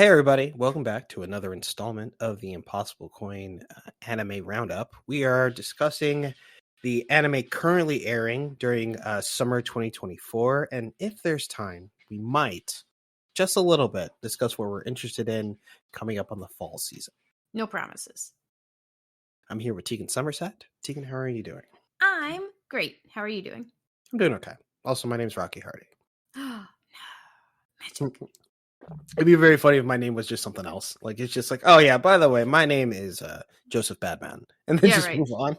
Hey, everybody. Welcome back to another installment of the Impossible Coin Anime Roundup. We are discussing the anime currently airing during summer 2024. And if there's time, we might, just a little bit, discuss what we're interested in coming up on the fall season. No promises. I'm here with Tegan Somerset. Tegan, how are you doing? I'm great. How are you doing? I'm doing okay. Also, my name's Rocky Hardy. Magic. It'd be very funny if my name was just something else. Like, it's just like, oh, yeah, by the way, my name is Joseph Badman. And then just move on.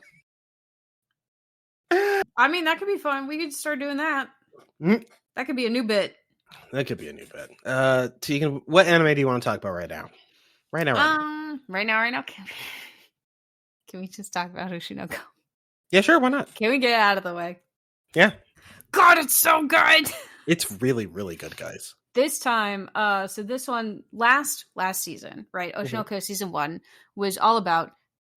I mean, that could be fun. We could start doing that. That could be a new bit. That could be a new bit. Tegan, what anime do you want to talk about right now? Right now. Right now. Can we just talk about Ushinoko? Yeah, sure. Why not? Can we get it out of the way? Yeah. God, it's so good. It's really, really good, guys. This time, so this one last season, right? Oshinoko season 1 was all about,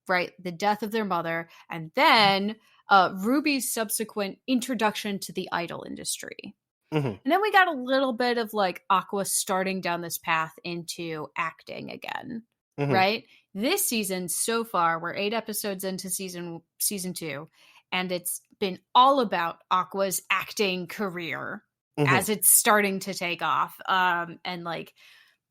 right, the death of their mother, and then Ruby's subsequent introduction to the idol industry. And then we got a little bit of like Aqua starting down this path into acting again, right? This season so far, we're 8 episodes into season 2, and it's been all about Aqua's acting career as it's starting to take off, and like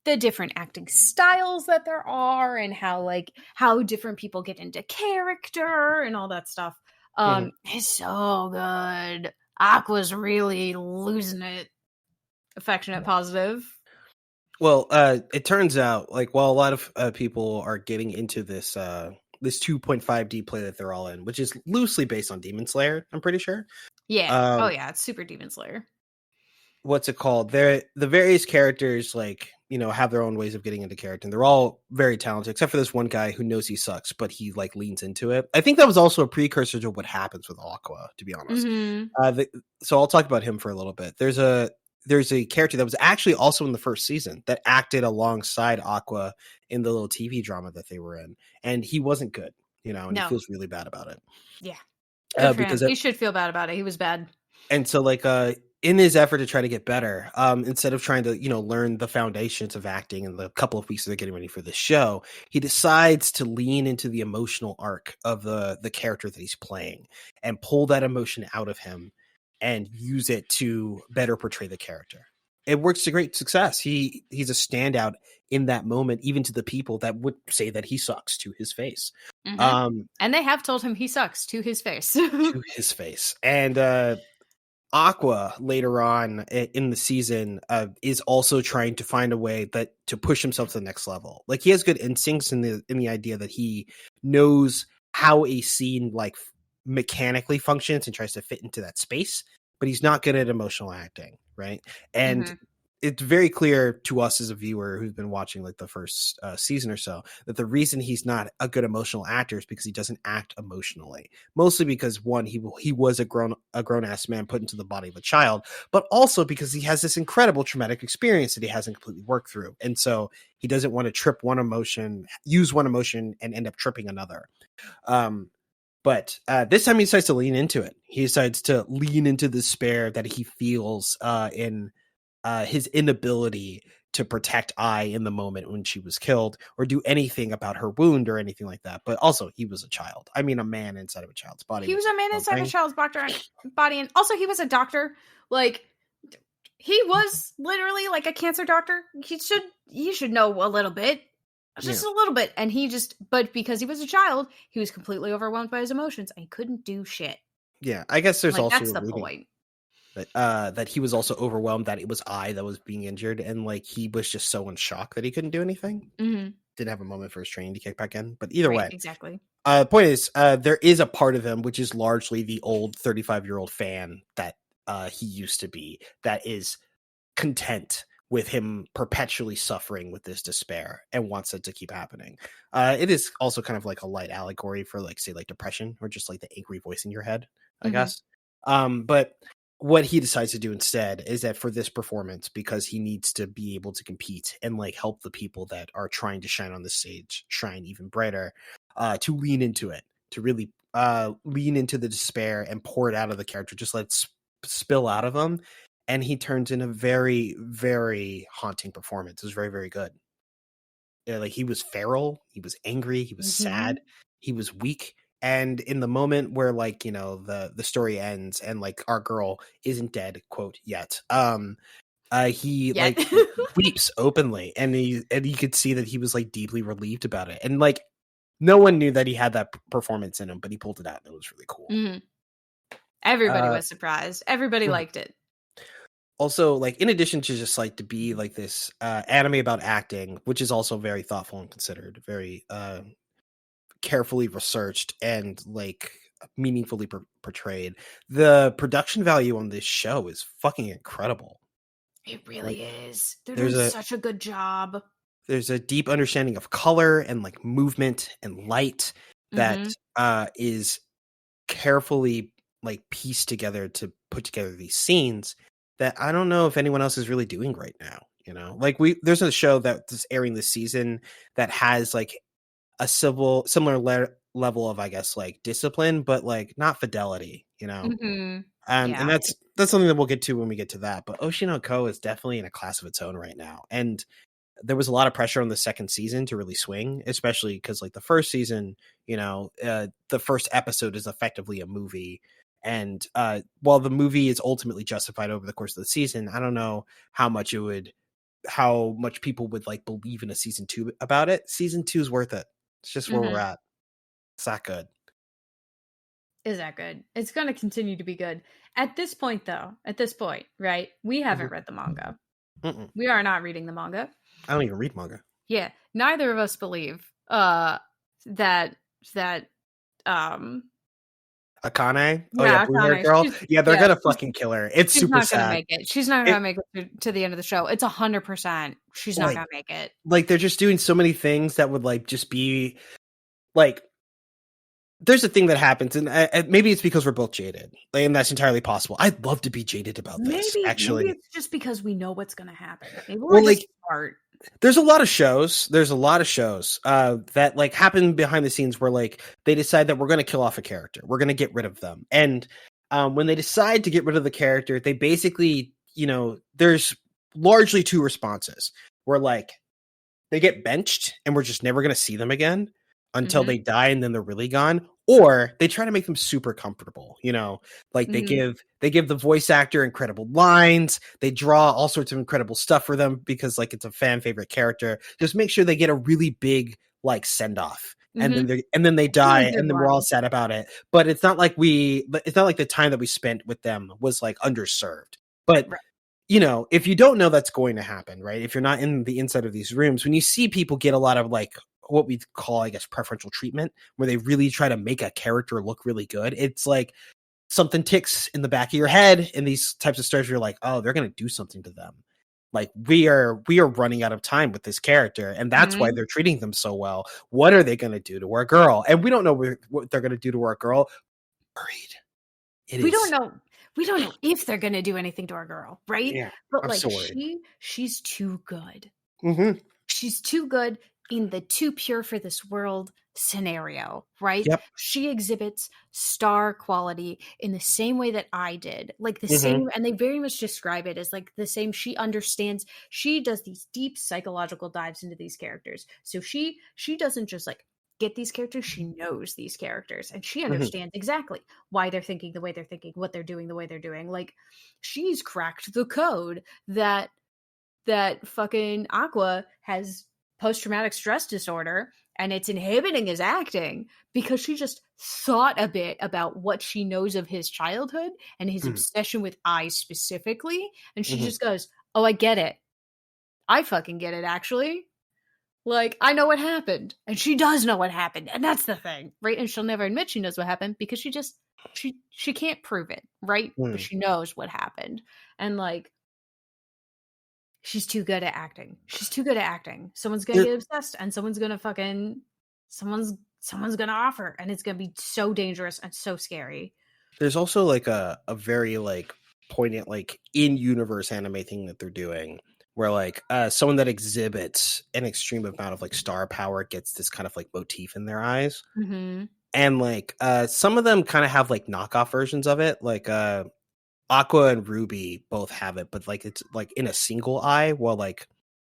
the different acting styles that there are, and how different people get into character and all that stuff. It's so good. Aqua's really losing it. Affectionate, positive. Well, it turns out, like, while a lot of people are getting into this 2.5D play that they're all in, which is loosely based on Demon Slayer, I'm pretty sure. Yeah. Yeah, it's super Demon Slayer. What's it called? The various characters, like, you know, have their own ways of getting into character, and they're all very talented, except for this one guy who knows he sucks, but he like leans into it. I think that was also a precursor to what happens with Aqua, to be honest. So I'll talk about him for a little bit. There's a character that was actually also in the first season that acted alongside Aqua in the little TV drama that they were in, and he wasn't good, you know, and he feels really bad about it. Yeah, because he should feel bad about it. He was bad, and so like in his effort to try to get better, instead of trying to, you know, learn the foundations of acting in the couple of weeks that they're getting ready for the show, he decides to lean into the emotional arc of the character that he's playing and pull that emotion out of him and use it to better portray the character. It works to great success. He's a standout in that moment, even to the people that would say that he sucks to his face. And they have told him he sucks to his face. To his face. And Aqua later on in the season is also trying to find a way that to push himself to the next level. Like, he has good instincts in the idea that he knows how a scene like mechanically functions and tries to fit into that space, but he's not good at emotional acting, right? And it's very clear to us as a viewer who's been watching like the first season or so that the reason he's not a good emotional actor is because he doesn't act emotionally. Mostly because, one, he was a grown ass man put into the body of a child, but also because he has this incredible traumatic experience that he hasn't completely worked through, and so he doesn't want to use one emotion, and end up tripping another. But this time he decides to lean into it. He decides to lean into the despair that he feels in his inability to protect Ai in the moment when she was killed, or do anything about her wound or anything like that. But also, he was a child. I mean, a man inside of a child's body. He was a man inside of a child's body, and also he was a doctor. Like, he was literally like a cancer doctor. He should know a little bit. Just a little bit. And but because he was a child, he was completely overwhelmed by his emotions. And he couldn't do shit. Yeah, I guess there's also that's the point. That he was also overwhelmed that it was Ai that was being injured, and like he was just so in shock that he couldn't do anything. Didn't have a moment for his training to kick back in. But either way, exactly. The point is, there is a part of him which is largely the old 35-year-old fan that he used to be, that is content with him perpetually suffering with this despair and wants it to keep happening. It is also kind of like a light allegory for, like, say, like depression, or just like the angry voice in your head, I guess. But what he decides to do instead is that for this performance, because he needs to be able to compete and like help the people that are trying to shine on the stage shine even brighter, to lean into it, to really lean into the despair and pour it out of the character, just let it spill out of him. And he turns in a very, very haunting performance. It was very, very good. like he was feral, he was angry, he was Mm-hmm. sad, he was weak. And in the moment where like, you know, the story ends and like our girl isn't dead, quote, yet, he Yet. like weeps openly, and you could see that he was like deeply relieved about it. And like no one knew that he had that performance in him, but he pulled it out and it was really cool. Mm-hmm. Everybody Uh was surprised. Everybody mhm. liked it. Also, like in addition to just like to be like this anime about acting, which is also very thoughtful and considered, very carefully researched and like meaningfully portrayed, the production value on this show is fucking incredible. It Like really is. They're there's doing a such a good job. there's a deep understanding of color and like movement and light that Mm-hmm. is carefully like pieced together to put together these scenes that I don't know if anyone else is really doing right now. You know, like there's a show that's airing this season that has like a similar level of, I guess, like discipline, but like not fidelity. You know, Mm-hmm. and Yeah. that's something that we'll get to when we get to that. But Oshinoko is definitely in a class of its own right now, and there was a lot of pressure on the second season to really swing, especially because like the first season, you know, the first episode is effectively a movie. And while the movie is ultimately justified over the course of the season, I don't know how much people would like believe in a season 2 about it. Season 2 is worth it. It's just where we're Mm-hmm. at. It's that good. Is that good? It's going to continue to be good. At this point, though, right? We haven't Mhm. read the manga. Mm-mm. We are not reading the manga. I don't even read manga. Yeah, neither of us believe that that um Akane? Oh yeah, yeah, blue haired Akane. girl. Yeah, they're Yeah, gonna fucking kill her. It's she's super not gonna sad. make it. She's not It gonna make it to the end of the show. It's 100%. She's not like gonna make it. they're just doing so many things that would like just be like there's a thing that happens, and maybe it's because we're both jaded, like, and that's entirely possible. I'd love to be jaded about this, Maybe actually. it's just because we know what's gonna happen. Maybe we're Well, just like smart. there's a lot of shows. There's a lot of shows that like happen behind the scenes where like they decide that we're going to kill off a character, we're going to get rid of them, and when they decide to get rid of the character, they basically, you know, there's largely two responses. Where like they get benched and we're just never going to see them again until Mhm. they die and then they're really gone, or they try to make them super comfortable, you know, like Mhm. they give the voice actor incredible lines, they draw all sorts of incredible stuff for them because like it's a fan favorite character, just make sure they get a really big like send off, and then Mhm. they A really die good and then we're all one. sad about it. But it's not like the time that we spent with them was like underserved. But Right. you know, if you don't know that's going to happen, right? If you're not in the inside of these rooms, when you see people get a lot of like what we call, I guess, preferential treatment, where they really try to make a character look really good, it's like something ticks in the back of your head in these types of stories. Where you're like, oh, they're going to do something to them. Like we are running out of time with this character, and that's why Mhm. they're treating them so well. What are they going to do to our girl? And we don't know what they're going to do to our girl. Worried. It We don't is. know we don't know if they're gonna do anything to our girl, right? Yeah, But, I'm like, so worried. she's too good. Mm-hmm. She's too good in the too pure for this world scenario, right? Yep. She exhibits star quality in the same way that I did. Like the Mm-hmm. same, and they very much describe it as like the same. She understands, she does these deep psychological dives into these characters. So she doesn't just like get these characters, she knows these characters and she Mm-hmm. understands exactly why they're thinking the way they're thinking, what they're doing the way they're doing. Like she's cracked the code that fucking Aqua has post traumatic stress disorder and it's inhibiting his acting because she just thought a bit about what she knows of his childhood and his Mm-hmm. obsession with eyes specifically. And she Mm-hmm. just goes, oh, I get it. I fucking get it, actually. Like, I know what happened. And she does know what happened. And that's the thing, right? And she'll never admit she knows what happened because she can't prove it, right? But Mm. she knows what happened. And like, she's too good at acting. She's too good at acting. Someone's gonna There, get obsessed, and someone's gonna offer, and it's gonna be so dangerous and so scary. there's also like a very like poignant like in universe anime thing that they're doing where like someone that exhibits an extreme amount of like star power gets this kind of like motif in their eyes, Mm-hmm. and like some of them kind of have like knockoff versions of it, like Aqua and Ruby both have it, but like it's like in a single eye, while like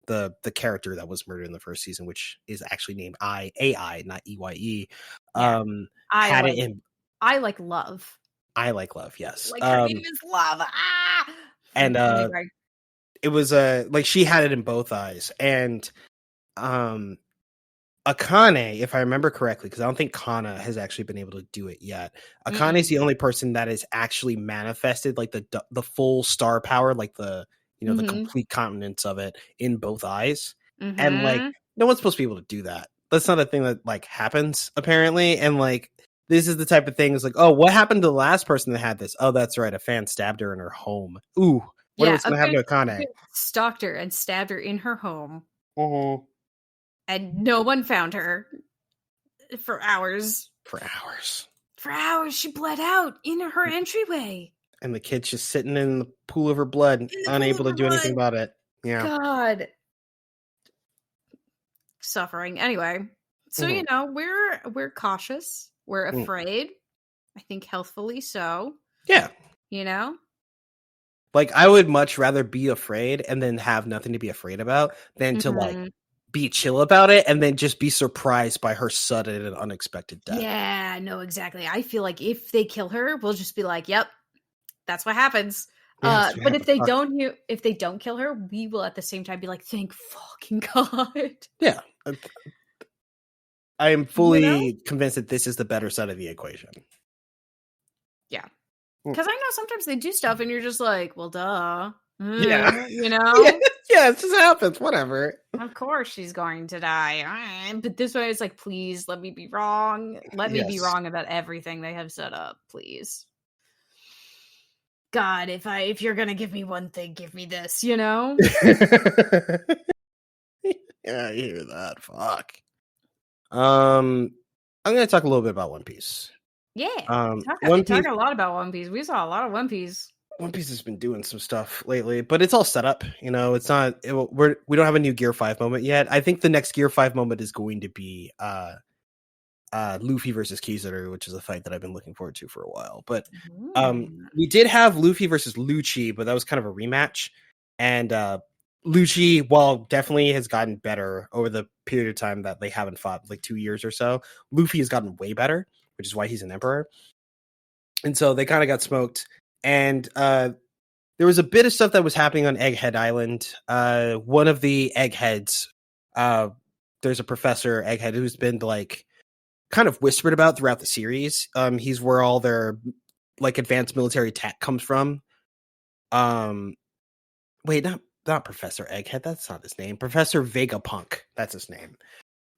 the character that was murdered in the first season, which is actually named AI, not EYE. Yeah. Had it in I like Love. I Like Love, yes. Like her name is Love. And Anyway. it was like she had it in both eyes, and Akane, if I remember correctly, because I don't think Kana has actually been able to do it yet. Akane is the only person that has actually manifested like the full star power, like the the complete continents of it in both eyes, and like no one's supposed to be able to do that. That's not a thing that like happens apparently, and like this is the type of thing. It's like, oh, what happened to the last person that had this? Oh, that's right, a fan stabbed her in her home. Ooh, what Yeah, was going to happen to Akane? Stalked her and stabbed her in her home. Mm-hmm. And no one found her for hours. For hours. For hours, she bled out in her entryway. And the kid's just sitting in the pool of her blood, unable to do anything about it. Yeah. God. Suffering. Anyway. So, we're cautious. We're afraid. I think healthfully so. Yeah. Like, I would much rather be afraid and then have nothing to be afraid about than to, like, be chill about it and then just be surprised by her sudden and unexpected death. Yeah, no, exactly. I feel like if they kill her, we'll just be like, yep, that's what happens. But if they don't kill her, we will at the same time be like, thank fucking God. Yeah. I am fully convinced that this is the better side of the equation. Yeah. Because I know sometimes they do stuff and you're just like, well, duh. Yeah. Yeah, it just happens. Whatever. Of course she's going to die. But this way it's like, please let me be wrong. Let me be wrong about everything they have set up, please. God, if you're gonna give me one thing, give me this, Yeah, I hear that. Fuck. I'm gonna talk a little bit about One Piece. Yeah. One Piece. Talk a lot about One Piece. We saw a lot of One Piece. One Piece has been doing some stuff lately, but it's all set up. It's not. We don't have a new Gear 5 moment yet. I think the next Gear 5 moment is going to be Luffy versus Kizaru, which is a fight that I've been looking forward to for a while. But we did have Luffy versus Lucci, but that was kind of a rematch. And Lucci, while definitely has gotten better over the period of time that they haven't fought, like 2 years or so, Luffy has gotten way better, which is why he's an emperor. And so they kind of got smoked. And there was a bit of stuff that was happening on Egghead Island. One of the Eggheads, there's a Professor Egghead who's been like kind of whispered about throughout the series. He's where all their like advanced military tech comes from. Wait, not Professor Egghead. That's not his name. Professor Vegapunk. That's his name.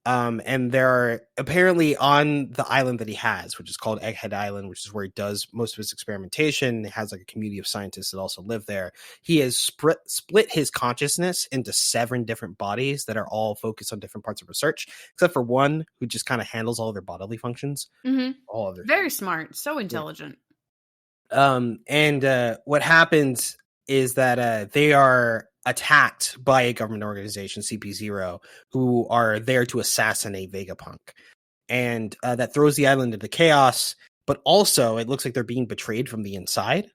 And there are apparently on the island that he has, which is called Egghead Island, which is where he does most of his experimentation. He has like a community of scientists that also live there. He has split his consciousness into 7 different bodies that are all focused on different parts of research, except for one who just kind of handles all their bodily functions. All of their very smart, so intelligent. And what happens is that they are attacked by a government organization, CP0, who are there to assassinate Vegapunk. And that throws the island into chaos, but also it looks like they're being betrayed from the inside.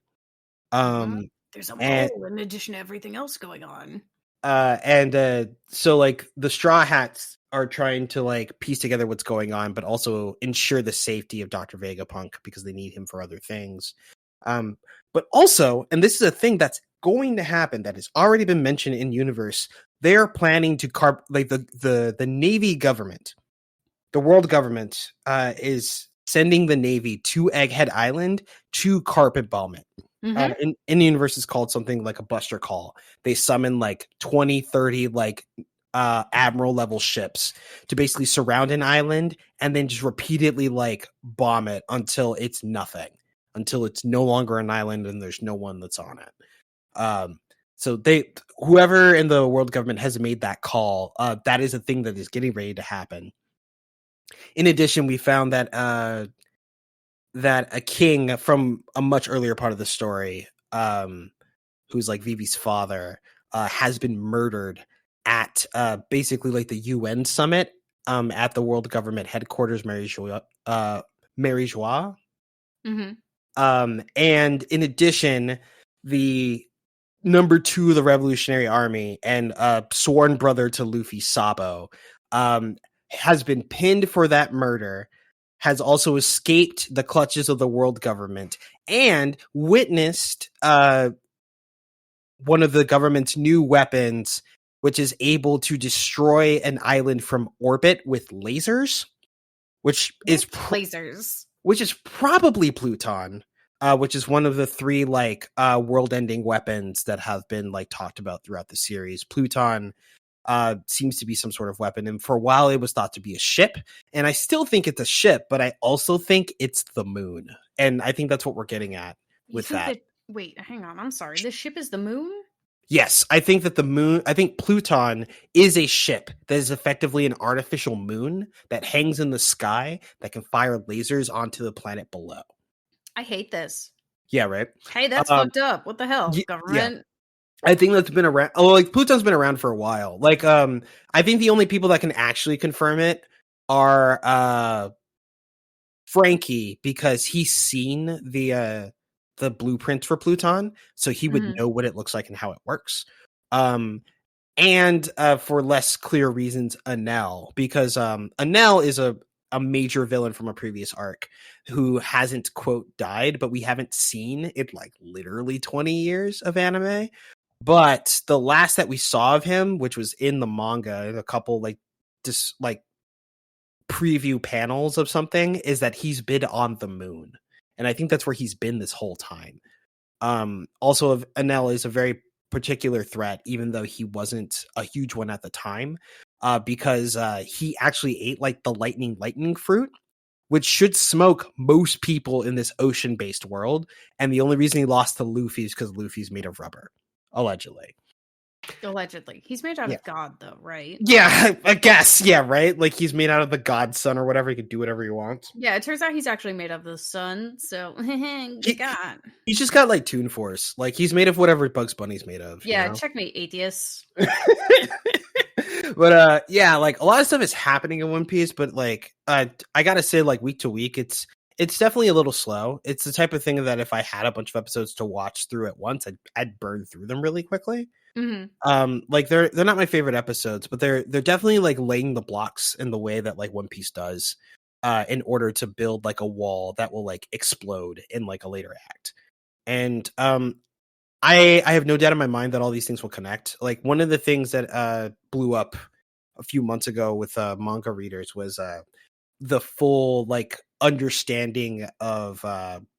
There's a mole in addition to everything else going on. So like the Straw Hats are trying to like piece together what's going on, but also ensure the safety of Dr. Vegapunk because they need him for other things. But also, and this is a thing that's going to happen that has already been mentioned in universe, they're planning to the Navy government, the world government, is sending the Navy to Egghead Island to carpet bomb it. In the universe is called something like a Buster Call. They summon like 20, 30 like admiral level ships to basically surround an island and then just repeatedly like bomb it until it's nothing, until it's no longer an island and there's no one that's on it. So whoever in the world government has made that call, that is a thing that is getting ready to happen. In addition, we found that a king from a much earlier part of the story, who's like Vivi's father, has been murdered at basically like the UN summit at the world government headquarters, Mary Joie. And in addition, the number 2 of the Revolutionary Army and sworn brother to Luffy, Sabo, has been pinned for that murder, has also escaped the clutches of the world government, and witnessed one of the government's new weapons, which is able to destroy an island from orbit with lasers, which is lasers, which is probably Pluton, which is one of the 3 like world-ending weapons that have been like talked about throughout the series. Pluton seems to be some sort of weapon, and for a while it was thought to be a ship, and I still think it's a ship, but I also think it's the moon, and I think that's what we're getting at with that. Wait, hang on. I'm sorry. This ship is the moon? Yes, I think that I think Pluton is a ship that is effectively an artificial moon that hangs in the sky that can fire lasers onto the planet below. I hate this. Yeah, right. Hey, that's fucked up. What the hell, government? Yeah. I think that's been around. Oh, like Pluton's been around for a while. Like, I think the only people that can actually confirm it are Frankie, because he's seen the blueprints for Pluton, so he would know what it looks like and how it works. And for less clear reasons, Anel, because Anel is a major villain from a previous arc who hasn't, quote, died, but we haven't seen it like literally 20 years of anime. But the last that we saw of him, which was in the manga, a couple like just like preview panels of something, is that he's been on the moon, and I think that's where he's been this whole time. Also, Anel is a very particular threat, even though he wasn't a huge one at the time, because he actually ate like the lightning fruit, which should smoke most people in this ocean-based world, and the only reason he lost to Luffy is because Luffy's made of rubber. Allegedly. He's made out of God, though, right? Yeah, I guess. Yeah, right. Like he's made out of the God Son or whatever. He can do whatever he wants. Yeah, it turns out he's actually made of the sun. So God, he's just got like Toon Force. Like he's made of whatever Bugs Bunny's made of. Yeah, you know? checkmate, atheists. But yeah, like a lot of stuff is happening in One Piece, but like I gotta say, like week to week, it's definitely a little slow. It's the type of thing that if I had a bunch of episodes to watch through at once, I'd burn through them really quickly. Like they're not my favorite episodes, but they're definitely like laying the blocks in the way that like One Piece does, in order to build like a wall that will like explode in like a later act. And I have no doubt in my mind that all these things will connect. Like one of the things that blew up a few months ago with manga readers was the full like understanding of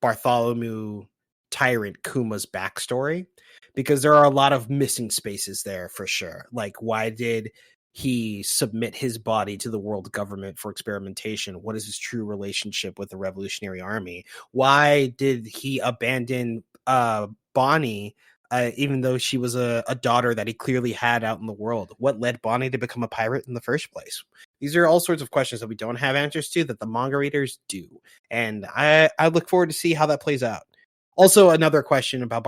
Bartholomew Tyrant Kuma's backstory, because there are a lot of missing spaces there for sure. Like, why did he submit his body to the world government for experimentation? What is his true relationship with the Revolutionary Army? Why did he abandon Bonnie, even though she was a daughter that he clearly had out in the world? What led Bonnie to become a pirate in the first place? These are all sorts of questions that we don't have answers to that the manga readers do. And I look forward to see how that plays out. Also, another question about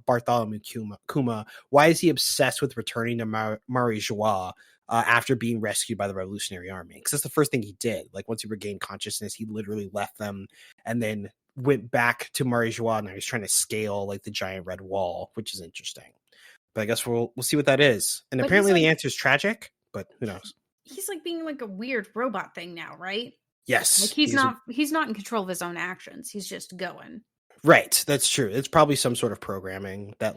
Bartholomew Kuma. Why is he obsessed with returning to Marijois after being rescued by the Revolutionary Army? Because that's the first thing he did. Like, once he regained consciousness, he literally left them and then went back to Marijois, and he's trying to scale like the giant red wall, which is interesting. But I guess we'll see what that is. And apparently the answer is tragic, but who knows? He's like being like a weird robot thing now, right? Yes. Like he's not in control of his own actions. He's just going. Right, that's true. It's probably some sort of programming that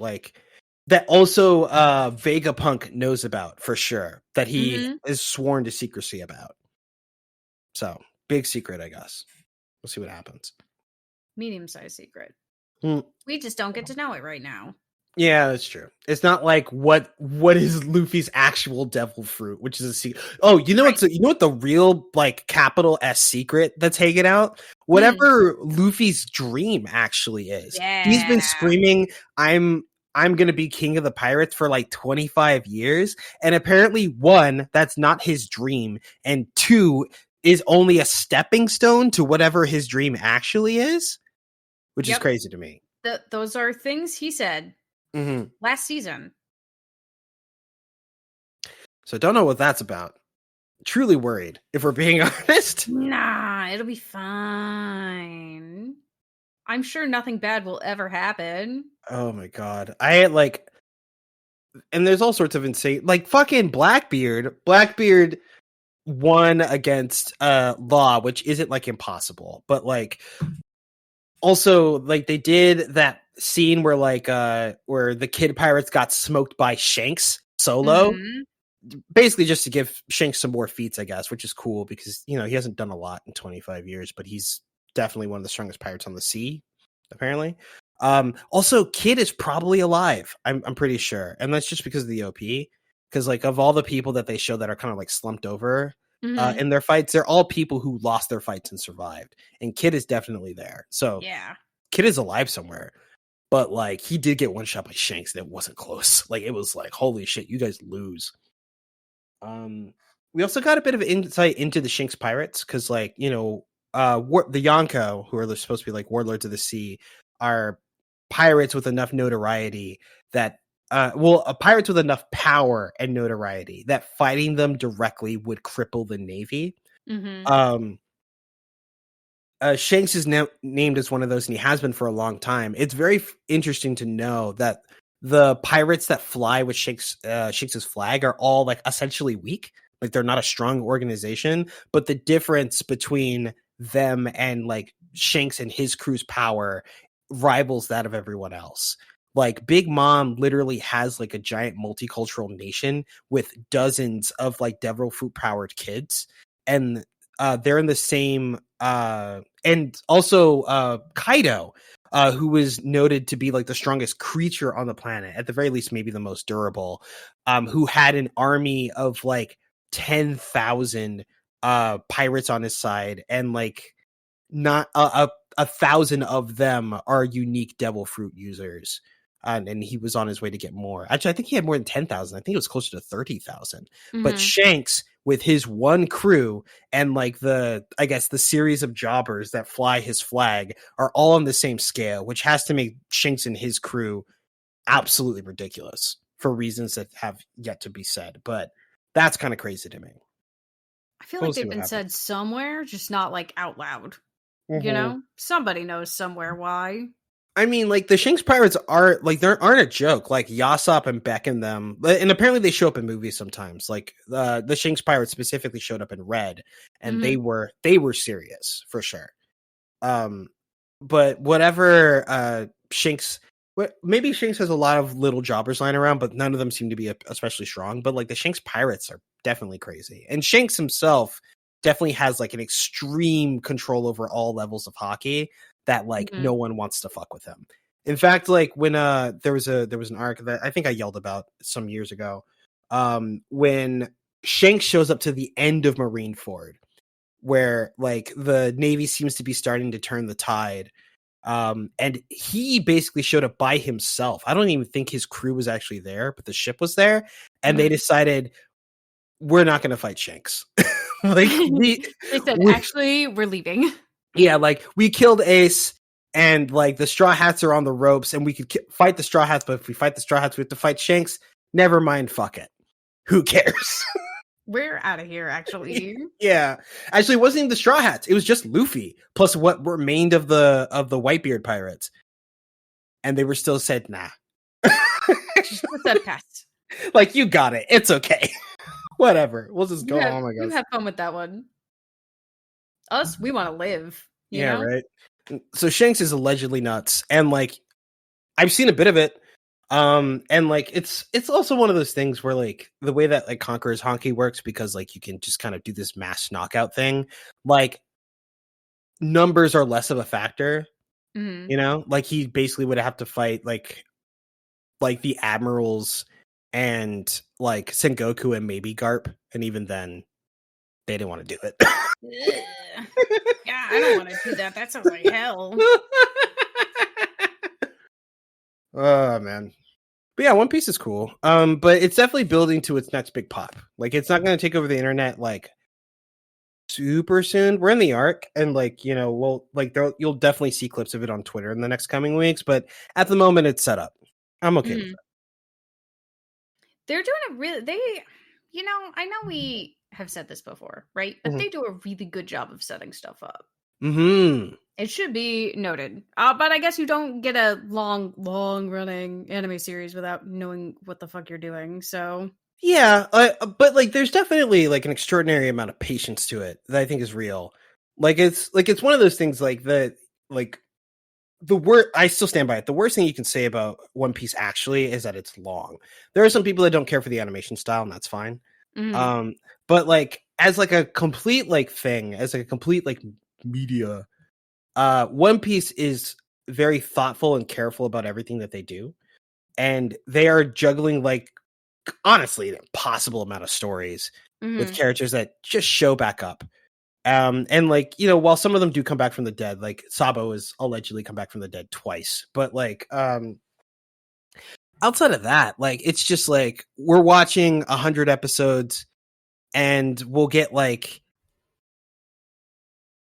also Vegapunk knows about for sure, that he is sworn to secrecy about. So, big secret, I guess. We'll see what happens. Medium-sized secret. We just don't get to know it right now. Yeah, that's true. It's not like what is Luffy's actual devil fruit, which is a secret. Oh, you know what the real like capital S secret that's hanging out? Whatever Luffy's dream actually is. Yeah. He's been screaming, I'm going to be king of the pirates for like 25 years, and apparently 1, that's not his dream, and 2 is only a stepping stone to whatever his dream actually is, which is crazy to me. Those are things he said. Last season. So don't know what that's about. Truly worried, if we're being honest. Nah, it'll be fine. I'm sure nothing bad will ever happen. Oh my god. I like and there's all sorts of insane, like fucking Blackbeard won against Law, which isn't like impossible, but like also like they did that scene where like where the kid pirates got smoked by Shanks solo, Mhm. basically just to give Shanks some more feats, I guess, which is cool because he hasn't done a lot in 25 years, but he's definitely one of the strongest pirates on the sea, apparently. Also, Kid is probably alive. I'm pretty sure, and that's just because of the OP. Because like of all the people that they show that are kind of like slumped over Mhm. in their fights, they're all people who lost their fights and survived, and Kid is definitely there. So Yeah. Kid is alive somewhere. But like he did get one shot by Shanks, and it wasn't close. Like it was like, holy shit, you guys lose. We also got a bit of insight into the Shanks pirates because, like, the Yonko, who are supposed to be like warlords of the sea, are pirates with enough notoriety that, pirates with enough power and notoriety that fighting them directly would cripple the navy. Mhm. Um, Shanks is named as one of those, and he has been for a long time. It's very interesting to know that the pirates that fly with Shanks's flag are all like essentially weak. Like they're not a strong organization, but the difference between them and like Shanks and his crew's power rivals that of everyone else. Like Big Mom literally has like a giant multicultural nation with dozens of like devil fruit powered kids, and they're in the same and also Kaido, who was noted to be like the strongest creature on the planet, at the very least, maybe the most durable, who had an army of like 10,000 pirates on his side, and like not a thousand of them are unique devil fruit users. And he was on his way to get more. Actually, I think he had more than 10,000. I think it was closer to 30,000. But Mhm. Shanks, with his one crew and like I guess the series of jobbers that fly his flag, are all on the same scale, which has to make Shanks and his crew absolutely ridiculous for reasons that have yet to be said. But that's kind of crazy to me. I feel We'll like see they've what been said happens. somewhere, just not like out loud. Mm-hmm. Somebody knows somewhere why. I mean, like the Shanks pirates are like they aren't a joke. Like Yasop and Beck and them, and apparently they show up in movies sometimes. Like the Shanks pirates specifically showed up in Red, and Mhm. they were serious for sure. Um, but whatever Shanks, maybe Shanks has a lot of little jobbers lying around, but none of them seem to be especially strong. But like the Shanks pirates are definitely crazy, and Shanks himself definitely has like an extreme control over all levels of hockey that like Mhm. no one wants to fuck with him. In fact, like when there was an arc that I think I yelled about some years ago, when Shanks shows up to the end of Marineford, where like the Navy seems to be starting to turn the tide. And he basically showed up by himself. I don't even think his crew was actually there, but the ship was there, and they Mhm. decided we're not going to fight Shanks. like They said, we, "Actually, we're leaving." yeah, like we killed Ace, and like the Straw Hats are on the ropes, and we could fight the Straw Hats, but if we fight the Straw Hats, we have to fight Shanks. Never mind, fuck it. Who cares? We're out of here, actually. Yeah, actually, it wasn't even the Straw Hats. It was just Luffy plus what remained of the Whitebeard pirates, and they were still said nah. She should have said pass. Like you got it. It's okay. Whatever. We'll just go home, I You guess. have fun with that one. Us, we want to live, you Yeah, know? right. So Shanks is allegedly nuts, and like I've seen a bit of it. And like it's also one of those things where like the way that like Conqueror's Honky works, because like you can just kind of do this mass knockout thing. Like numbers are less of a factor, Mhm. like he basically would have to fight like the admirals and like Sengoku and maybe Garp, and even then they didn't want to do it. Ugh. Yeah, I don't want to do that. That sounds like hell. Oh man. But yeah, One Piece is cool. But it's definitely building to its next big pop. Like it's not going to take over the internet like super soon. We're in the arc, and like we'll like you'll definitely see clips of it on Twitter in the next coming weeks. But at the moment, it's set up. I'm okay with Mhm. They're doing a really I know we have said this before, right? it. But they do a really good job of setting stuff up. Mm-hmm. It should be noted. But I guess you don't get a long running anime series without knowing what the fuck you're doing. So Yeah, but like, there's definitely like an extraordinary amount of patience to it that I think is real. It's one of those things like the word I still stand by it. The worst thing you can say about One Piece actually is that it's long. There are some people that don't care for the animation style, and that's fine. mhm. Um, but like as like a complete like thing, as like a complete like media, One Piece is very thoughtful and careful about everything that they do, and they are juggling like honestly an impossible amount of stories with Mhm. characters that just show back up. And like, while some of them do come back from the dead, like Sabo has allegedly come back from the dead twice, but like, outside of that, like, it's just like we're watching 100 episodes and we'll get like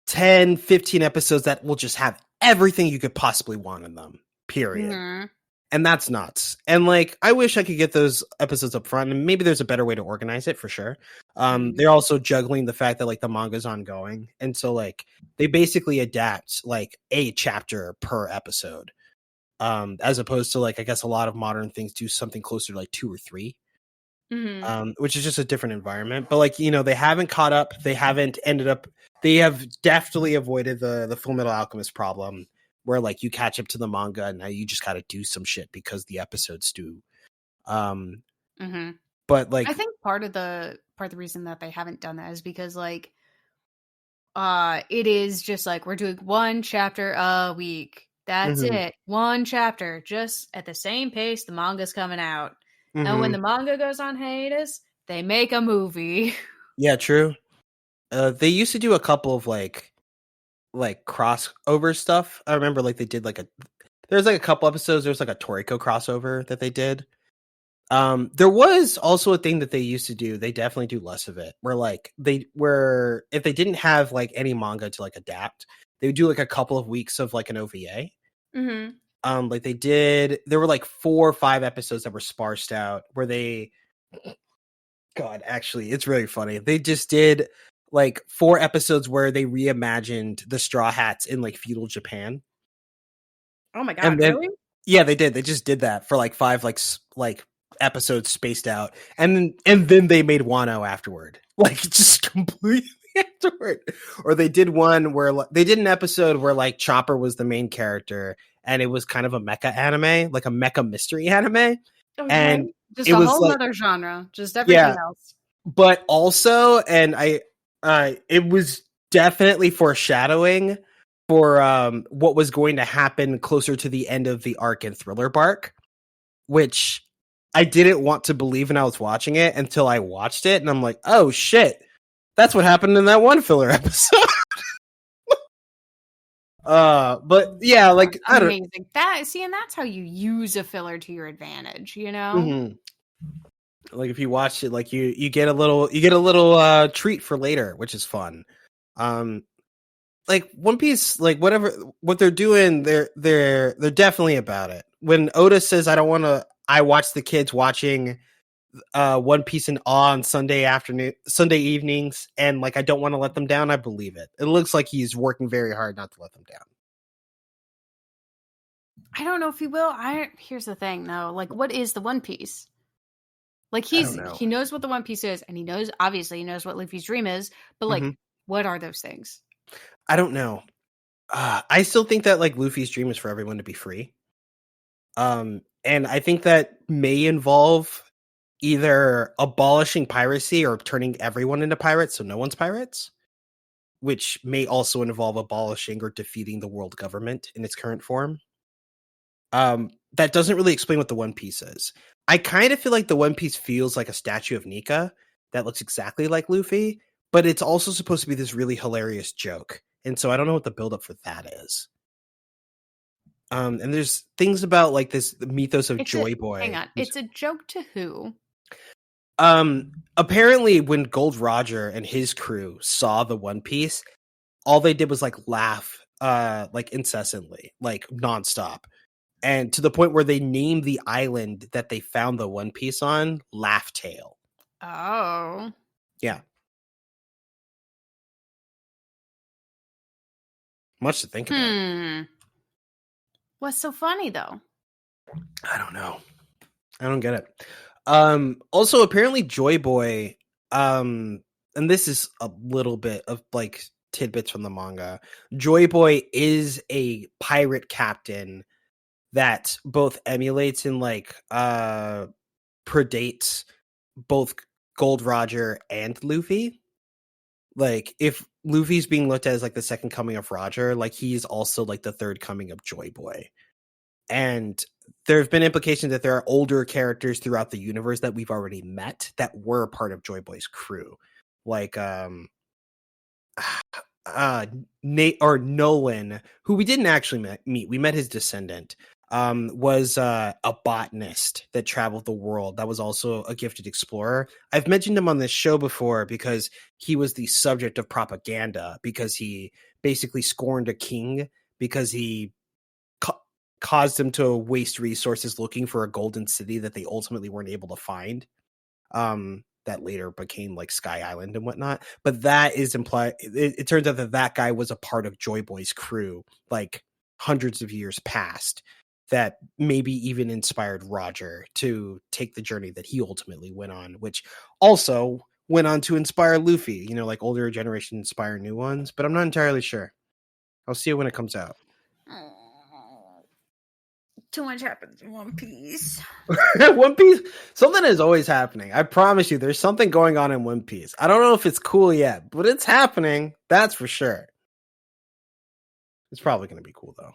10, 15 episodes that will just have everything you could possibly want in them, period. Mhm. And that's nuts. And like, I wish I could get those episodes up front, and maybe there's a better way to organize it for sure. Mhm. They're also juggling the fact that like the manga's ongoing, and so like they basically adapt like a chapter per episode, as opposed to like I guess a lot of modern things do something closer to like 2 or 3, Mhm. which is just a different environment. But like they haven't caught up. They haven't ended up. They have deftly avoided the Full Metal Alchemist problem, where like you catch up to the manga and now you just got to do some shit because the episodes do. Um, Mhm. but I like, think part of the reason that they haven't done that is because like it is just like we're doing one chapter a week. That's mhm, it. One chapter, just at the same pace the manga's coming out. And when mhm. the manga goes on hiatus, they make a movie. Yeah, true. They used to do a couple of like crossover stuff. I remember like they did like there's like a couple episodes. There's like a Toriko crossover that they did. There was also a thing that they used to do. They definitely do less of it. Where if they didn't have like any manga to like adapt, they would do like a couple of weeks of like an OVA. Mhm. Like they did. There were like 4 or 5 episodes that were sparsed out where they. God, actually, it's really funny. They just did like 4 episodes where they reimagined the Straw Hats in like feudal Japan, Oh my and god, then really? yeah, they did. They just did that for like 5 like episodes spaced out, and then they made Wano afterward, like just completely afterward. Or they did one where they did an episode where like Chopper was the main character, and it was kind of a mecha anime, like a mecha mystery anime, Okay. and Just it a was whole like nother genre. Just everything yeah, else. but also, and it was definitely foreshadowing for what was going to happen closer to the end of the arc in Thriller Bark, which I didn't want to believe when I was watching it until I watched it, and I'm like, oh shit, that's what happened in that one filler episode. But yeah, That's like I don't. amazing. That see, and that's how you use a filler to your advantage, you know? Mhm. Like if you watch it, like you get a little treat for later, which is fun. Um, like One Piece, like what they're doing, they're definitely about it. When Oda says, "I don't want to," I watch the kids watching One Piece in awe on Sunday evenings, and like I don't want to let them down. I believe it. It looks like he's working very hard not to let them down. I don't know if he will. I Here's the thing though. Like what is the One Piece? Like I don't know. he knows what the One Piece is and he knows obviously he knows what Luffy's dream is, but like Hmm. what are those things? I don't know. I still think that like Luffy's dream is for everyone to be free. And I think that may involve either abolishing piracy or turning everyone into pirates so no one's pirates, which may also involve abolishing or defeating the world government in its current form. That doesn't really explain what the One Piece is. I kind of feel like the One Piece feels like a statue of Nika that looks exactly like Luffy, but it's also supposed to be this really hilarious joke. And so I don't know what the buildup for that is. And there's things about like this mythos of It's a Joy hang Boy. on. It's a joke to who? Apparently when Gold Roger and his crew saw the One Piece, all they did was like laugh like incessantly, like nonstop. And to the point where they named the island that they found the One Piece on Laugh Tale. Oh. Yeah. Much to think about. What's so funny though? I don't know. I don't get it. Also, apparently Joy Boy, and this is a little bit of like tidbits from the manga. Joy Boy is a pirate captain that both emulates and like predates both Gold Roger and Luffy. Like if Luffy's being looked at as like the second coming of Roger, like he's also like the third coming of Joy Boy. And there have been implications that there are older characters throughout the universe that we've already met that were part of Joy Boy's crew. Like Nate or Nolan, who we didn't actually meet. We met his descendant. Was a botanist that traveled the world. That was also a gifted explorer. I've mentioned him on this show before because he was the subject of propaganda because he basically scorned a king because he caused him to waste resources looking for a golden city that they ultimately weren't able to find. That later became like Sky Island and whatnot. But that is implied. It turns out that guy was a part of Joy Boy's crew, like hundreds of years past, that maybe even inspired Roger to take the journey that he ultimately went on, which also went on to inspire Luffy. You know, like older generation inspire new ones, but I'm not entirely sure. I'll see it when it comes out. Too much happens in One Piece. One Piece, something is always happening. I promise you, there's something going on in One Piece. I don't know if it's cool yet, but it's happening. That's for sure. It's probably going to be cool, though.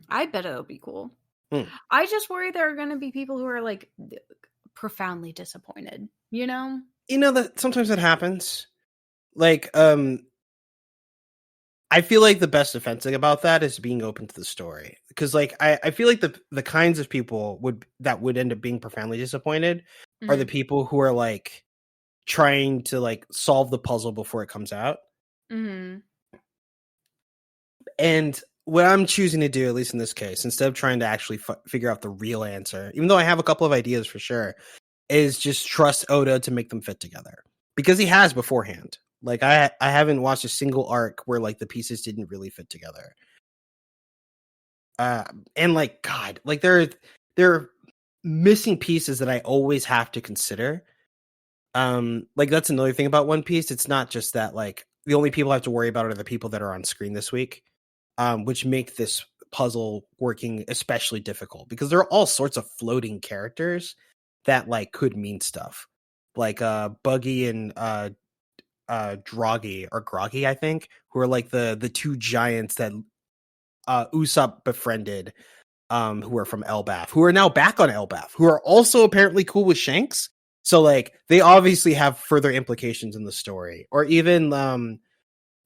I bet it'll be cool. I just worry there are going to be people who are like profoundly disappointed, you know? You know that sometimes that happens. Like, I feel like the best defense thing about that is being open to the story. Because like I feel like the kinds of people that would end up being profoundly disappointed are the people who are like trying to like solve the puzzle before it comes out. And what I'm choosing to do, at least in this case, instead of trying to actually figure out the real answer, even though I have a couple of ideas for sure, is just trust Oda to make them fit together. Because he has beforehand. Like I haven't watched a single arc where like the pieces didn't really fit together. And like God, like there are missing pieces that I always have to consider. Like that's another thing about One Piece. It's not just that like the only people I have to worry about are the people that are on screen this week, which make this puzzle working especially difficult because there are all sorts of floating characters that like could mean stuff. Like Buggy and Droggy or Groggy, I think, who are like the two giants that Usopp befriended, who are from Elbaf, who are now back on Elbaf, who are also apparently cool with Shanks. So like they obviously have further implications in the story. Or even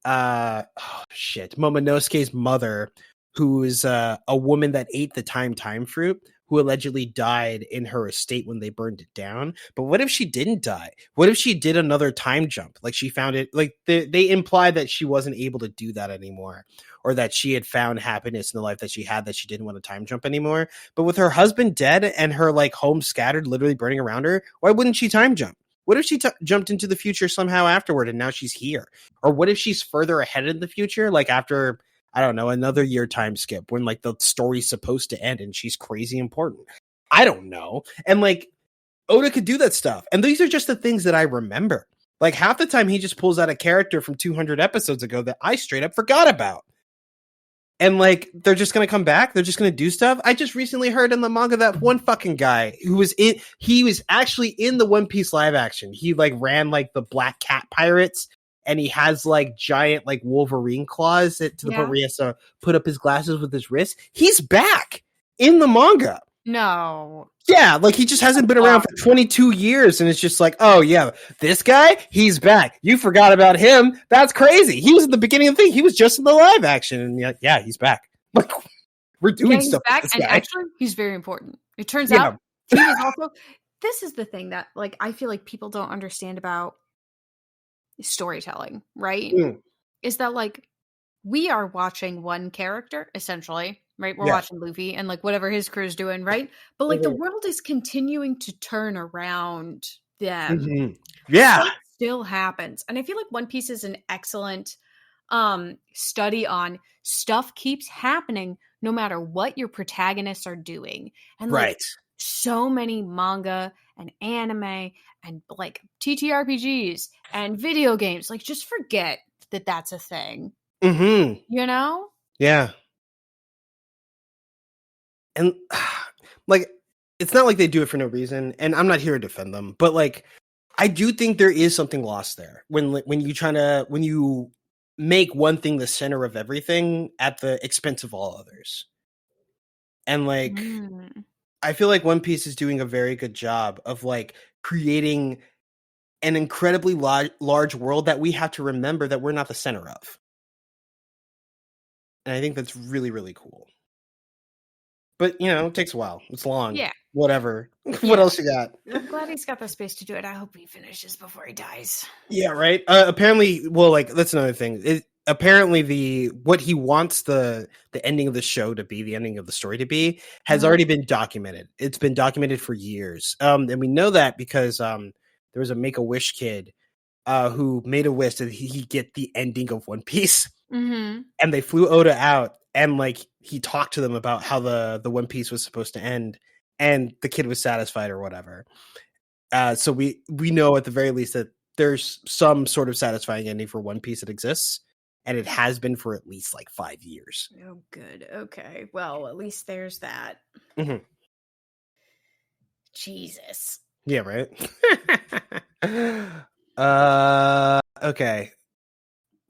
Momonosuke's mother, who is a woman that ate the time fruit, who allegedly died in her estate when they burned it down. But what if she didn't die? What if she did another time jump? Like she found it, like they imply that she wasn't able to do that anymore, or that she had found happiness in the life that she had, that she didn't want to time jump anymore. But with her husband dead and her like home scattered, literally burning around her, why wouldn't she time jump? What if she jumped into the future somehow afterward and now she's here? Or what if she's further ahead in the future, like after, I don't know, another year time skip when like the story's supposed to end and she's crazy important? I don't know. And like Oda could do that stuff. And these are just the things that I remember. Like half the time he just pulls out a character from 200 episodes ago that I straight up forgot about. And like they're just gonna come back, they're just gonna do stuff. I just recently heard in the manga that one fucking guy who was he was actually in the One Piece live action. He like ran like the Black Cat Pirates, and he has like giant like Wolverine claws to the point where he has to put up his glasses with his wrist. He's back in the manga. No. Yeah, like he just hasn't been around for 22 years, and it's just like, oh yeah, this guy, he's back. You forgot about him. That's crazy. He was at the beginning of the thing. He was just in the live action, and you're like, yeah, he's back. Like we're doing stuff. Back, and actually, he's very important. It turns out he was also. This is the thing that, like, I feel like people don't understand about storytelling, right? Is that like we are watching one character essentially, right? We're watching Luffy and like whatever his crew's doing, right? But like the world is continuing to turn around them. Yeah. Stuff still happens. And I feel like One Piece is an excellent study on stuff keeps happening no matter what your protagonists are doing. And like Right. so many manga and anime and like TTRPGs and video games, like just forget that that's a thing, Mm-hmm. you know? Yeah. And like, it's not like they do it for no reason. And I'm not here to defend them, but like, I do think there is something lost there when you make one thing the center of everything at the expense of all others. And like, Mm. I feel like One Piece is doing a very good job of like creating an incredibly large world that we have to remember that we're not the center of. And I think that's really, really cool. But, it takes a while. It's long. Yeah. Whatever. What Yeah. else you got? I'm glad he's got the space to do it. I hope he finishes before he dies. Yeah, right. Apparently, well, like that's another thing. Apparently, what he wants the ending of the show to be, the ending of the story to be, has already been documented. It's been documented for years. And we know that because there was a Make a Wish kid who made a wish that he get the ending of One Piece, Mm-hmm. and they flew Oda out, and like he talked to them about how the One Piece was supposed to end, and the kid was satisfied or whatever. So we know at the very least that there's some sort of satisfying ending for One Piece that exists, and it has been for at least like 5 years. Oh, good. Okay. Well, at least there's that. Mm-hmm. Jesus. Yeah, right. Okay.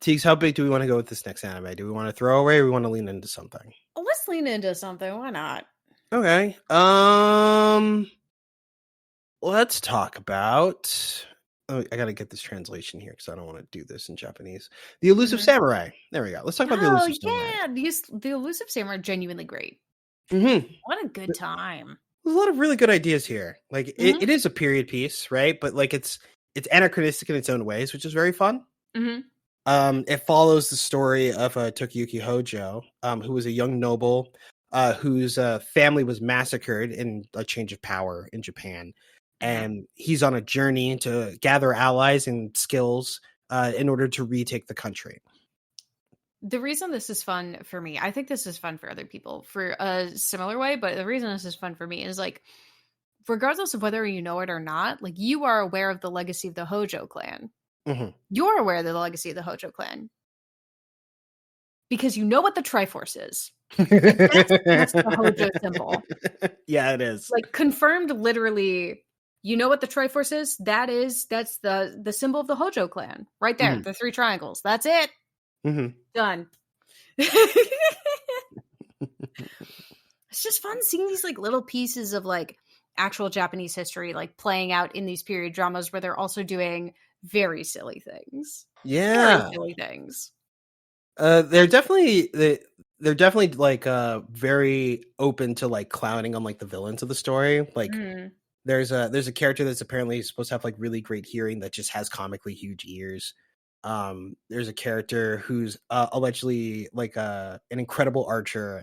Teeks, how big do we want to go with this next anime? Do we want to throw away, or we want to lean into something? Let's lean into something. Why not? Okay. Let's talk about. Oh, I gotta get this translation here because I don't want to do this in Japanese. The Elusive Samurai. There we go. Let's talk about the Oh, Elusive Samurai. yeah. The Elusive Samurai are genuinely great. Mm-hmm. What a good time. There's a lot of really good ideas here. Like it is a period piece, right? But like it's anachronistic in its own ways, which is very fun. It follows the story of Tokiyuki Hojo, who was a young noble whose family was massacred in a change of power in Japan. And he's on a journey to gather allies and skills in order to retake the country. The reason this is fun for me, I think this is fun for other people for a similar way, but the reason this is fun for me is like, regardless of whether you know it or not, like you are aware of the legacy of the Hojo clan. Mm-hmm. You're aware of the legacy of the Hojo clan because you know what the Triforce is. That's the Hojo symbol. Yeah, it is. Like confirmed literally, you know what the Triforce is? That's the symbol of the Hojo clan. Right there. The 3 triangles. That's it. Mm-hmm. Done. It's just fun seeing these like little pieces of like actual Japanese history like playing out in these period dramas where they're also doing very silly things. Yeah. Very silly things. They're definitely like very open to like clowning on like the villains of the story. Like there's a character that's apparently supposed to have like really great hearing that just has comically huge ears. There's a character who's allegedly like an incredible archer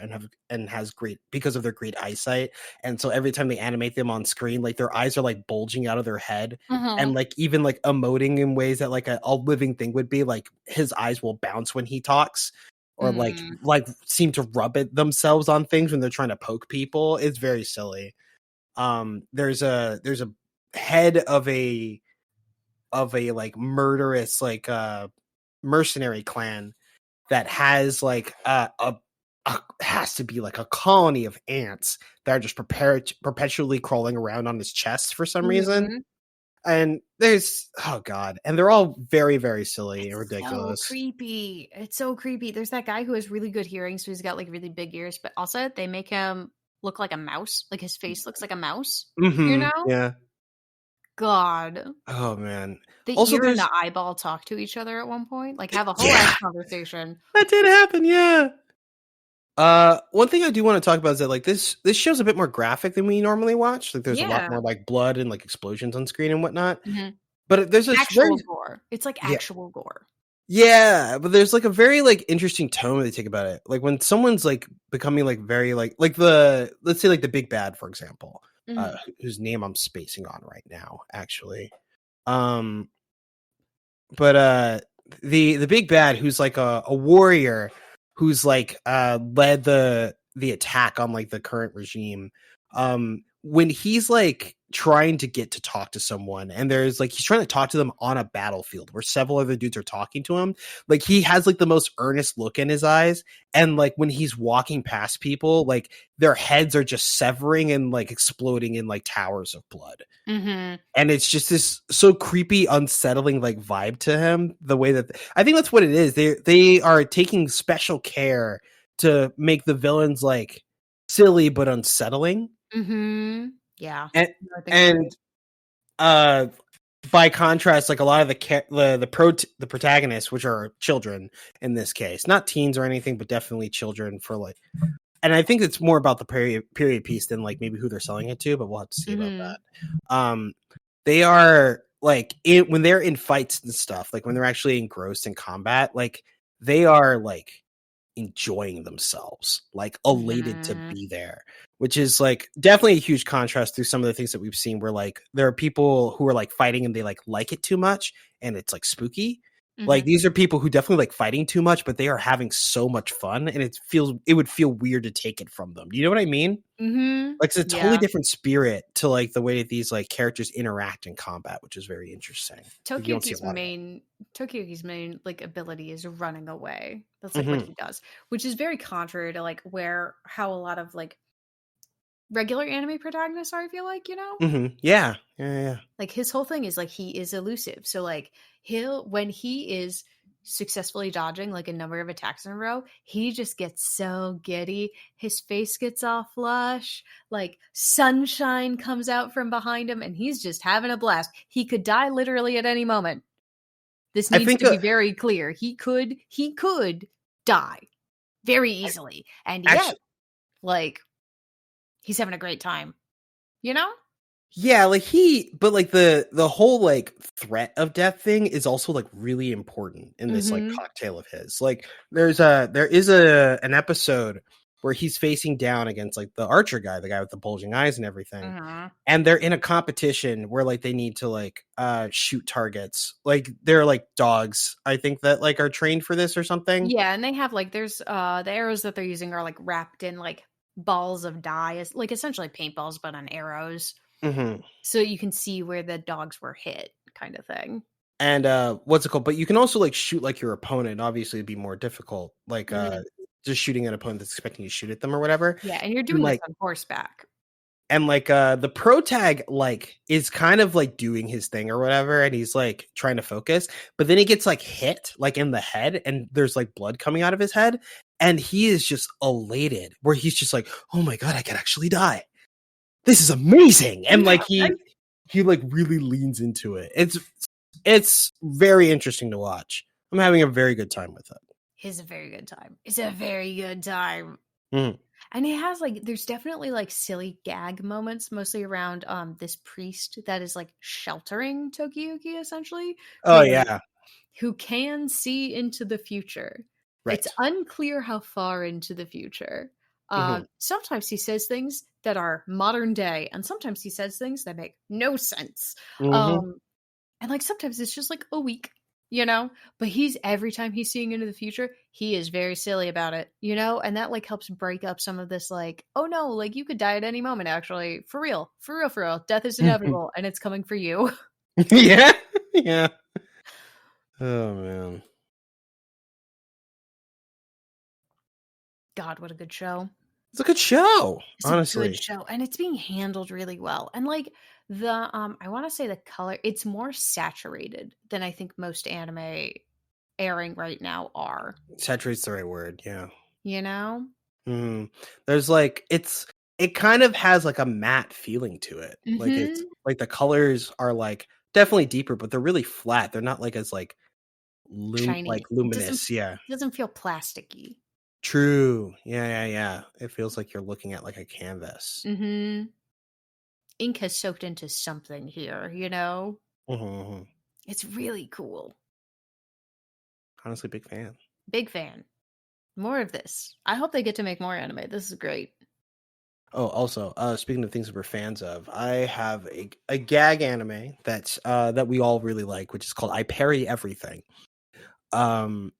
and has great because of their great eyesight, and so every time they animate them on screen, like their eyes are like bulging out of their head, and like even like emoting in ways that like a living thing would be. Like his eyes will bounce when he talks, or like seem to rub it themselves on things when they're trying to poke people. It's very silly. There's a head of a like murderous like mercenary clan that has like has to be like a colony of ants that are just perpetually crawling around on his chest for some reason. And there's and they're all very, very silly and ridiculous. So creepy. It's so creepy. There's that guy who has really good hearing, so he's got like really big ears, but also they make him look like a mouse. Like his face looks like a mouse. You know? Yeah. God. Oh man. The Also, ear and the eyeball talk to each other at one point. Like have a whole ass conversation. That did happen, yeah. One thing I do want to talk about is that like this show's a bit more graphic than we normally watch. Like there's a lot more like blood and like explosions on screen and whatnot. But there's actual gore. It's like actual gore. Yeah, but there's like a very like interesting tone they take about it. Like when someone's like becoming like very like the let's say like the big bad, for example, whose name I'm spacing on right now, actually. But the big bad who's like a warrior who's like led the attack on like the current regime. When he's like trying to get to talk to someone and there's like he's trying to talk to them on a battlefield where several other dudes are talking to him, like he has like the most earnest look in his eyes, and like when he's walking past people, like their heads are just severing and like exploding in like towers of blood. Mm-hmm. And it's just this so creepy, unsettling like vibe to him. The way that I think that's what it is. They are taking special care to make the villains like silly but unsettling. Mm-hmm. Yeah. And I think you're and uh by contrast, like a lot of the protagonists, which are children in this case, not teens or anything, but definitely children for like. And I think it's more about the period piece than like maybe who they're selling it to, but we'll have to see about mm-hmm. that. They are like when they're in fights and stuff, like when they're actually engrossed in combat, like they are like enjoying themselves, like elated to Mm-hmm. be there, which is like definitely a huge contrast through some of the things that we've seen where like there are people who are like fighting and they like it too much and it's like spooky. Mm-hmm. Like these are people who definitely like fighting too much, but they are having so much fun and it would feel weird to take it from them. Do you know what I mean? Mm-hmm. Like it's a totally Yeah. different spirit to like the way that these like characters interact in combat, which is very interesting. Like, you don't see a lot of it. Tokiyuki's main like ability is running away. That's like what Mm-hmm. he does, which is very contrary to like how a lot of like regular anime protagonists are, I feel like, Mm-hmm. Yeah. Yeah. like his whole thing is like he is elusive. So like when he is successfully dodging like a number of attacks in a row, he just gets so giddy. His face gets all flush, like sunshine comes out from behind him, and he's just having a blast. He could die literally at any moment. This I needs think to be very clear. He could die very easily. And yet, actually, like, he's having a great time. You know? yeah, like but like the whole like threat of death thing is also like really important in this like Mm-hmm. cocktail of his. Like there is an episode where he's facing down against like the archer guy, the guy with the bulging eyes and everything. Mm-hmm. And they're in a competition where like they need to like shoot targets. Like they're like dogs, I think, that like are trained for this or something. Yeah, and they have like there's the arrows that they're using are like wrapped in like balls of dye, as like essentially paintballs but on arrows. Mm-hmm. So you can see where the dogs were hit, kind of thing. And what's it called? But you can also like shoot like your opponent. Obviously, it'd be more difficult. Like Mm-hmm. just shooting an opponent that's expecting you to shoot at them or whatever. Yeah, and you're And doing this like on horseback. the pro tag like is kind of like doing his thing or whatever, and he's like trying to focus, but then he gets like hit like in the head, and there's like blood coming out of his head, and he is just elated, where he's just like, "Oh my god, I can actually die! This is amazing!" And Yeah, like he like really leans into it. It's very interesting to watch. I'm having a very good time with it. it's a very good time. It's a very good time. Mhm. And it has like there's definitely like silly gag moments, mostly around this priest that is like sheltering Tokiyuki essentially, Oh yeah, who can see into the future. It's right. unclear how far into the future. Hmm. Sometimes he says things that are modern day, and sometimes he says things that make no sense. Hmm. Um, and like sometimes it's just like a week. But every time he's seeing into the future, he is very silly about it. And that like helps break up some of this like, oh no, like you could die at any moment, actually. For real, for real, for real. Death is inevitable and it's coming for you. Yeah, yeah. Oh man, God, what a good show. it's a good show. It's a good Honestly, show, and it's being handled really well. And like I want to say the color, it's more saturated than I think most anime airing right now are. saturate's the right word. Yeah. You know? There's like it kind of has like a matte feeling to it. Like it's Mm-hmm. like the colors are like definitely deeper, but they're really flat. They're not like as like like Shiny. It doesn't luminous. Yeah. it doesn't feel plasticky. True. Yeah, yeah, yeah. It feels like you're looking at like a canvas. Mm-hmm. Ink has soaked into something here. Hmm. It's really cool. Honestly, big fan. Big fan. More of this. I hope they get to make more anime. This is great. Oh, also, speaking of things that we're fans of, I have a gag anime that's that we all really like, which is called I Parry Everything. Um,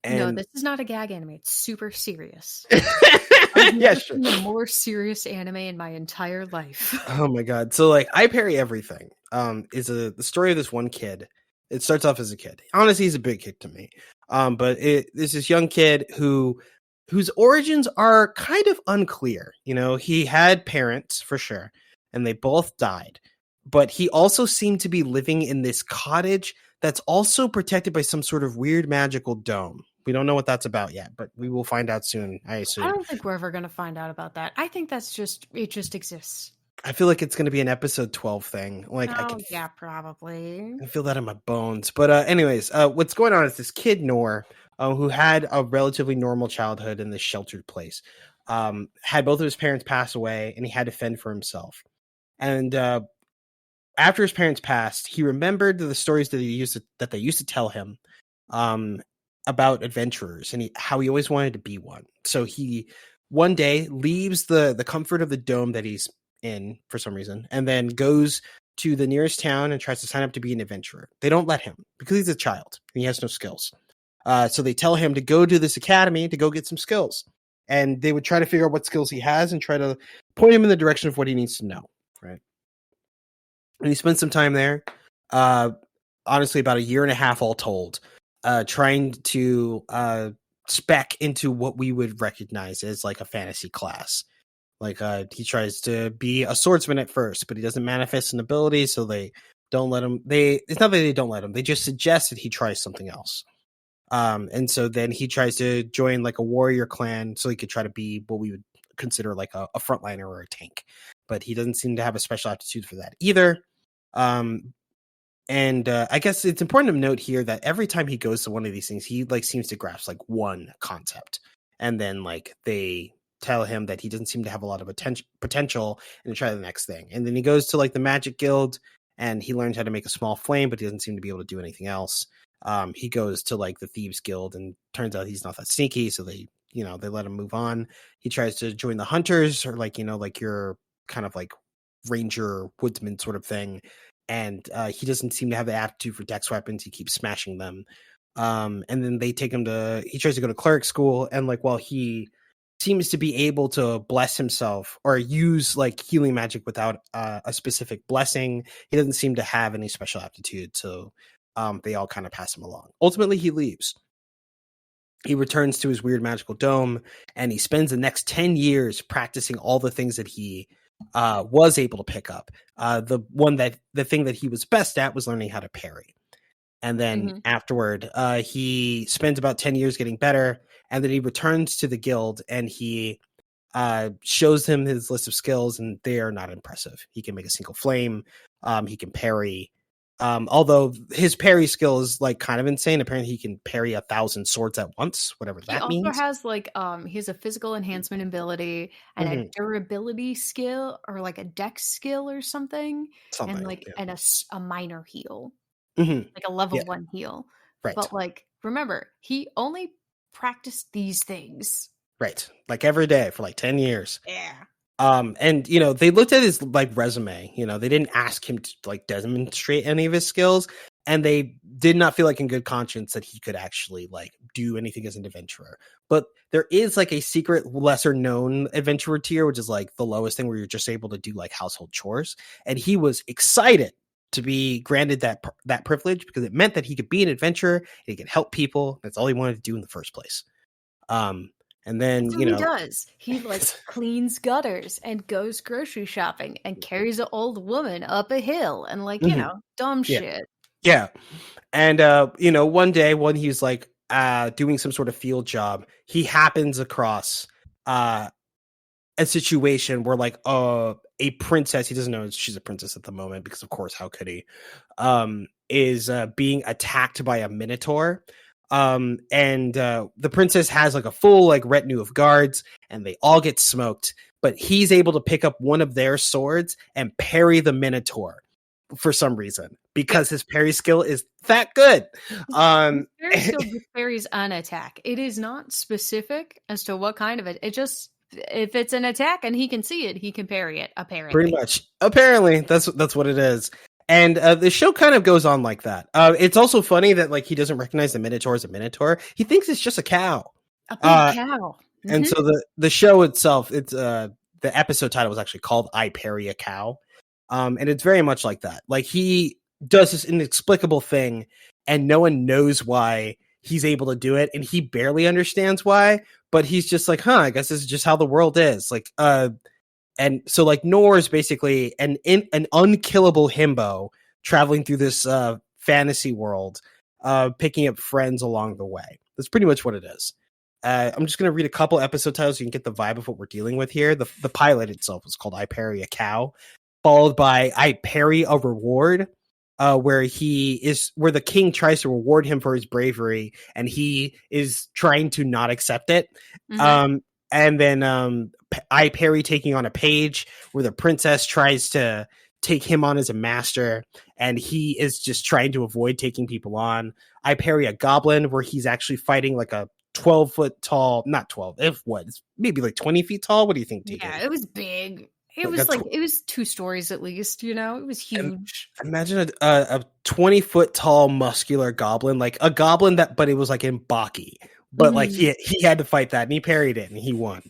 No, and this is not a gag anime. It's super serious. I've yeah, never sure. seen a more serious anime in my entire life. Oh my god. So like I Parry Everything is the story of this one kid. It starts off as a kid. Honestly, he's a big kid to me. But there's this young kid whose origins are kind of unclear. You know, he had parents for sure, and they both died. But he also seemed to be living in this cottage that's also protected by some sort of weird magical dome. We don't know what that's about yet, but we will find out soon, I I assume. don't think we're ever gonna find out about that. I think that's just it just exists. I feel like it's going to be an episode 12 thing. Like Oh yeah, probably. I feel that in my bones. But anyways, what's going on is this kid Nor, who had a relatively normal childhood in this sheltered place, had both of his parents pass away, and he had to fend for himself. And after his parents passed, he remembered the stories that they used to tell him, um, about adventurers and how he always wanted to be one. So he one day leaves the comfort of the dome that he's in for some reason, and then goes to the nearest town and tries to sign up to be an adventurer. They don't let him because he's a child and he has no skills. So they tell him to go to this academy to go get some skills, and they would try to figure out what skills he has and try to point him in the direction of what he needs to know. Right. And he spent some time there. Uh, Honestly, about a year and a half all told, trying to spec into what we would recognize as like a fantasy class. Like he tries to be a swordsman at first, but he doesn't manifest an ability, so they don't let him. It's not that they don't let him; they just suggest that he tries something else. And so then he tries to join like a warrior clan, so he could try to be what we would consider like a frontliner or a tank. But he doesn't seem to have a special aptitude for that either. Um, and I guess it's important to note here that every time he goes to one of these things, he like seems to grasp like one concept, and then like they tell him that he doesn't seem to have a lot of potential, and to try the next thing. And then he goes to like the Magic Guild, and he learns how to make a small flame, but he doesn't seem to be able to do anything else. He goes to like the Thieves Guild, and turns out he's not that sneaky, so they let him move on. He tries to join the Hunters, or like like your kind of like ranger woodsman sort of thing, and he doesn't seem to have the aptitude for dex weapons. He keeps smashing them. And then they take him he tries to go to cleric school, and like while he seems to be able to bless himself or use like healing magic without a specific blessing, he doesn't seem to have any special aptitude, so they all kind of pass him along. Ultimately he leaves. He returns to his weird magical dome, and he spends the next 10 years practicing all the things that he was able to pick up. The thing that he was best at was learning how to parry. And then afterward, he spends about 10 years getting better, and then he returns to the guild, and he shows him his list of skills, and they are not impressive. He can make a single flame. He can parry. Although his parry skill is like kind of insane. Apparently he can parry 1,000 swords at once, whatever He that also means. has like he has a physical enhancement ability and a durability skill or like a dex skill or something, and Something. like Yeah. a minor heal, Mm-hmm. like a level Yeah. 1 heal. Right. But like remember, he only practiced these things. Right. Like every day for like 10 years. Yeah. And they looked at his like resume. They didn't ask him to like demonstrate any of his skills, and they did not feel like in good conscience that he could actually like do anything as an adventurer. But there is like a secret lesser known adventurer tier, which is like the lowest thing where you're just able to do like household chores. And he was excited to be granted that privilege because it meant that he could be an adventurer and he could help people. That's all he wanted to do in the first place. And then, So he does. He like cleans gutters and goes grocery shopping and carries an old woman up a hill and like, dumb yeah. shit. Yeah. And one day when he's like doing some sort of field job, he happens across a situation where like a princess, he doesn't know she's a princess at the moment because of course how could he, is being attacked by a minotaur. And the princess has like a full like retinue of guards, and they all get smoked, but he's able to pick up one of their swords and parry the minotaur for some reason because his parry skill is that good. His parry skill parries an attack. It is not specific as to what kind of it. It just if it's an attack and he can see it, he can parry it. Apparently, pretty much. Apparently, that's what it is. And the show kind of goes on like that. It's also funny that like he doesn't recognize the Minotaur as a Minotaur. He thinks it's just a cow. A big cow. And so the show itself, it's the episode title was actually called "I Parry a Cow," and it's very much like that. Like he does this inexplicable thing, and no one knows why he's able to do it, and he barely understands why. But he's just like, "Huh, I guess this is just how the world is." Like, and so like Nor is basically an unkillable himbo traveling through this fantasy world, picking up friends along the way. That's pretty much what it is. I'm just going to read a couple episode titles so you can get the vibe of what we're dealing with here. The pilot itself was called I Parry a Cow, followed by I Parry a Reward, where the king tries to reward him for his bravery, and he is trying to not accept it. And then I Parry Taking on a Page, where the princess tries to take him on as a master, and he is just trying to avoid taking people on. I Parry a Goblin, where he's actually fighting like a 12-foot tall, not 12, if what, it's maybe like 20 feet tall. What do you think, TK? Yeah, it was big. It was it was 2 stories at least, you know, it was huge. Imagine a 20-foot tall muscular goblin, like a goblin but it was like in Baki, but like he had to fight that and he parried it and he won.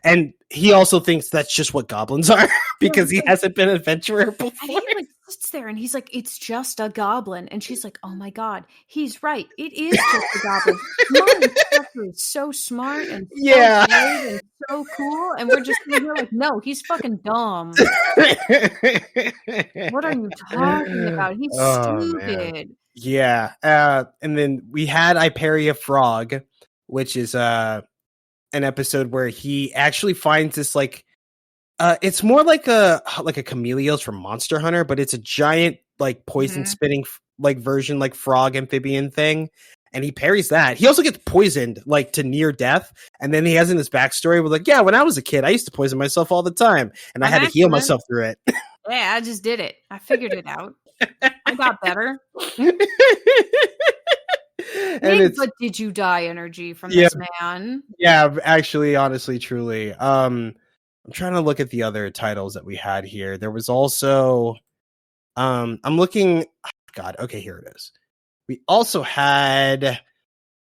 And he also thinks that's just what goblins are because he hasn't been an adventurer before. And he like sits there and he's like, it's just a goblin. And she's like, oh my God, he's right. It is just a goblin. Martin is so smart and so brave and so cool. And we're just here like, no, he's fucking dumb. What are you talking about? He's stupid. Man. Yeah. And then we had I Parry a Frog, which is an episode where he actually finds this like it's more like a Chameleos from Monster Hunter, but it's a giant like poison spitting like version like frog amphibian thing, and he parries that. He also gets poisoned like to near death, and then he has in his backstory with like, yeah, when I was a kid I used to poison myself all the time and I had to heal myself through it. Yeah, I just did it. I figured it out. I got better. But did you die energy from this man? Yeah, actually, honestly, truly. I'm trying to look at the other titles that we had here. There was also I'm looking, God, okay, here it is. We also had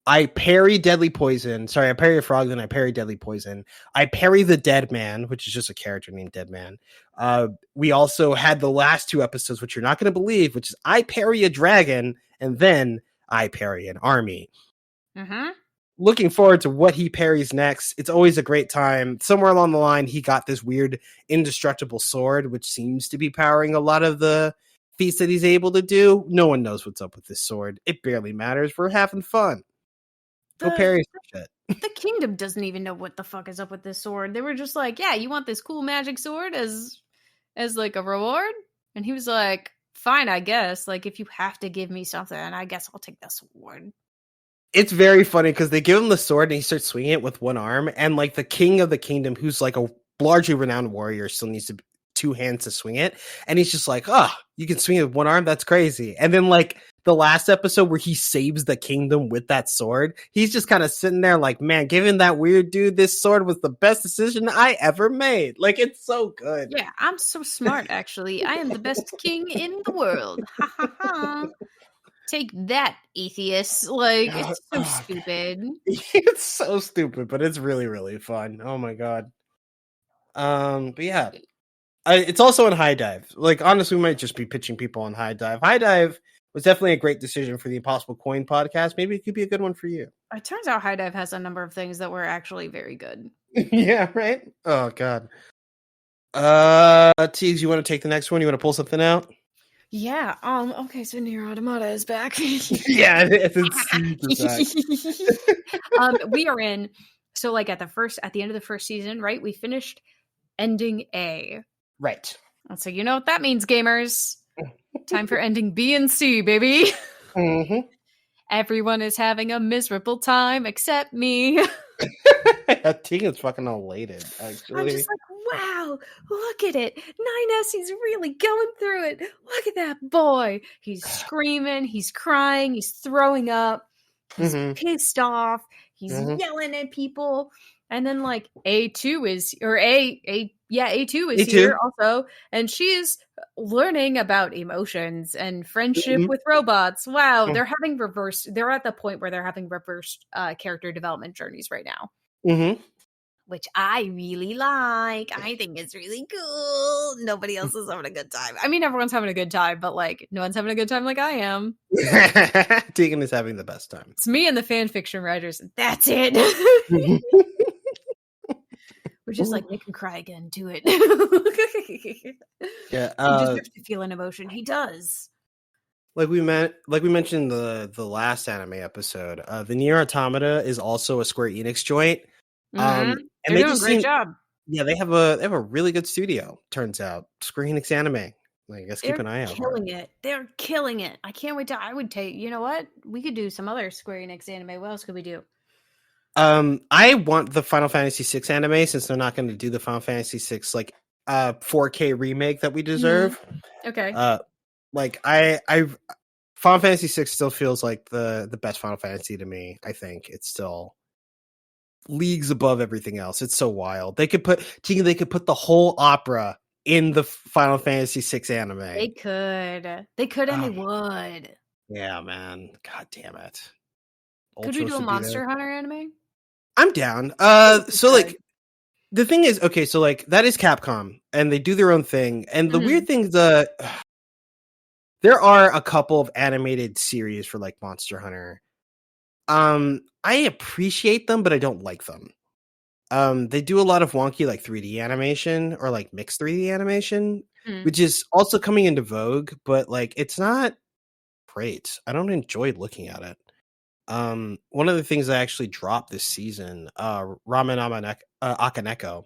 I Parry Deadly Poison. Sorry, I Parry a Frog, then I Parry Deadly Poison. I Parry the Dead Man, which is just a character named Dead Man. We also had the last 2 episodes, which you're not going to believe, which is I Parry a Dragon, and then I Parry an Army. Looking forward to what he parries next. It's always a great time. Somewhere along the line, he got this weird indestructible sword, which seems to be powering a lot of the feats that he's able to do. No one knows what's up with this sword. It barely matters. We're having fun. Go parry some shit. The kingdom doesn't even know what the fuck is up with this sword. They were just like, yeah, you want this cool magic sword as like a reward? And he was like, fine, I guess. Like, if you have to give me something, I guess I'll take that sword. It's very funny because they give him the sword and he starts swinging it with one arm, and like the king of the kingdom, who's like a largely renowned warrior, still needs 2 hands to swing it, and he's just like, oh, you can swing it with one arm? That's crazy. And then like the last episode where he saves the kingdom with that sword, he's just kind of sitting there like, man, giving that weird dude this sword was the best decision I ever made. Like, it's so good. Yeah, I'm so smart, actually. I am the best king in the world. Ha ha ha. Take that, atheist. Like, it's so stupid. It's so stupid, but it's really, really fun. Oh my God. But yeah. It's also in High Dive. Like, honestly, we might just be pitching people on High Dive. High Dive was definitely a great decision for the Impossible Coin podcast. Maybe it could be a good one for you. It turns out High Dive has a number of things that were actually very good. Yeah, right? Oh, God. Teagues, you want to take the next one? You want to pull something out? Yeah. Okay, so Nier Automata is back. Yeah, it's back. We are in. So, like at the end of the first season, right? We finished ending A. Right. And so you know what that means, gamers. Time for ending B and C, baby. Everyone is having a miserable time except me. I think it's fucking elated, actually. I'm just like, wow, look at it. 9S, he's really going through it. Look at that boy. He's screaming, he's crying, he's throwing up, he's pissed off, he's yelling at people. And then like A2 is, or A Yeah, A2 is here A2. also, and she's learning about emotions and friendship Mhm. with robots. Wow, they're at the point where they're having reversed character development journeys right now, Mm-hmm. which I really like. I think it's really cool. Nobody else is having a good time. I mean, everyone's having a good time, but like, no one's having a good time like I am. Tegan is having the best time. It's me and the fan fiction writers, and that's it. We're just like, make him cry again. Do it. Yeah, He deserves to feel an emotion. He does. like we mentioned the last anime episode. The Nier Automata is also a Square Enix joint. Mm-hmm. And They're they doing a just great seem, job. yeah, they have a really good studio. Turns out, Square Enix Anime. Like, let's keep They're an eye out for it. killing it. They're killing it. I can't wait to. I would take. You know what? We could do some other Square Enix anime. What else could we do? I want the Final Fantasy VI anime since they're not going to do the Final Fantasy VI like 4K remake that we deserve. Okay. Like I Final Fantasy VI still feels like the best Final Fantasy to me. I think it's still leagues above everything else. It's so wild. They could put the whole opera in the Final Fantasy VI anime. They could. They could, and they Um, would. yeah, man. God damn it. Could we Ultra do a should be there. Monster Hunter anime? I'm down. We So could. like the thing is, okay, so like that is Capcom, and they do their own thing. And the weird thing is, there are a couple of animated series for like Monster Hunter. I appreciate them, but I don't like them. They do a lot of wonky like 3D animation or like mixed 3D animation, Mm. which is also coming into vogue, but like it's not great. I don't enjoy looking at it. One of the things I actually dropped this season, Akaneko,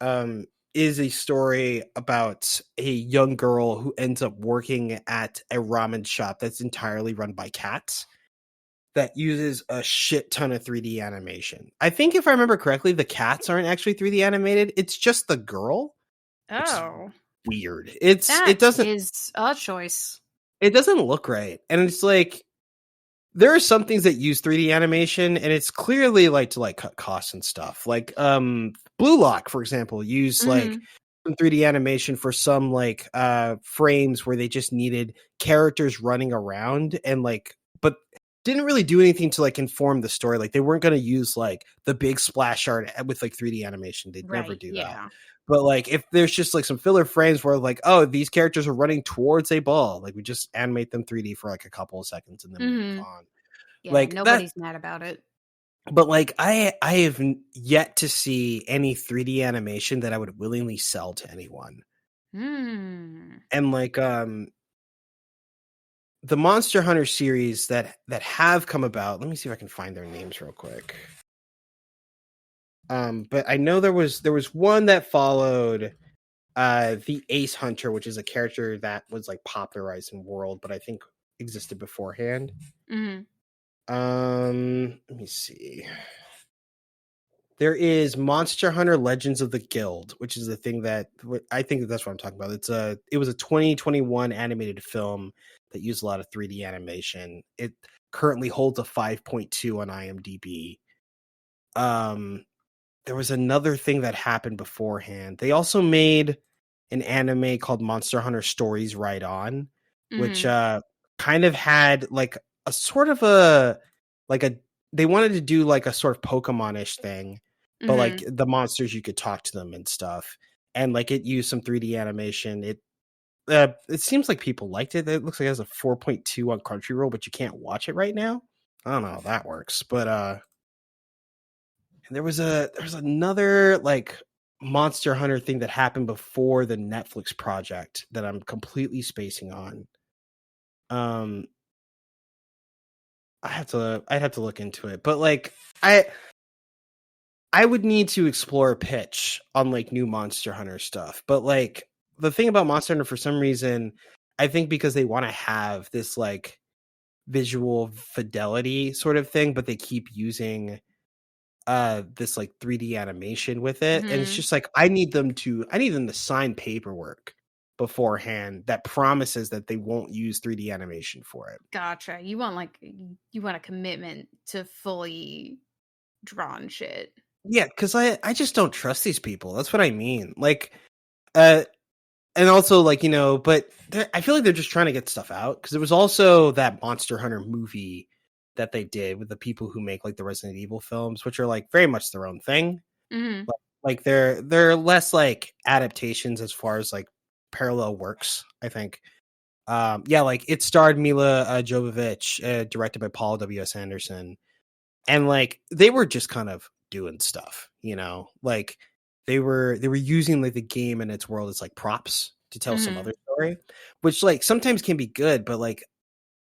um, is a story about a young girl who ends up working at a ramen shop that's entirely run by cats that uses a shit ton of 3D animation. I think if I remember correctly, the cats aren't actually 3D animated. It's just the girl, which is Oh, weird. that is a choice. It doesn't look right. And it's like there are some things that use 3D animation and it's clearly like to like cut costs and stuff. Like Blue Lock, for example, used like some 3D animation for some like frames where they just needed characters running around and like but didn't really do anything to like inform the story. Like they weren't going to use like the big splash art with like 3D animation. They'd never Right. do that. Yeah. But like if there's just like some filler frames where like, oh, these characters are running towards a ball, like we just animate them 3D for like a couple of seconds and then we move on. Yeah. Like that, Nobody's mad about it. but like I have yet to see any 3D animation that I would willingly sell to anyone. And like the Monster Hunter series that have come about, let me see if I can find their names real quick. But I know there was one that followed the Ace Hunter, which is a character that was like popularized in World, but I think existed beforehand. Let me see. There is Monster Hunter Legends of the Guild, which is the thing that I think that's what I'm talking about. It was a 2021 animated film that used a lot of 3D animation. It currently holds a 5.2 on IMDb. There was another thing that happened beforehand. They also made an anime called Monster Hunter Stories Ride On, which kind of had like a sort of they wanted to do like a sort of Pokemon-ish thing, but like the monsters you could talk to them and stuff. And like it used some 3D animation. It seems like people liked it. It looks like it has a 4.2 on Crunchyroll, but you can't watch it right now. I don't know how that works, but and there was another like Monster Hunter thing that happened before the Netflix project that I'm completely spacing on. I'd have to look into it, but like I would need to explore a pitch on like new Monster Hunter stuff. But like the thing about Monster Hunter, for some reason, I think because they want to have this like visual fidelity sort of thing, but they keep using this like 3D animation with it, and it's just like I need them to sign paperwork beforehand that promises that they won't use 3D animation for it. Gotcha. You want a commitment to fully drawn shit. Yeah, because I just don't trust these people. That's what I mean. Like, uh, and also like but I feel like they're just trying to get stuff out because there was also that Monster Hunter movie that they did with the people who make like the Resident Evil films, which are like very much their own thing. Mm-hmm. Like they're less like adaptations as far as like parallel works. I think. Yeah, like it starred Mila Jovovich, directed by Paul W.S. Anderson, and like they were just kind of doing stuff, like they were using like the game and its world as like props to tell some Mm-hmm. other story, which like sometimes can be good, but like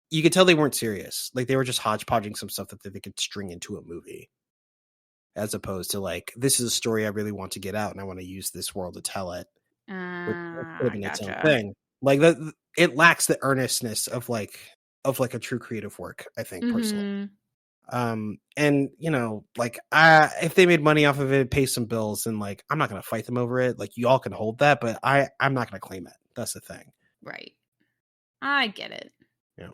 you could tell they weren't serious. Like they were just hodgepodging some stuff that they could string into a movie, as opposed to like this is a story I really want to get out and I want to use this world to tell it, which could have I been its own gotcha. thing. Like that, it lacks the earnestness of like a true creative work. I think personally. Mm-hmm. And like if they made money off of it, pay some bills, and like I'm not gonna fight them over it. Like you all can hold that, but I'm not gonna claim it. That's the thing. Right. I get it. Yeah.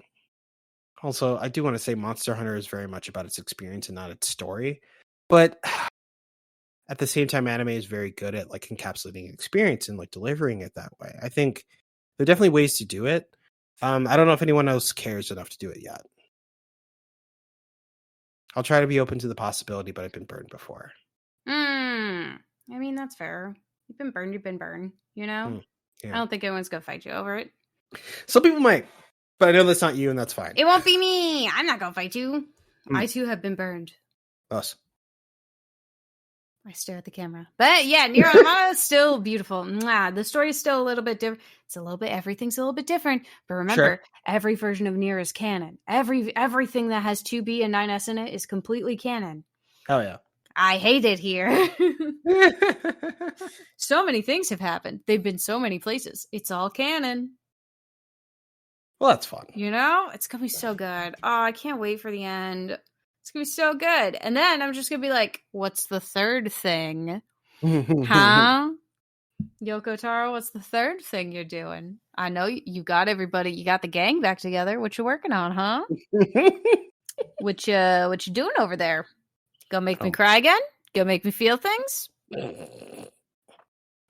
Also, I do want to say Monster Hunter is very much about its experience and not its story. But at the same time, anime is very good at like encapsulating experience and like delivering it that way. I think there are definitely ways to do it. I don't know if anyone else cares enough to do it yet. I'll try to be open to the possibility, but I've been burned before. I mean, that's fair. You've been burned, Yeah. I don't think anyone's gonna fight you over it. Some people might, but I know that's not you, and that's fine. It won't be me. I'm not gonna fight you. I too have been burned. Us. I stare at the camera. But yeah, Nier Automata is still beautiful. Mwah. The story is still a little bit different. Everything's a little bit different. But remember, every version of Nier is canon. Everything that has 2B and 9S in it is completely canon. Oh yeah. I hate it here. So many things have happened. They've been so many places. It's all canon. Well, that's fun. It's gonna be so good. Oh, I can't wait for the end. It's gonna be so good. And then I'm just gonna be like, what's the third thing? Huh? Yoko Taro, what's the third thing you're doing? I know you got everybody, you got the gang back together. What you working on, huh? What you doing over there? Gonna make me cry again? Gonna make me feel things?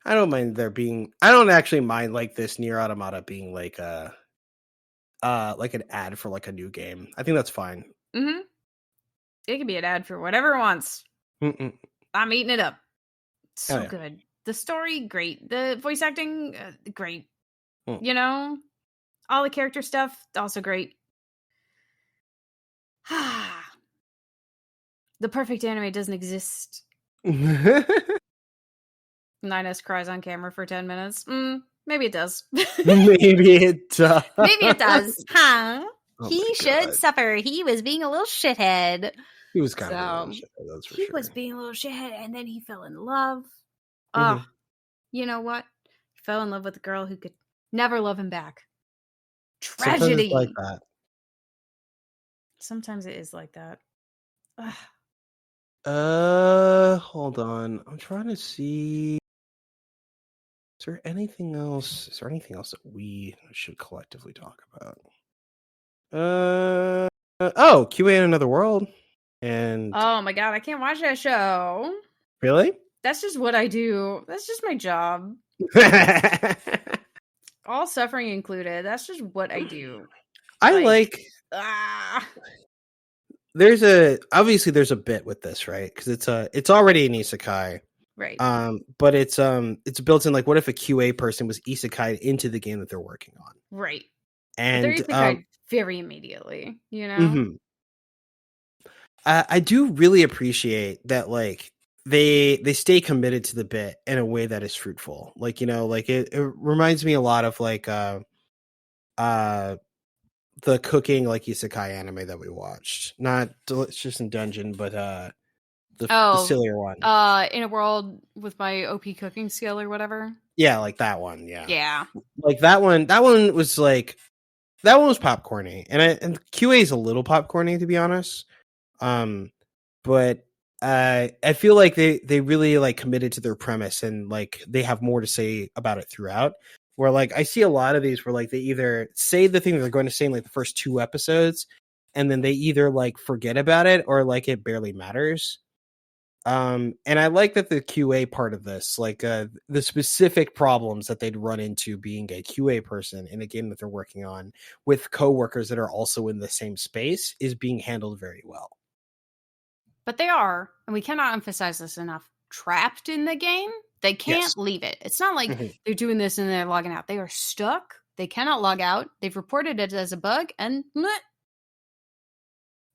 I don't mind I don't actually mind like this Nier Automata being like like an ad for like a new game. I think that's fine. Mm-hmm. It can be an ad for whatever it wants. I'm eating it up. So good. The story, great. The voice acting, great. All the character stuff, also great. The perfect anime doesn't exist. 9S cries on camera for 10 minutes. Maybe it does. Maybe it does. Maybe it does. Huh? Oh he should suffer. He was being a little shithead. He was kind of a little shithead, that's for sure. He was being a little shithead, and then he fell in love. You know what? He fell in love with a girl who could never love him back. Tragedy. Sometimes it's like that. Sometimes it is like that. Hold on. I'm trying to see. Is there anything else? Is there anything else that we should collectively talk about? QA in Another World. And oh my god, I can't watch that show. Really? That's just what I do. That's just my job. All suffering included. That's just what I do. There's a bit with this, right? Because it's already an isekai. Right. But it's built in like what if a QA person was isekai into the game that they're working on. Right. And they're isekai very immediately, I do really appreciate that like they stay committed to the bit in a way that is fruitful. Like, like it reminds me a lot of like the cooking like isekai anime that we watched. Not Delicious in Dungeon, but the sillier one. In a World with my OP cooking skill or whatever. Yeah, like that one. Yeah. Yeah. Like that one was like that one was popcorny. And QA is a little popcorny, to be honest. But I feel like they really like committed to their premise and like they have more to say about it throughout. Where like I see a lot of these where like they either say the thing that they're going to say in like the first 2 episodes, and then they either like forget about it or like it barely matters. And I like that the QA part of this, like the specific problems that they'd run into being a QA person in a game that they're working on with coworkers that are also in the same space, is being handled very well. But they are, and we cannot emphasize this enough, trapped in the game. They Yes. can't leave it. It's not like they're doing this and they're logging out. They are stuck. They cannot log out. They've reported it as a bug, and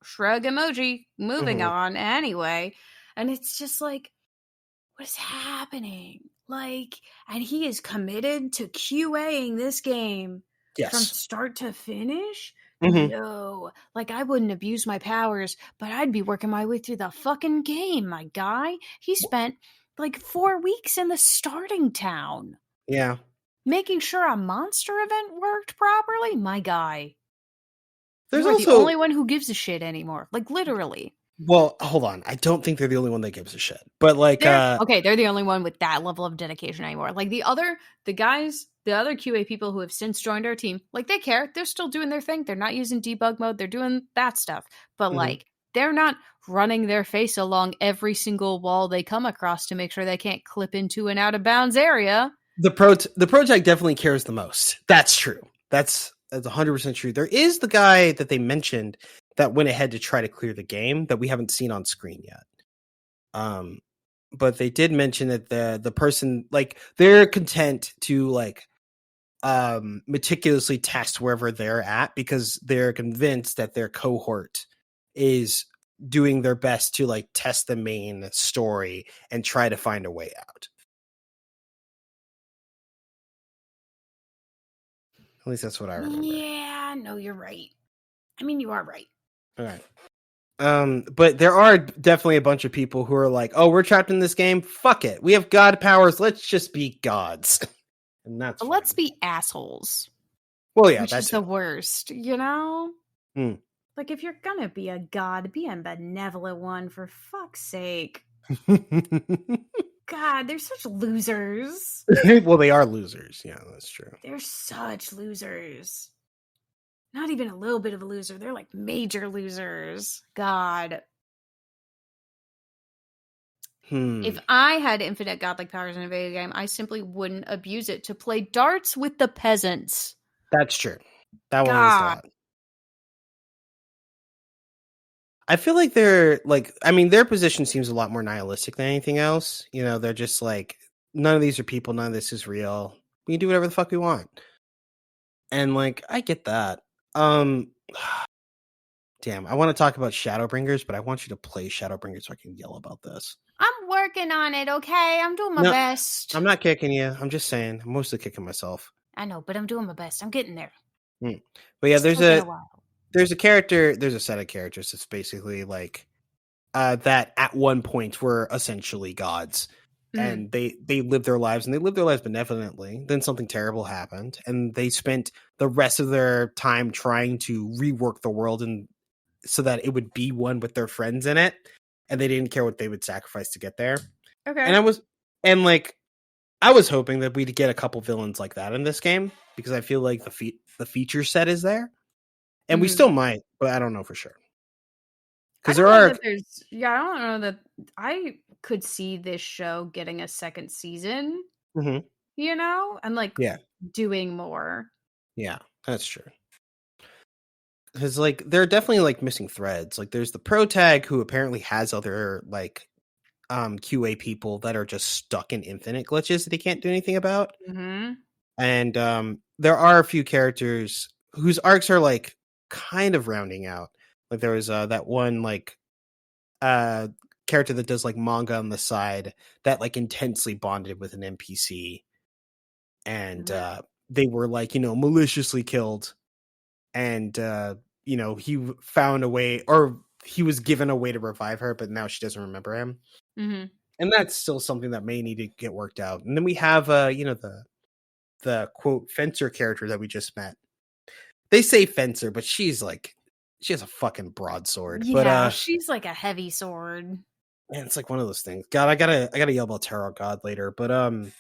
shrug emoji, moving on anyway. And it's just like, what is happening? Like, and he is committed to QAing this game from Yes. start to finish. Yo, like I wouldn't abuse my powers, but I'd be working my way through the fucking game, my guy. He spent like 4 weeks in the starting town. Yeah. Making sure a monster event worked properly, my guy. There's You are the also only one who gives a shit anymore. Like literally. well, hold on. I don't think they're the only one that gives a shit. But like They're the only one with that level of dedication anymore. Like the other QA people who have since joined our team, like they care. They're still doing their thing. They're not using debug mode. They're doing that stuff. But like they're not running their face along every single wall they come across to make sure they can't clip into an out of bounds area. the project definitely cares the most. That's true. That's 100% true. There is the guy that they mentioned that went ahead to try to clear the game that we haven't seen on screen yet. But they did mention that the person, like, they're content to like meticulously test wherever they're at because they're convinced that their cohort is doing their best to like test the main story and try to find a way out. At least that's what I remember. Yeah, no, you're right. I mean, you are right. All right. But there are definitely a bunch of people who are like, "Oh, we're trapped in this game. Fuck it. We have god powers. Let's just be gods." And that's Let's be assholes. well, yeah, which that's is the worst, you know? Hmm. Like, if you're gonna be a god, be a benevolent one, for fuck's sake. God, they're such losers. Well, they are losers. Yeah, that's true. They're such losers. Not even a little bit of a loser. They're like major losers. God. If I had infinite godlike powers in a video game, I simply wouldn't abuse it to play darts with the peasants. That's true. That one is thought. I feel like they're like, I mean, their position seems a lot more nihilistic than anything else. You know, they're just like, none of these are people, none of this is real. We can do whatever the fuck we want. And like, I get that. Damn, I want to talk about Shadowbringers, but I want you to play Shadowbringers so I can yell about this. I'm working on it, okay? I'm doing my best. I'm not kicking you. I'm just saying. I'm mostly kicking myself. I know, but I'm doing my best. I'm getting there. But yeah, there's a character, there's a set of characters that's basically like that at one point were essentially gods. And they lived their lives, and they lived their lives benevolently. Then something terrible happened, and they spent the rest of their time trying to rework the world and so that it would be one with their friends in it, and they didn't care what they would sacrifice to get there. Okay. And I was hoping that we'd get a couple villains like that in this game because I feel like the feature set is there, and we still might, but I don't know for sure. Because there are, I don't know that I could see this show getting a second season. You know, and like doing more. Yeah, that's true. Because like there are definitely like missing threads. Like there's the pro tag who apparently has other like QA people that are just stuck in infinite glitches that he can't do anything about. And there are a few characters whose arcs are like kind of rounding out. Like there was that one like character that does like manga on the side that like intensely bonded with an NPC, and they were like, you know, maliciously killed, and you know, he found a way, or he was given a way to revive her, but now she doesn't remember him. And that's still something that may need to get worked out. And then we have you know, the quote fencer character that we just met. They say fencer, but she's like, she has a fucking broadsword. Yeah, but she's like a heavy sword. Man, it's like one of those things. God, I gotta yell about Tarot God later. But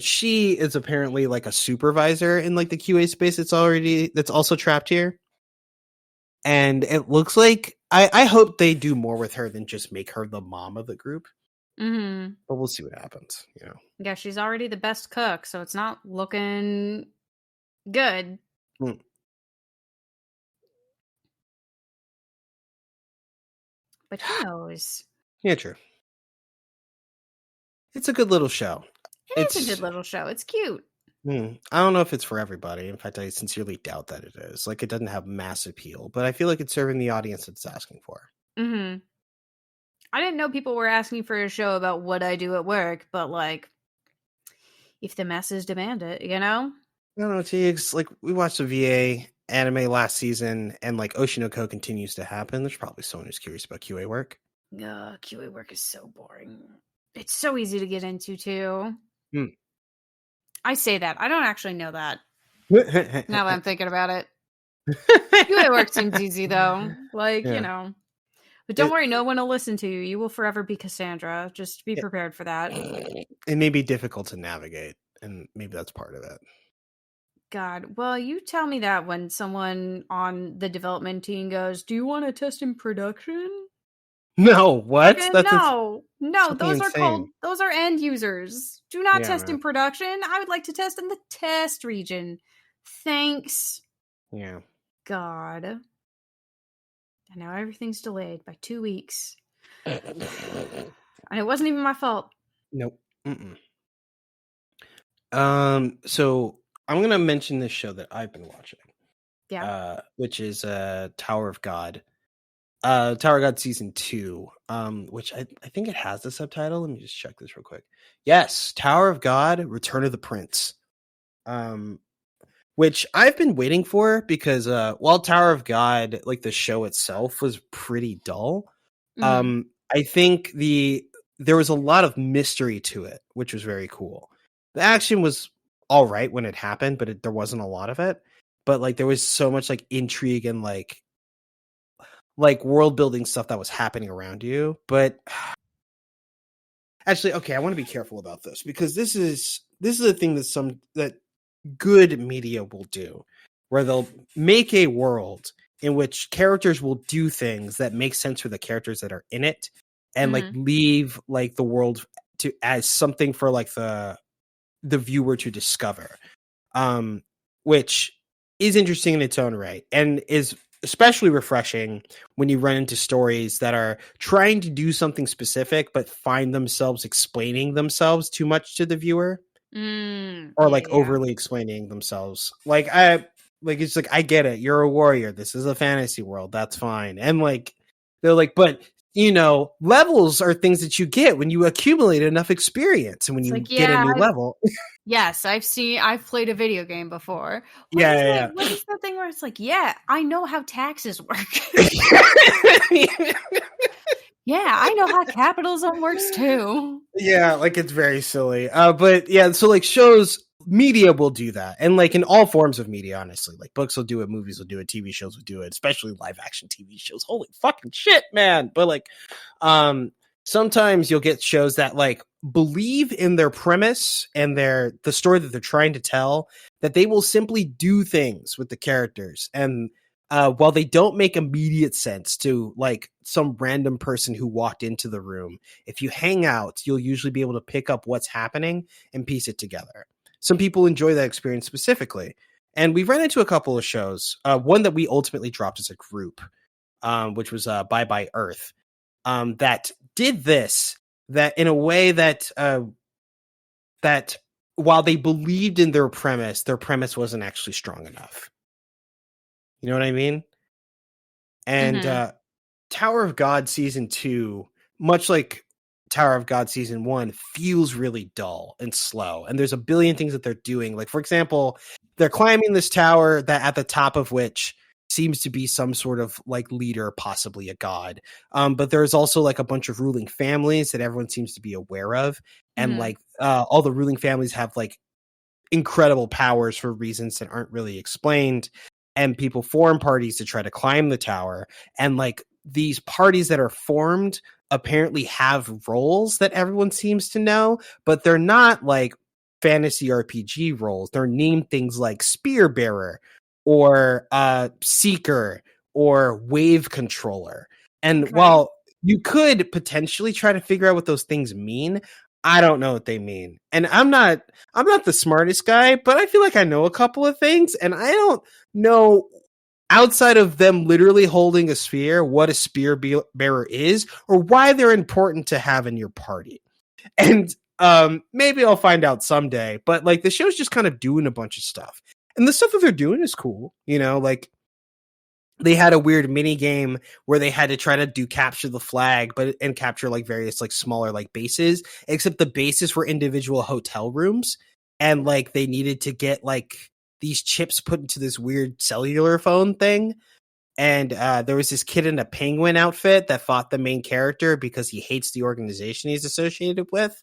she is apparently like a supervisor in like the QA space that's also trapped here. And it looks like I hope they do more with her than just make her the mom of the group. Mm-hmm. But we'll see what happens. Yeah, she's already the best cook, so it's not looking good. Mm. But who knows? Yeah, true. It's a good little show. It is a good little show. It's cute. I don't know if it's for everybody. In fact, I sincerely doubt that it is. Like, it doesn't have mass appeal, but I feel like it's serving the audience it's asking for. Mm-hmm. I didn't know people were asking for a show about what I do at work, but like, if the masses demand it, you know? I don't know, TX, like, we watched the VA anime last season, and like Oshinoko continues to happen. There's probably someone who's curious about QA work. QA work is so boring. It's so easy to get into, too. I say that. I don't actually know that. Now that I'm thinking about it. QA work seems easy, though. Like, Yeah. But don't worry, no one will listen to you. You will forever be Cassandra. Just be prepared for that. It may be difficult to navigate, and maybe that's part of it. God, well, you tell me that when someone on the development team goes, "Do you want to test in production?" No, what? Okay, That's no, fucking insane. those are end users. Do not Yeah, test man. in production. I would like to test in the test region. Thanks. Yeah. God. And now everything's delayed by 2 weeks. And it wasn't even my fault. Nope. So I'm gonna mention this show that I've been watching. Yeah. Which is Tower of God. Tower of God season 2. Which I think it has the subtitle. Let me just check this real quick. Yes, Tower of God, Return of the Prince. Which I've been waiting for because while Tower of God, like the show itself, was pretty dull. I think there was a lot of mystery to it, which was very cool. The action was all right when it happened, but there wasn't a lot of it. But like there was so much like intrigue and like world building stuff that was happening around you. But actually, okay, I want to be careful about this because this is a thing that good media will do, where they'll make a world in which characters will do things that make sense for the characters that are in it, and like leave like the world to as something for like the viewer to discover, which is interesting in its own right and is especially refreshing when you run into stories that are trying to do something specific but find themselves explaining themselves too much to the viewer, or like overly explaining themselves. It's like, I get it, you're a warrior, this is a fantasy world, that's fine. And like they're like, but levels are things that you get when you accumulate enough experience and when you get a new level. Yes, I've played a video game before. What is the thing where it's like, yeah, I know how taxes work. Yeah, I know how capitalism works too. Yeah, like it's very silly. But yeah, so like media will do that. And like in all forms of media, honestly, like books will do it, movies will do it, TV shows will do it, especially live action TV shows. Holy fucking shit, man. But like, sometimes you'll get shows that like believe in their premise and the story that they're trying to tell, that they will simply do things with the characters. And while they don't make immediate sense to like some random person who walked into the room, if you hang out, you'll usually be able to pick up what's happening and piece it together. Some people enjoy that experience specifically. And we've run into a couple of shows. One that we ultimately dropped as a group, which was Bye Bye Earth, that did this, that in a way that that while they believed in their premise wasn't actually strong enough. You know what I mean? And Tower of God season 2, much like Tower of God season 1, feels really dull and slow. And there's a billion things that they're doing. Like, for example, they're climbing this tower that at the top of which seems to be some sort of like leader, possibly a god. But there's also like a bunch of ruling families that everyone seems to be aware of. And like all the ruling families have like incredible powers for reasons that aren't really explained. And people form parties to try to climb the tower. And like these parties that are formed apparently have roles that everyone seems to know, but they're not like fantasy RPG roles. They're named things like Spear Bearer or Seeker or wave controller. And Okay. while you could potentially try to figure out what those things mean, I don't know what they mean. And I'm not the smartest guy, but I feel like I know a couple of things, and I don't know outside of them literally holding a spear what a spear bearer is or why they're important to have in your party. And maybe I'll find out someday, but like the show's just kind of doing a bunch of stuff. And the stuff that they're doing is cool, you know, like they had a weird mini game where they had to try to do capture the flag, but and capture like various like smaller like bases, except the bases were individual hotel rooms, and like they needed to get like these chips put into this weird cellular phone thing. And there was this kid in a penguin outfit that fought the main character because he hates the organization he's associated with.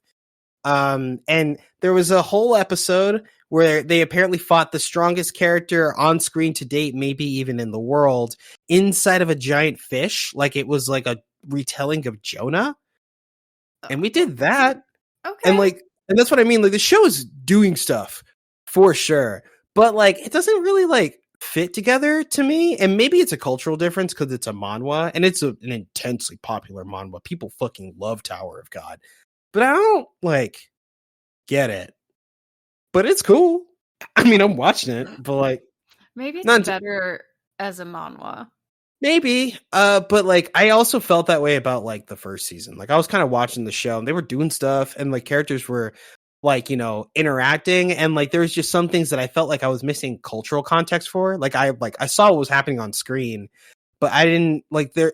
And there was a whole episode where they apparently fought the strongest character on screen to date, maybe even in the world, inside of a giant fish, like it was like a retelling of Jonah. And we did that. And Okay. like, and that's what I mean. Like the show is doing stuff for sure, but like it doesn't really like fit together to me. And maybe it's a cultural difference because it's a manhwa and it's an intensely popular manhwa. People fucking love Tower of God, but I don't like get it. But it's cool. I mean, I'm watching it, but like, Maybe it's not better as a manhwa. maybe. But like, I also felt that way about like the first season. Like, I was kind of watching the show, and they were doing stuff, and like characters were like, you know, interacting, and like there was just some things that I felt like I was missing cultural context for. Like, I saw what was happening on screen, but I didn't like there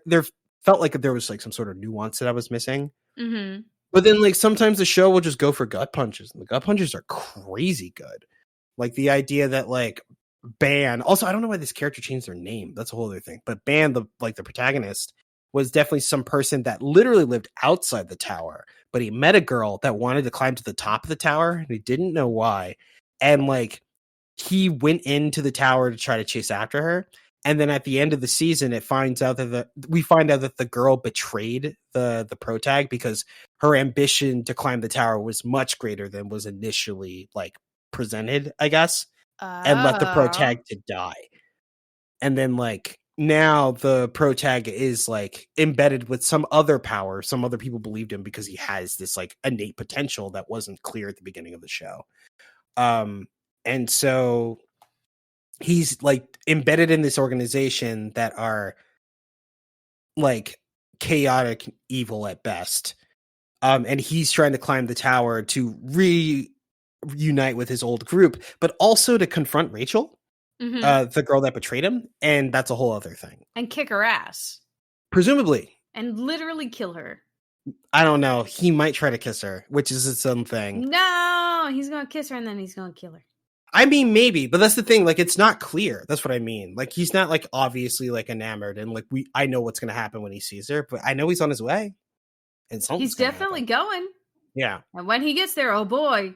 felt like there was like some sort of nuance that I was missing. Mm-hmm. But then like sometimes the show will just go for gut punches, and the gut punches are crazy good. Like the idea that like Ban, also I don't know why this character changed their name. That's a whole other thing. But Ban, the protagonist, was definitely some person that literally lived outside the tower, but he met a girl that wanted to climb to the top of the tower and he didn't know why. And like he went into the tower to try to chase after her. And then at the end of the season, we find out that the girl betrayed the protag because her ambition to climb the tower was much greater than was initially like presented, I guess, and let the Oh. protag to die. And then like now the protag is like embedded with some other power. Some other people believed him because he has this like innate potential that wasn't clear at the beginning of the show. And so he's like embedded in this organization that are like chaotic evil at best. And he's trying to climb the tower to reunite with his old group, but also to confront Rachel, Mm-hmm. the girl that betrayed him, and that's a whole other thing. And kick her ass. Presumably, And literally kill her. I don't know. He might try to kiss her, which is its own thing. No, he's gonna kiss her and then he's gonna kill her. I mean, maybe, but that's the thing. Like, it's not clear. That's what I mean. Like, he's not like obviously like enamored, and like I know what's gonna happen when he sees her, but I know he's on his way, and something's He's gonna definitely happen. going. Yeah, And when he gets there, oh boy.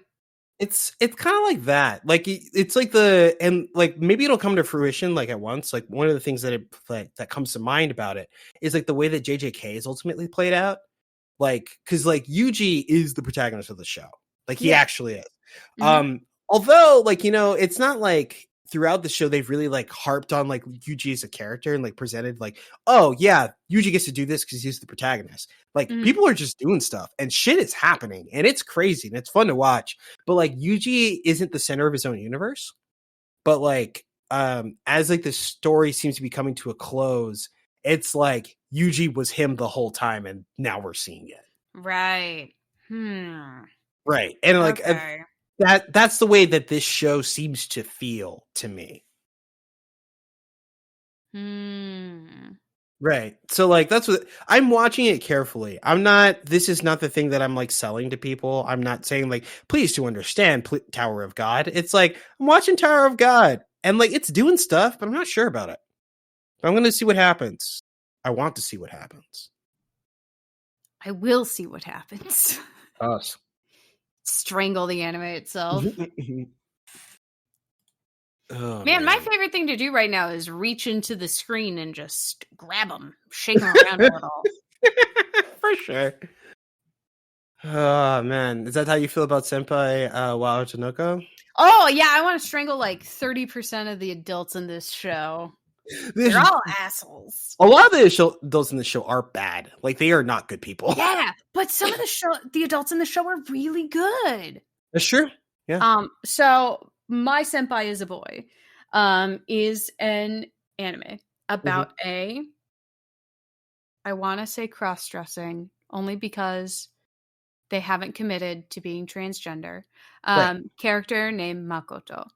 it's kind of like that. Like, it's like and like maybe it'll come to fruition like at once. Like one of the things that comes to mind about it is like the way that JJK is ultimately played out. Like, because like Yuji is the protagonist of the show. Like he Yeah. actually is. Mm-hmm. Although, like, you know, it's not like throughout the show they've really like harped on like Yuji as a character and like presented like, oh yeah, Yuji gets to do this because he's the protagonist. Like Mm-hmm. people are just doing stuff and shit is happening and it's crazy and it's fun to watch. But like Yuji isn't the center of his own universe. But like as like the story seems to be coming to a close, it's like Yuji was him the whole time and now we're seeing it. Right. Right. And like Okay. that's the way that this show seems to feel to me. Right. So like that's what I'm watching it carefully. This is not the thing that I'm like selling to people. I'm not saying like please to understand Tower of God. It's like I'm watching Tower of God and like it's doing stuff, but I'm not sure about it. I'm going to see what happens. I want to see what happens. I will see what happens. Us. Strangle the anime itself. Oh, Man, my favorite thing to do right now is reach into the screen and just grab them, shake them around a little. For sure. Oh man, is that how you feel about Senpai Wa Otonoko? Oh yeah, I want to strangle like 30% of the adults in this show. They're all assholes. A lot of those in the show are bad. Like, they are not good people. Yeah, but some of the adults in the show are really good. That's true. Yeah. So My Senpai is a Boy is an anime about I want to say cross-dressing, only because they haven't committed to being transgender. Character named Makoto.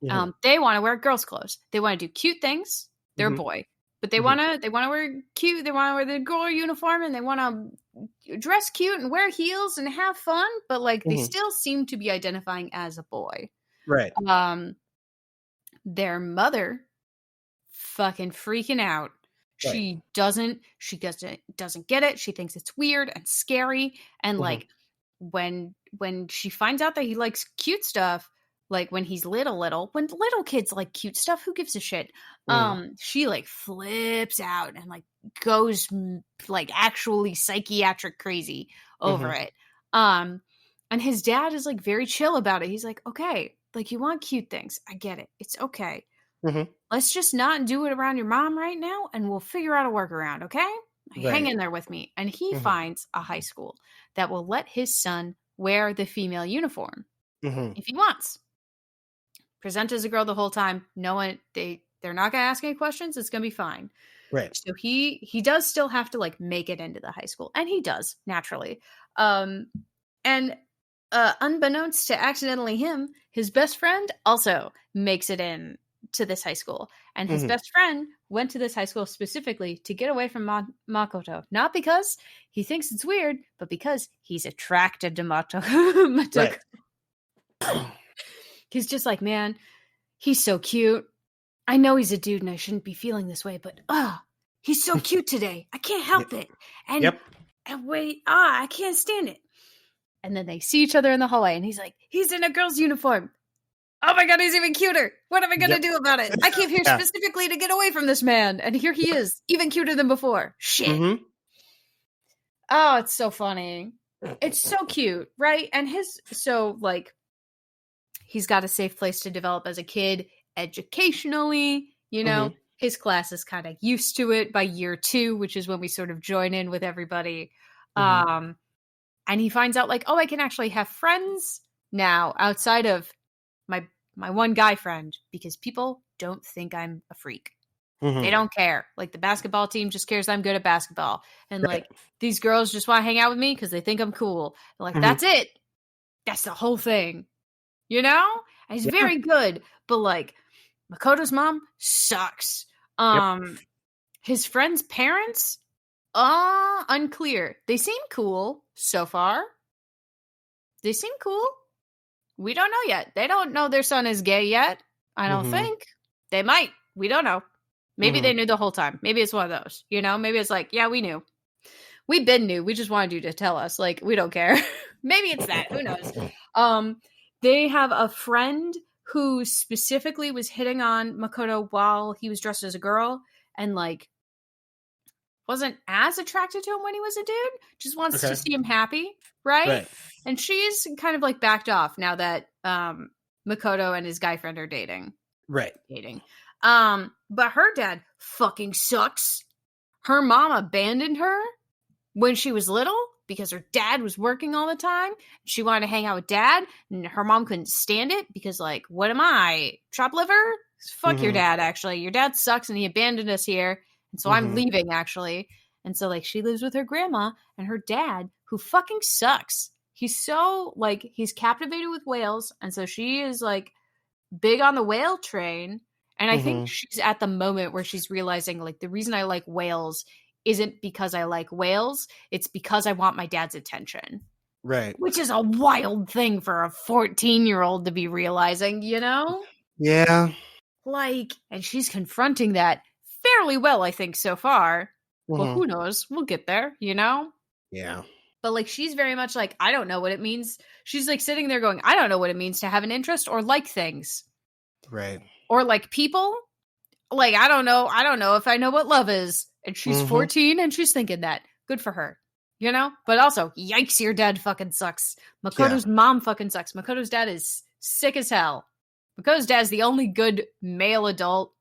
They want to wear girls' clothes. They want to do cute things. They're a boy, but they want to wear cute. They want to wear the girl uniform, and they want to dress cute and wear heels and have fun. But like, they still seem to be identifying as a boy. Right. Their mother fucking freaking out. She doesn't get it. She thinks it's weird and scary. And like, when she finds out that he likes cute stuff, like when he's when little kids like cute stuff, who gives a shit? She like flips out and like goes like actually psychiatric crazy over it. And his dad is like very chill about it. He's like, okay, like, you want cute things. I get it. It's okay. Let's just not do it around your mom right now, and we'll figure out a workaround, okay? Hang in there with me. And he finds a high school that will let his son wear the female uniform if he wants. Present as a girl the whole time. No one, they're not gonna ask any questions. It's gonna be fine. Right. So he does still have to like make it into the high school, and he does naturally. And unbeknownst to accidentally him, his best friend also makes it in to this high school. And his best friend went to this high school specifically to get away from Makoto. Not because he thinks it's weird, but because he's attracted to Makoto. Right. He's just like, man, he's so cute. I know he's a dude and I shouldn't be feeling this way, but he's so cute today. I can't help it. And wait, I can't stand it. And then they see each other in the hallway, and he's like, he's in a girl's uniform. Oh my God, he's even cuter. What am I going to do about it? I came here specifically to get away from this man. And here he is, even cuter than before. Shit. Oh, it's so funny. It's so cute, right? And he's got a safe place to develop as a kid, educationally, you know. His class is kind of used to it by year 2, which is when we sort of join in with everybody. And he finds out like, oh, I can actually have friends now outside of my one guy friend, because people don't think I'm a freak. They don't care. Like, the basketball team just cares I'm good at basketball. And like, these girls just want to hang out with me because they think I'm cool. They're like, that's it. That's the whole thing. You know? And he's very good. But like, Makoto's mom sucks. His friend's parents, unclear. They seem cool so far. They seem cool. We don't know yet. They don't know their son is gay yet. I don't think. They might. We don't know. Maybe they knew the whole time. Maybe it's one of those, you know? Maybe it's like, yeah, we knew. We been knew. We just wanted you to tell us. Like, we don't care. Maybe it's that. Who knows? They have a friend who specifically was hitting on Makoto while he was dressed as a girl, and like, wasn't as attracted to him when he was a dude. Just wants to see him happy, right? And she's kind of like backed off now that Makoto and his guy friend are dating. But her dad fucking sucks. Her mom abandoned her when she was little because her dad was working all the time. She wanted to hang out with dad, and her mom couldn't stand it because, like, what am I, chopped liver? Fuck your dad, actually. Your dad sucks and he abandoned us here. And so I'm leaving, actually. And so, like, she lives with her grandma and her dad, who fucking sucks. He's so, like, he's captivated with whales. And so she is, like, big on the whale train. And I think she's at the moment where she's realizing, like, the reason I like whales isn't because I like whales. It's because I want my dad's attention. Right. Which is a wild thing for a 14-year-old to be realizing, you know? Yeah. Like, and she's confronting that fairly well, I think, so far. Well, who knows? We'll get there, you know? Yeah. But, like, she's very much like, I don't know what it means. She's, like, sitting there going, I don't know what it means to have an interest or like things. Right. Or like people. Like, I don't know if I know what love is. And she's 14 and she's thinking that. Good for her. You know? But also, yikes, your dad fucking sucks. Makoto's mom fucking sucks. Makoto's dad is sick as hell. Makoto's dad is the only good male adult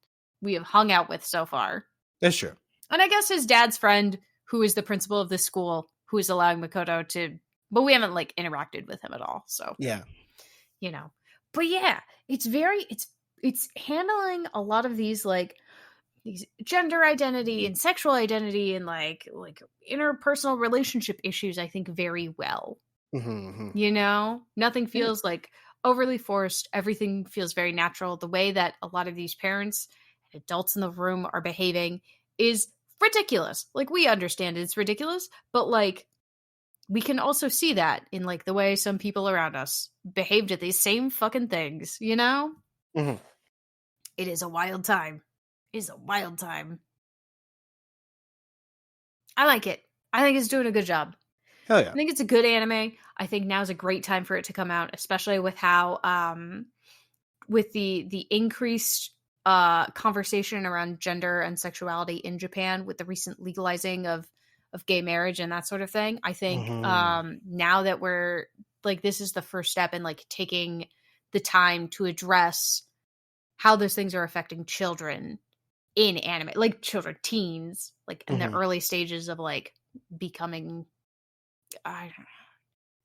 we have hung out with so far. That's true. And I guess his dad's friend, who is the principal of this school, who is allowing Makoto to, but we haven't like interacted with him at all. So Yeah. you know, but yeah, it's handling a lot of these like these gender identity and sexual identity and like interpersonal relationship issues, I think, very well. You know, nothing feels like overly forced. Everything feels very natural. The way that a lot of these parents and adults in the room are behaving is ridiculous. Like, we understand it's ridiculous, but like we can also see that in like the way some people around us behaved at these same fucking things, you know? It is a wild time. It is a wild time. I like it. I think it's doing a good job. Hell yeah. I think it's a good anime. I think now's a great time for it to come out, especially with how with the increased conversation around gender and sexuality in Japan with the recent legalizing of gay marriage and that sort of thing. I think now that we're like, this is the first step in like taking the time to address how those things are affecting children in anime, like children, teens, like in the early stages of like becoming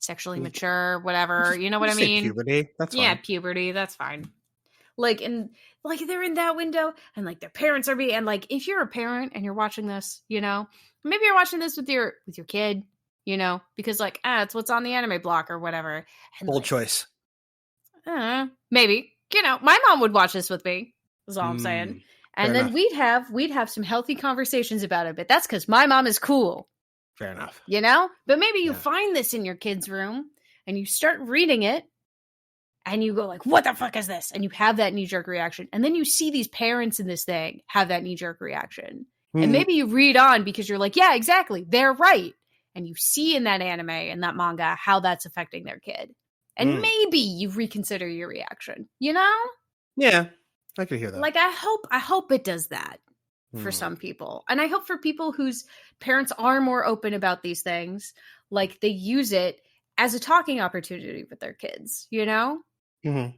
sexually mature, whatever, you know what I mean? Puberty. That's fine. Yeah, puberty. That's fine. Like, and like they're in that window, and like their parents are and like if you're a parent and you're watching this, you know, maybe you're watching this with your kid, you know, because like it's what's on the anime block or whatever. And Bold like, choice. Maybe, you know, my mom would watch this with me. Is all I'm saying. And then enough. we'd have some healthy conversations about it. But that's because my mom is cool. Fair enough. You know? But maybe you find this in your kid's room and you start reading it and you go like, what the fuck is this? And you have that knee-jerk reaction. And then you see these parents in this thing have that knee-jerk reaction. And maybe you read on because you're like, yeah, exactly. They're right. And you see in that anime and that manga how that's affecting their kid. And maybe you reconsider your reaction, you know? Yeah, I could hear that. Like, I hope it does that for some people. And I hope for people whose parents are more open about these things, like they use it as a talking opportunity with their kids, you know? But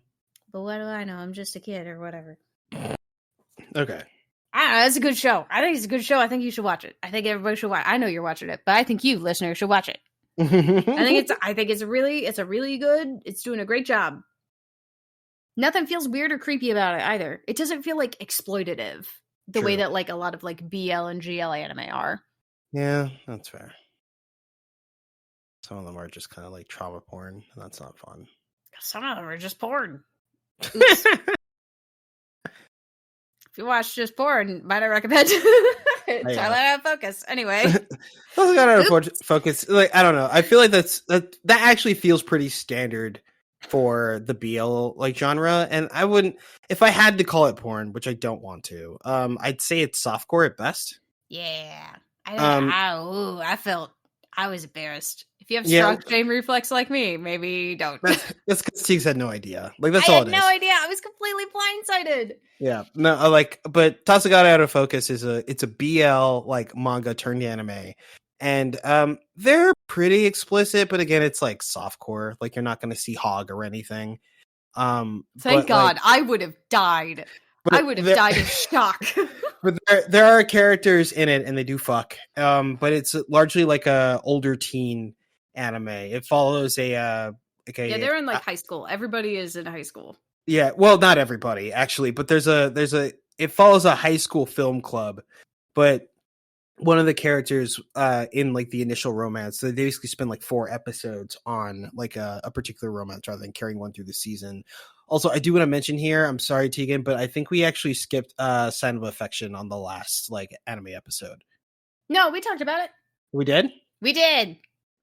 what do I know? I'm just a kid or whatever. Okay. I don't know. It's a good show. I think it's a good show. I think you should watch it. I think everybody should watch it. I know you're watching it, but I think you, listener, should watch it. I think it's a really good, it's doing a great job. Nothing feels weird or creepy about it either. It doesn't feel like exploitative the way that like a lot of like BL and GL anime are. Yeah, that's fair. Some of them are just kind of like trauma porn, and that's not fun. Some of them are just porn. If you watch just porn, might I recommend Twilight Out of Focus? Anyway, also got out of focus. Like, I don't know. I feel like that actually feels pretty standard for the BL like genre, and I wouldn't, if I had to call it porn, which I don't want to. I'd say it's softcore at best. Yeah, I felt I was embarrassed. If you have strong shame reflex like me, maybe don't. That's because Teagues had no idea. Like that's all it is. I had no idea. I was completely blindsided. Yeah, no, like, but Tasagata Out of Focus is it's a BL like manga turned anime, and they're pretty explicit, but again, it's like softcore. Like you're not going to see hog or anything. Thank God, like, I would have died. I would have died of shock. But there are characters in it, and they do fuck. But it's largely like a older teen anime. It follows they're in like high school. Everybody is in high school. Yeah, well, not everybody actually, but it follows a high school film club. But one of the characters in like the initial romance, they basically spend like 4 episodes on like a particular romance rather than carrying one through the season. Also, I do want to mention here, I'm sorry, Tegan, but I think we actually skipped Sign of Affection on the last like anime episode. No, we talked about it. We did? We did.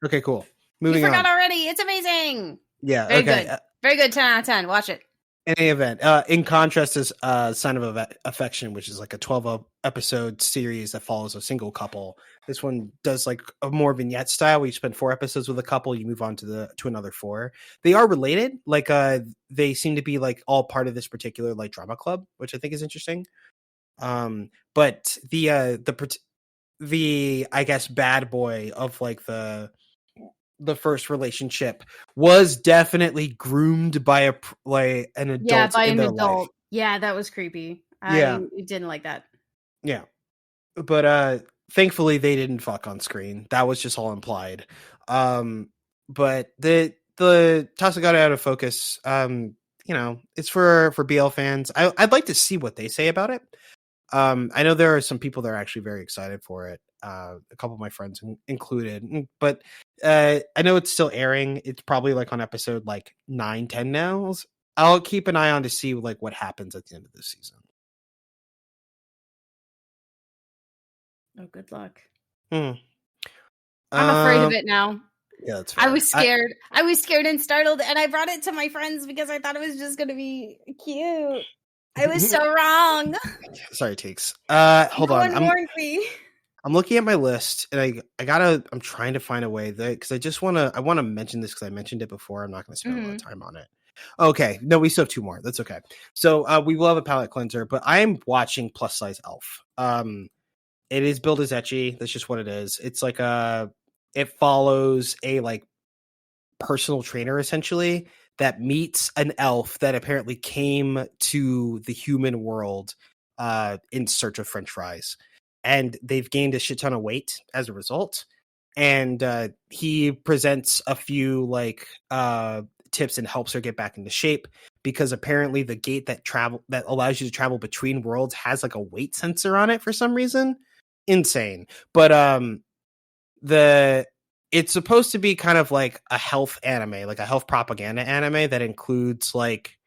Okay, cool. Moving on. You forgot already. It's amazing. Yeah, very good. Very good. 10 out of 10. Watch it. In any event, in contrast is Sign of Affection, which is like a 12-episode series that follows a single couple. This one does like a more vignette style where you spend 4 episodes with a couple, you move on to another 4. They are related, like they seem to be like all part of this particular like drama club, which I think is interesting. But the I guess bad boy of like the first relationship was definitely groomed by an adult. Yeah, by an adult. Life. Yeah, that was creepy. Yeah. I didn't like that. Yeah. But thankfully they didn't fuck on screen. That was just all implied. But the Toss got out of focus. It's for BL fans. I'd like to see what they say about it. I know there are some people that are actually very excited for it. A couple of my friends included, but I know it's still airing. It's probably like on episode like 9-10 now. I'll keep an eye on to see like what happens at the end of this season. Oh, good luck. Hmm. I'm afraid of it now. Yeah, that's fair. I was scared. I was scared and startled, and I brought it to my friends because I thought it was just going to be cute. I was so wrong. Sorry, Teeks. Hold No on. one warned me. I'm looking at my list, and I'm trying to find a way that, because I want to mention this because I mentioned it before. I'm not going to spend a lot of time on it. Okay, no, we still have 2 more. That's okay. So we will have a palate cleanser, but I am watching Plus Size Elf. It is billed as ecchi. That's just what it is. It's like it follows a like personal trainer essentially that meets an elf that apparently came to the human world in search of French fries, and they've gained a shit ton of weight as a result. And he presents a few like tips and helps her get back into shape, because apparently the gate that allows you to travel between worlds has like a weight sensor on it for some reason. Insane. But it's supposed to be kind of like a health anime, like a health propaganda anime that includes like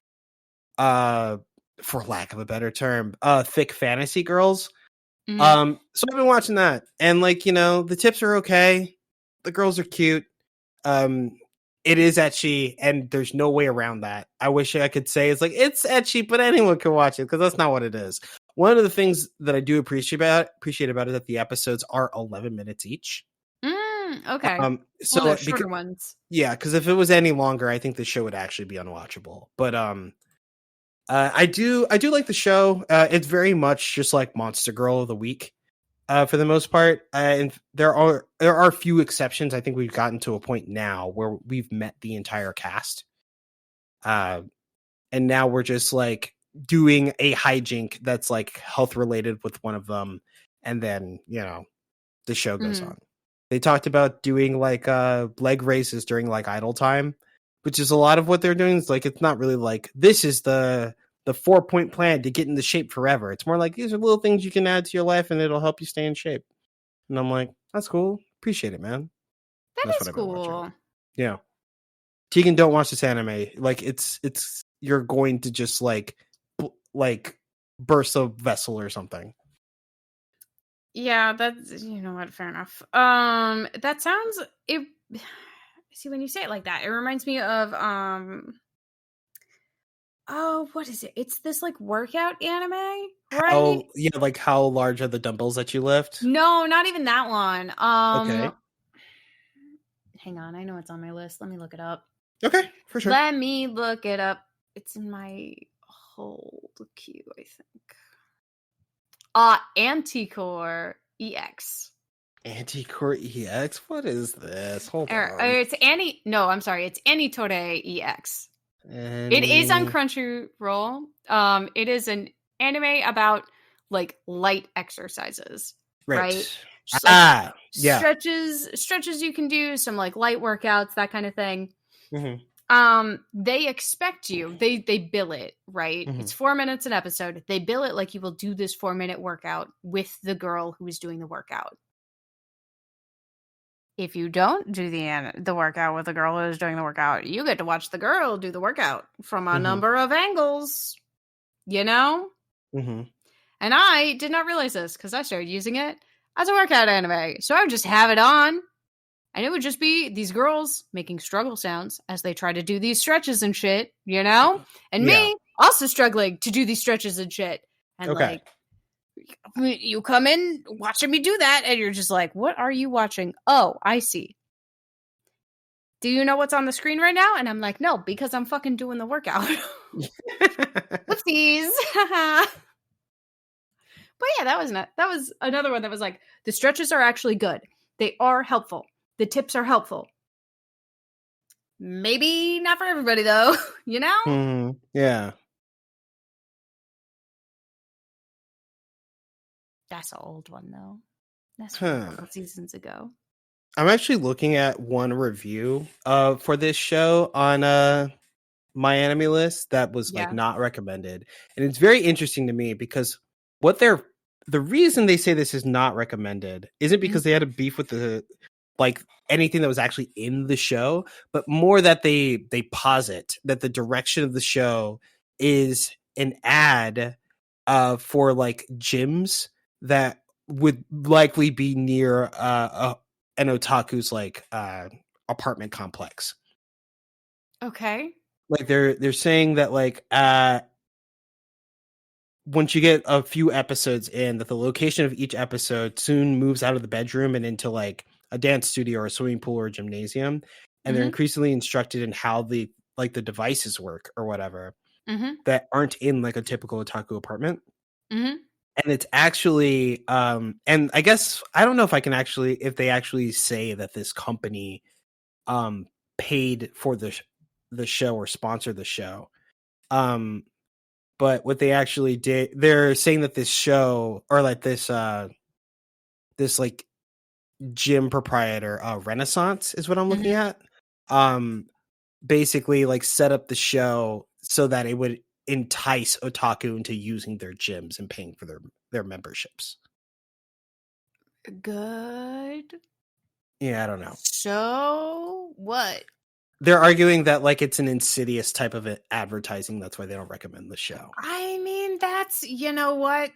for lack of a better term, thick fantasy girls. So I've been watching that, and like, the tips are okay, the girls are cute. It is ecchi, and there's no way around that. I wish I could say it's ecchi, but anyone can watch it, because that's not what it is. One of the things that I do appreciate about it is that the episodes are 11 minutes each. Okay. So they're shorter ones. Yeah, because if it was any longer, I think the show would actually be unwatchable. But I do like the show. It's very much just like Monster Girl of the Week, for the most part. And there are a few exceptions. I think we've gotten to a point now where we've met the entire cast. And now we're just like doing a hijink that's like health related with one of them, and then the show goes on. They talked about doing like leg races during like idle time, which is a lot of what they're doing. It's like, it's not really like this is the 4-point plan to get into shape forever. It's more like these are little things you can add to your life and it'll help you stay in shape. And I'm like, that's cool. Appreciate it, man. That's what I've been watching. Yeah. Tegan, don't watch this anime. Like it's you're going to just like burst a vessel or something. Yeah, that's, what, fair enough. That sounds it. See, when you say it like that, it reminds me of oh, what is it? It's this like workout anime, right? Oh, yeah, like how large are the dumbbells that you lift? No, not even that one. Okay. Hang on, I know it's on my list. Let me look it up. Okay, for sure. Let me look it up. It's in my hold queue, I think. Anticore EX. Anticore EX? What is this? Hold on. It's It's Anitore EX. It is on Crunchyroll. It is an anime about like light exercises, right? Just, like, yeah. Stretches you can do, some like light workouts, that kind of thing. They expect you, they bill it, right? It's 4 minutes an episode. They bill it like you will do this 4-minute workout with the girl who is doing the workout. If you don't do the workout with the girl who is doing the workout, you get to watch the girl do the workout from a number of angles, And I did not realize this because I started using it as a workout anime. So I would just have it on, and it would just be these girls making struggle sounds as they try to do these stretches and shit, And me also struggling to do these stretches and shit. And like, you come in watching me do that, and you're just like, what are you watching? Oh, I see. Do you know what's on the screen right now? And I'm like, no, because I'm fucking doing the workout. Whoopsies. But yeah, that was another one that was like, the stretches are actually good. They are helpful. The tips are helpful. Maybe not for everybody though, Yeah. That's an old one though. That's from a Huh. couple seasons ago. I'm actually looking at one review for this show on my anime list that was like Yeah. not recommended. And it's very interesting to me because what they're the reason they say this is not recommended isn't Mhm. because they had a beef with the like anything that was actually in the show, but more that they posit that the direction of the show is an ad for like gyms that would likely be near an otaku's like apartment complex. Okay. Like they're saying that like once you get a few episodes in, that the location of each episode soon moves out of the bedroom and into like a dance studio or a swimming pool or a gymnasium, and they're Mhm. increasingly instructed in how the like the devices work or whatever Mhm. that aren't in like a typical otaku apartment. Mhm. And it's actually and I guess I don't know if I can actually if they actually say that this company um paid for the show or sponsored the show. But what they actually did, they're saying that this show or like this like gym proprietor, Renaissance is what I'm looking Mhm. at. Um Basically like set up the show so that it would entice otaku into using their gyms and paying for their memberships. Good. Yeah, I don't know. So what? They're arguing that like it's an insidious type of advertising. That's why they don't recommend the show. I mean, that's, you know what?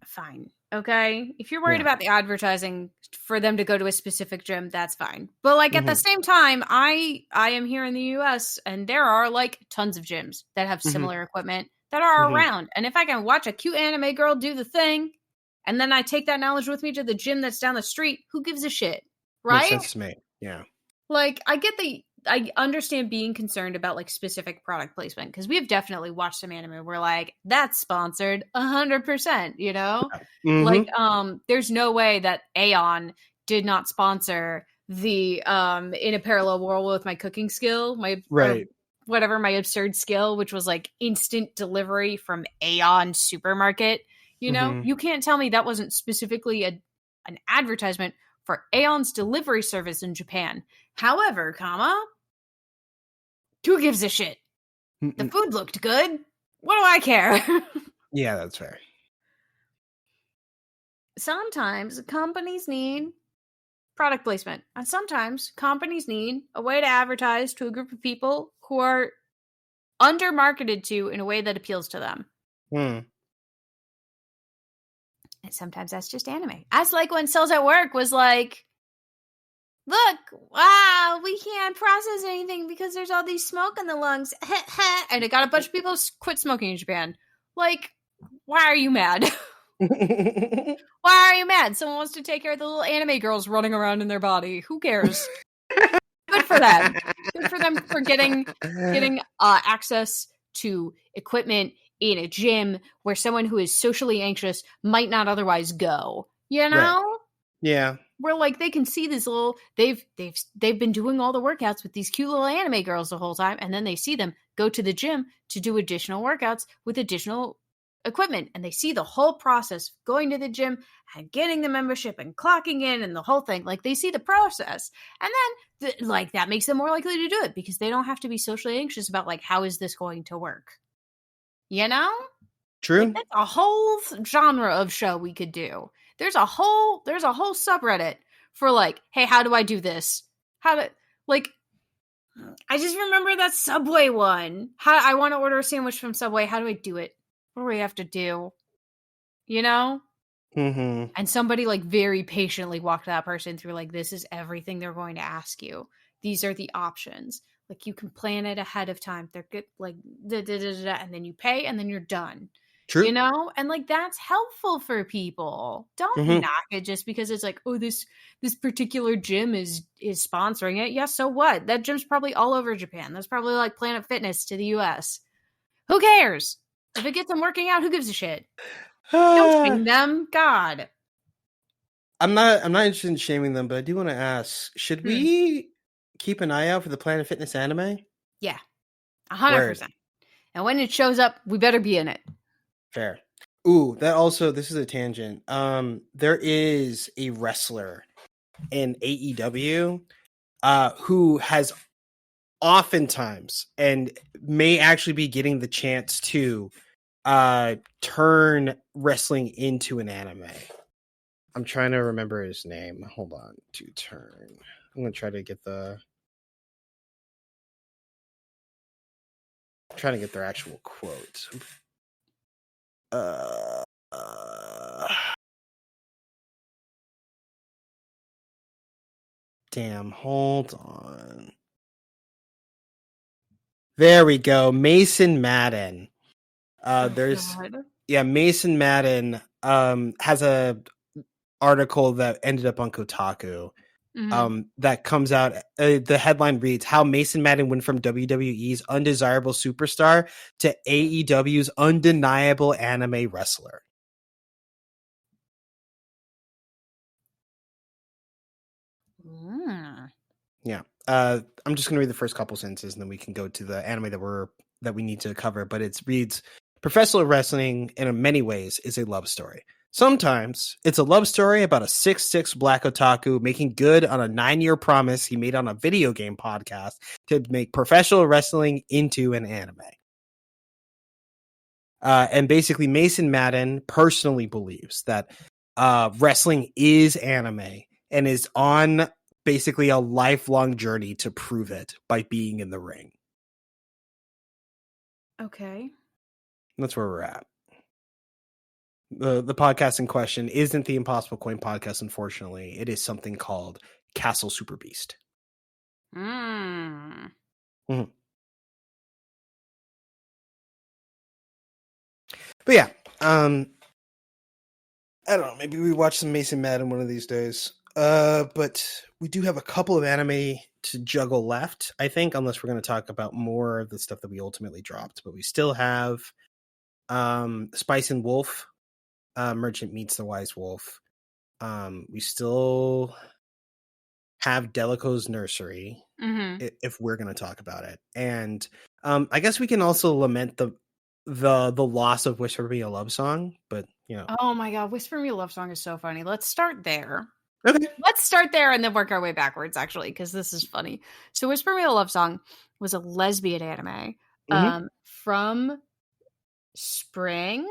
Fine. Okay. If you're worried Yeah. about the advertising for them to go to a specific gym, that's fine. But like at the Hmm. same time, I am here in the US and there are like tons of gyms that have Hmm. similar equipment that are Hmm. around. And if I can watch a cute anime girl do the thing and then I take that knowledge with me to the gym that's down the street, who gives a shit? Makes Right? sense to me. Yeah. Like I understand being concerned about like specific product placement because we have definitely watched some anime where like that's sponsored 100%, you know? Like Hmm. there's no way that Aeon did not sponsor the in a parallel world with my cooking skill, my or Right. whatever my absurd skill, which was like instant delivery from Aeon supermarket. You know, Hmm. you can't tell me that wasn't specifically an advertisement for Aeon's delivery service in Japan. However, comma, who gives a shit? The food looked good. What do I care? Yeah, that's fair. Sometimes companies need product placement, and sometimes companies need a way to advertise to a group of people who are under marketed to in a way that appeals to them. Hmm. And sometimes that's just anime. As like when Cells at Work was like, look, wow, we can't process anything because there's all these smoke in the lungs. And it got a bunch of people to quit smoking in Japan. Like, why are you mad? Why are you mad? Someone wants to take care of the little anime girls running around in their body. Who cares? Good for them. Good for them for getting access to equipment in a gym where someone who is socially anxious might not otherwise go. You Right. know? Yeah. Where like they can see this little they've been doing all the workouts with these cute little anime girls the whole time, and then they see them go to the gym to do additional workouts with additional equipment, and they see the whole process of going to the gym and getting the membership and clocking in and the whole thing. Like they see the process, and then like that makes them more likely to do it because they don't have to be socially anxious about like how is this going to work, you know? Like True. that's a whole genre of show we could do. There's a whole subreddit for like, hey, how do I do this? How to like I just remember that Subway one. How I want to order a sandwich from Subway. How do I do it? What do we have to do? You know? Hmm. And somebody like very patiently walked that person through like this is everything they're going to ask you. These are the options. Like you can plan it ahead of time. They're good like da, da, da, da, and then you pay and then you're done. You True. know? And like that's helpful for people. Don't Hmm. knock it just because it's like, oh, this particular gym is sponsoring it. Yeah, so what? That gym's probably all over Japan. That's probably like Planet Fitness to the US. Who cares? If it gets them working out, who gives a shit? Don't shame them. God. I'm not interested in shaming them, but I do want to ask: should Hmm. we keep an eye out for the Planet Fitness anime? Yeah, Word. 100%. And when it shows up, we better be in it. Fair. Ooh, that also, this is a tangent. There is a wrestler in AEW who has oftentimes and may actually be getting the chance to turn wrestling into an anime. I'm trying to remember his name. Hold on. To turn. I'm gonna try to get trying to get their actual quote. Uh, uh damn, hold on. There we go. Mason Madden. Oh There's God. Yeah, Mason Madden has a article that ended up on Kotaku. Mm-hmm. That comes out. The headline reads: How Mason Madden went from WWE's undesirable superstar to AEW's undeniable anime wrestler. Mm. Yeah. I'm just gonna read the first couple sentences and then we can go to the anime that we need to cover. But it reads: Professional wrestling in many ways is a love story. Sometimes it's a love story about a 6'6" black otaku making good on a 9-year promise he made on a video game podcast to make professional wrestling into an anime. And basically, Mason Madden personally believes that wrestling is anime and is on basically a lifelong journey to prove it by being in the ring. Okay. That's where we're at. The podcast in question isn't the Impossible Coin podcast, unfortunately. It is something called Castle Super Beast. Mm. Mm-hmm. But yeah, I don't know. Maybe we watch some Mason Madden one of these days. But we do have a couple of anime to juggle left, I think, unless we're going to talk about more of the stuff that we ultimately dropped. But we still have Spice and Wolf, Merchant Meets the Wise Wolf. We still have Delico's Nursery, Mm-hmm. if we're going to talk about it. And I guess we can also lament the loss of Wish for Me a Love Song, but you know. Oh my God, Whisper Me a Love Song is so funny. Let's start there. Okay. Let's start there and then work our way backwards, actually, because this is funny. So, Whisper Me a Love Song was a lesbian anime Mm-hmm. from spring,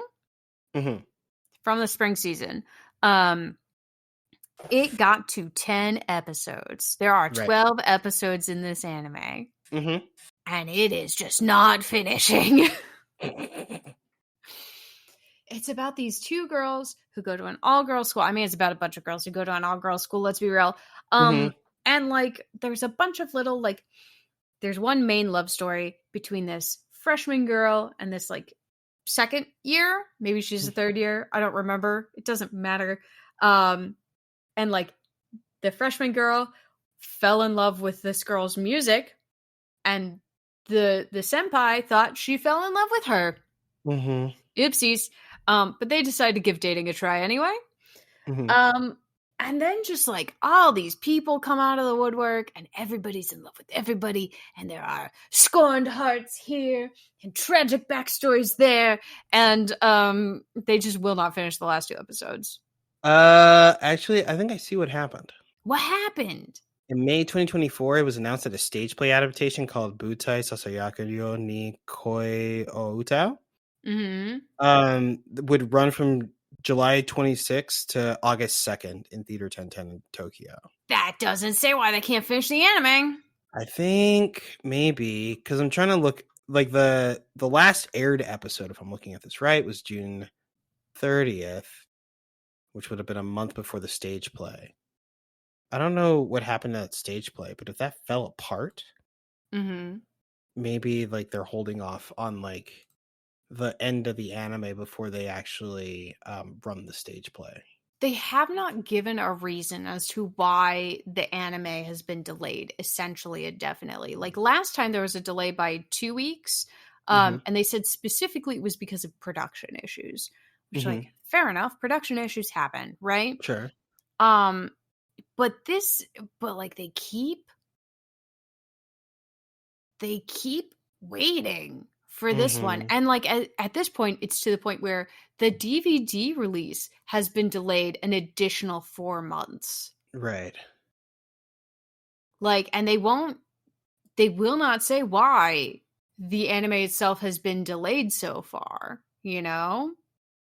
Mm-hmm. from the spring season. Um, it got to 10 episodes. There are Right. 12 episodes in this anime, Mm-hmm. and it is just not finishing. It's about these two girls who go to an all-girls school. I mean, it's about a bunch of girls who go to an all-girls school, let's be real. Mm-hmm. And like there's a bunch of little like there's one main love story between this freshman girl and this like second year. Maybe she's a third year. I don't remember. It doesn't matter. And like the freshman girl fell in love with this girl's music, and the senpai thought she fell in love with her. Mm-hmm. Oopsies. But they decided to give dating a try anyway. Mm-hmm. Um, and then just like all these people come out of the woodwork and everybody's in love with everybody. And there are scorned hearts here and tragic backstories there. And they just will not finish the last 2 episodes. Actually, I think I see what happened. What happened? In May 2024, it was announced that a stage play adaptation called Butai Sasayaku Ryo ni Koi o Utao Mm-hmm. would run from July 26th to August 2nd in Theater 1010 in Tokyo. That doesn't say why they can't finish the anime. I think maybe because I'm trying to look like the last aired episode, if I'm looking at this right, was June 30th, which would have been a month before the stage play. I don't know what happened to that stage play, but if that fell apart, Mm-hmm. maybe like they're holding off on like the end of the anime before they actually run the stage play. They have not given a reason as to why the anime has been delayed, essentially, indefinitely. Like last time, there was a delay by 2 weeks, Mm-hmm. and they said specifically it was because of production issues. Which, Mm-hmm. like, fair enough, production issues happen, right? Sure. Um, but like they keep waiting for this one. And like at this point, it's to the point where the DVD release has been delayed an additional 4 months. Right. Like, and they will not say why the anime itself has been delayed so far, you know?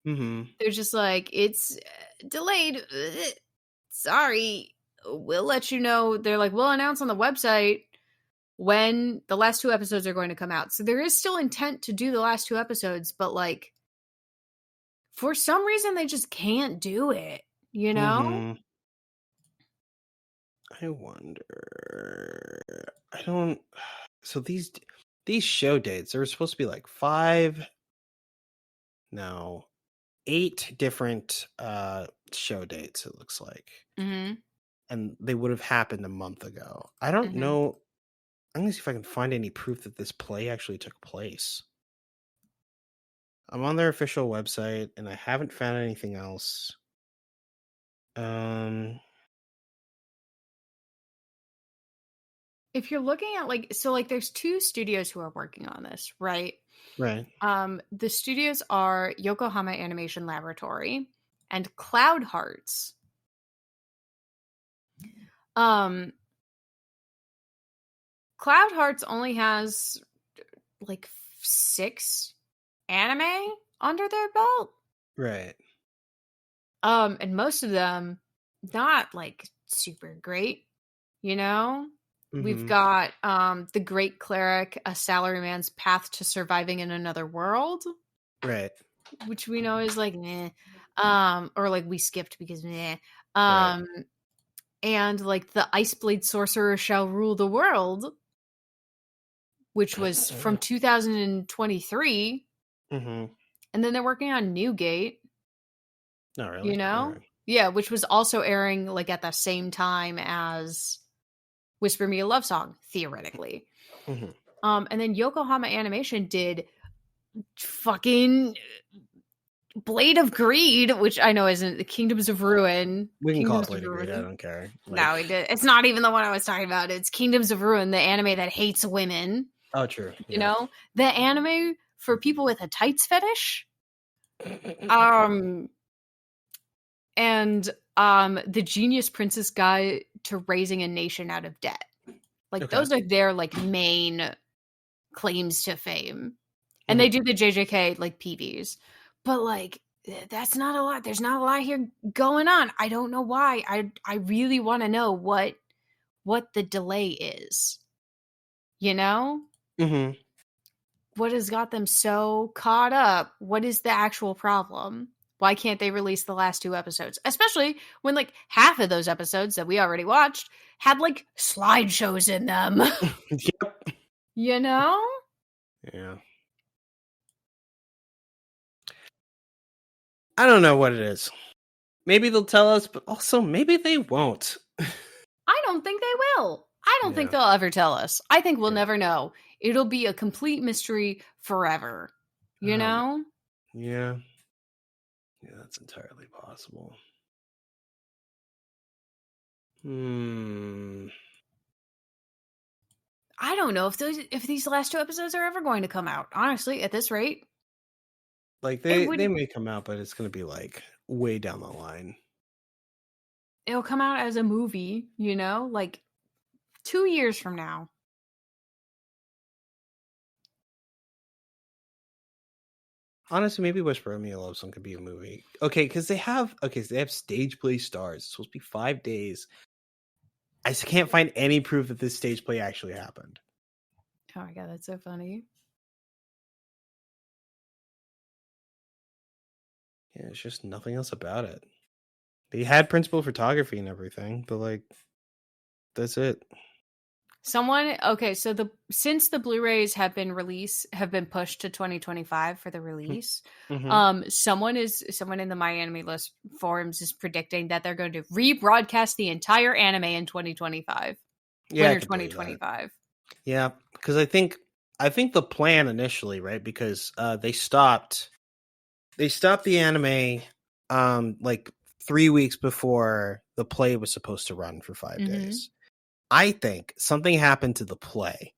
They're just like, it's delayed. Sorry. We'll let you know. They're like, we'll announce on the website when the last 2 episodes are going to come out. So there is still intent to do the last 2 episodes, but like, for some reason, they just can't do it, you know? I wonder. I don't. So these show dates, there were supposed to be like 8 different show dates, it looks like. And they would have happened a month ago. I don't know. I'm going to see if I can find any proof that this play actually took place. I'm on their official website, and I haven't found anything else. If you're looking at like, so like there's 2 studios who are working on this, right? Right. The studios are Yokohama Animation Laboratory and Cloud Hearts. Cloud Hearts only has like 6 anime under their belt. Right. And most of them not like super great, you know? We've got The Great Cleric, A Salaryman's Path to Surviving in Another World. Right. Which we know is like meh. Or like we skipped because meh. Right. And like The Iceblade Sorcerer Shall Rule the World, which was from 2023. And then they're working on Newgate. No, really? You know? Right. Yeah, which was also airing like at the same time as Whisper Me a Love Song, theoretically. And then Yokohama Animation did fucking Blade of Greed, which I know isn't the Kingdoms of Ruin. We can Kingdoms call it Blade of Greed. I don't care. Like, no, it's not even the one I was talking about. It's Kingdoms of Ruin, the anime that hates women. Oh, true. Yeah. You know, the anime for people with a tights fetish. And The Genius Princess Guide to Raising a Nation Out of Debt. Like those are their like main claims to fame. And they do the JJK like PVs. But like that's not a lot. There's not a lot here going on. I don't know why. I really want to know what the delay is. You know? What has got them so caught up? What is the actual problem? Why can't they release the last 2 episodes? Especially when like half of those episodes that we already watched had like slideshows in them. Yep. You know? Yeah. I don't know what it is. Maybe they'll tell us, but also maybe they won't. I don't think they will. I don't think they'll ever tell us. I think we'll never know. It'll be a complete mystery forever. You know? Yeah. Yeah, that's entirely possible. I don't know if these last 2 episodes are ever going to come out. Honestly, at this rate. Like they may come out, but it's going to be like way down the line. It'll come out as a movie, you know, like 2 years from now. Honestly, maybe Whisper Me a Love Song could be a movie. Okay, because they have stage play stars. It's supposed to be 5 days. I just can't find any proof that this stage play actually happened. Oh my god, that's so funny. Yeah, it's just nothing else about it. They had principal photography and everything, but like, that's it. Since the Blu-rays have been pushed to 2025 for the release, someone in the My Anime List forums is predicting that they're going to rebroadcast the entire anime in 2025. Yeah, winter 2025. Yeah, because I think the plan initially, right? Because they stopped the anime like 3 weeks before the play was supposed to run for 5 days. I think something happened to the play,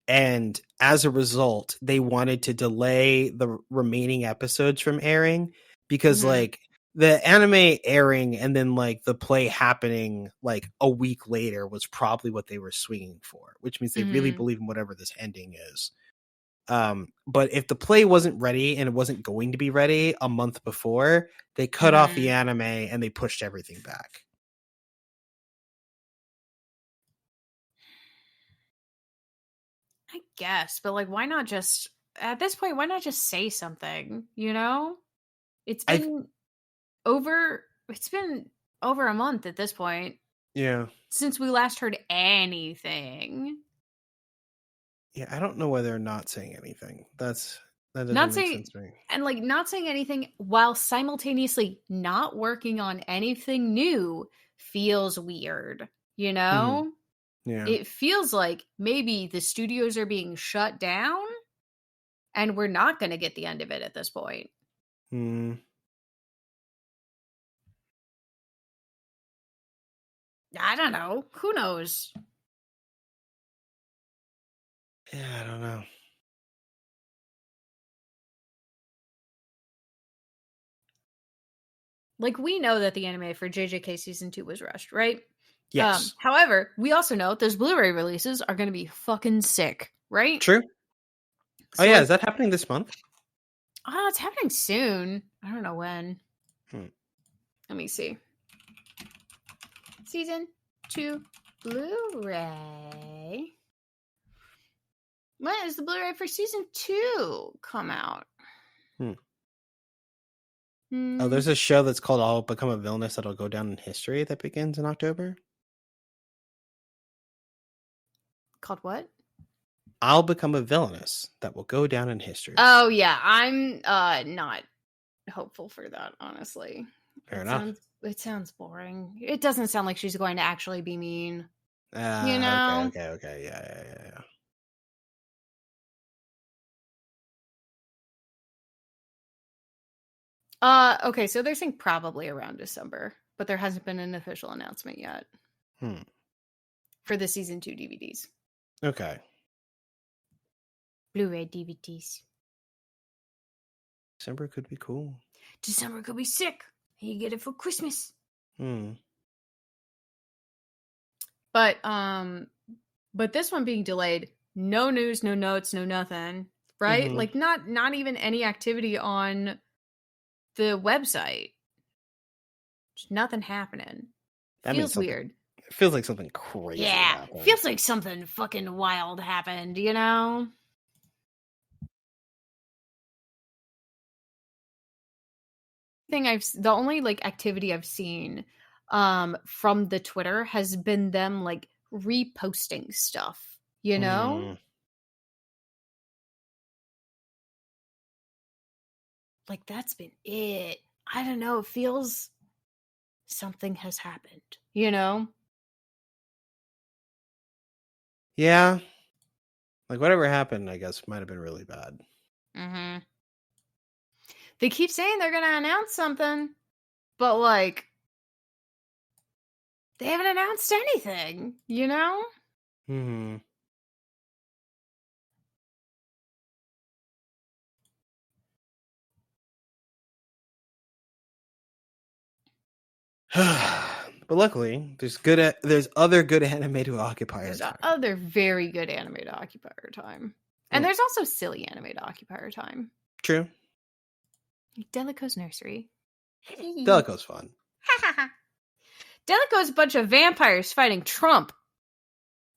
And as a result, they wanted to delay the remaining episodes from airing because like the anime airing and then like the play happening like a week later was probably what they were swinging for, which means they really believe in whatever this ending is. But if the play wasn't ready and it wasn't going to be ready a month before, they cut off the anime and they pushed everything back. I guess, but like, why not just at this point? Why not just say something? You know, it's been over. It's been over a month at this point. Yeah, since we last heard anything. Yeah, I don't know why they're not saying anything. That doesn't Not make saying sense to me. and like not saying anything while simultaneously not working on anything new feels weird, you know? Yeah. It feels like maybe the studios are being shut down and we're not going to get the end of it at this point. I don't know. Who knows? Yeah, I don't know. Like, we know that the anime for JJK Season 2 was rushed, right? Yes. However, we also know those Blu-ray releases are going to be fucking sick, right? True. So, oh, yeah. Is that happening this month? Oh, it's happening soon. I don't know when. Let me see. Season 2 Blu-ray. When is the Blu-ray for Season 2 come out? Oh, there's a show that's called I'll Become a Villainess that'll go down in history that begins in October. Called what? I'll Become a Villainess that will go down in history. Oh, yeah. I'm not hopeful for that, honestly. Fair enough. It sounds boring. It doesn't sound like she's going to actually be mean. You know? Okay. Yeah. Okay, so they're saying probably around December, but there hasn't been an official announcement yet. For the Season 2 DVDs. Okay. Blu-ray DVDs. December could be cool. December could be sick. You get it for Christmas. But this one being delayed, no news, no notes, no nothing, right? Like not even any activity on the website. Just nothing happening. That feels weird. It feels like something crazy happened. Feels like something fucking wild happened, you know? The only like activity I've seen from the Twitter has been them like reposting stuff, you know? Like that's been it. I don't know, it feels something has happened, you know? Yeah. Like whatever happened, I guess might have been really bad. They keep saying they're gonna announce something, but like they haven't announced anything, you know? But luckily, there's other good anime to occupy our time. There's other very good anime to occupy our time. And there's also silly anime to occupy our time. True. Delico's Nursery. Delico's fun. Delico's a bunch of vampires fighting Trump.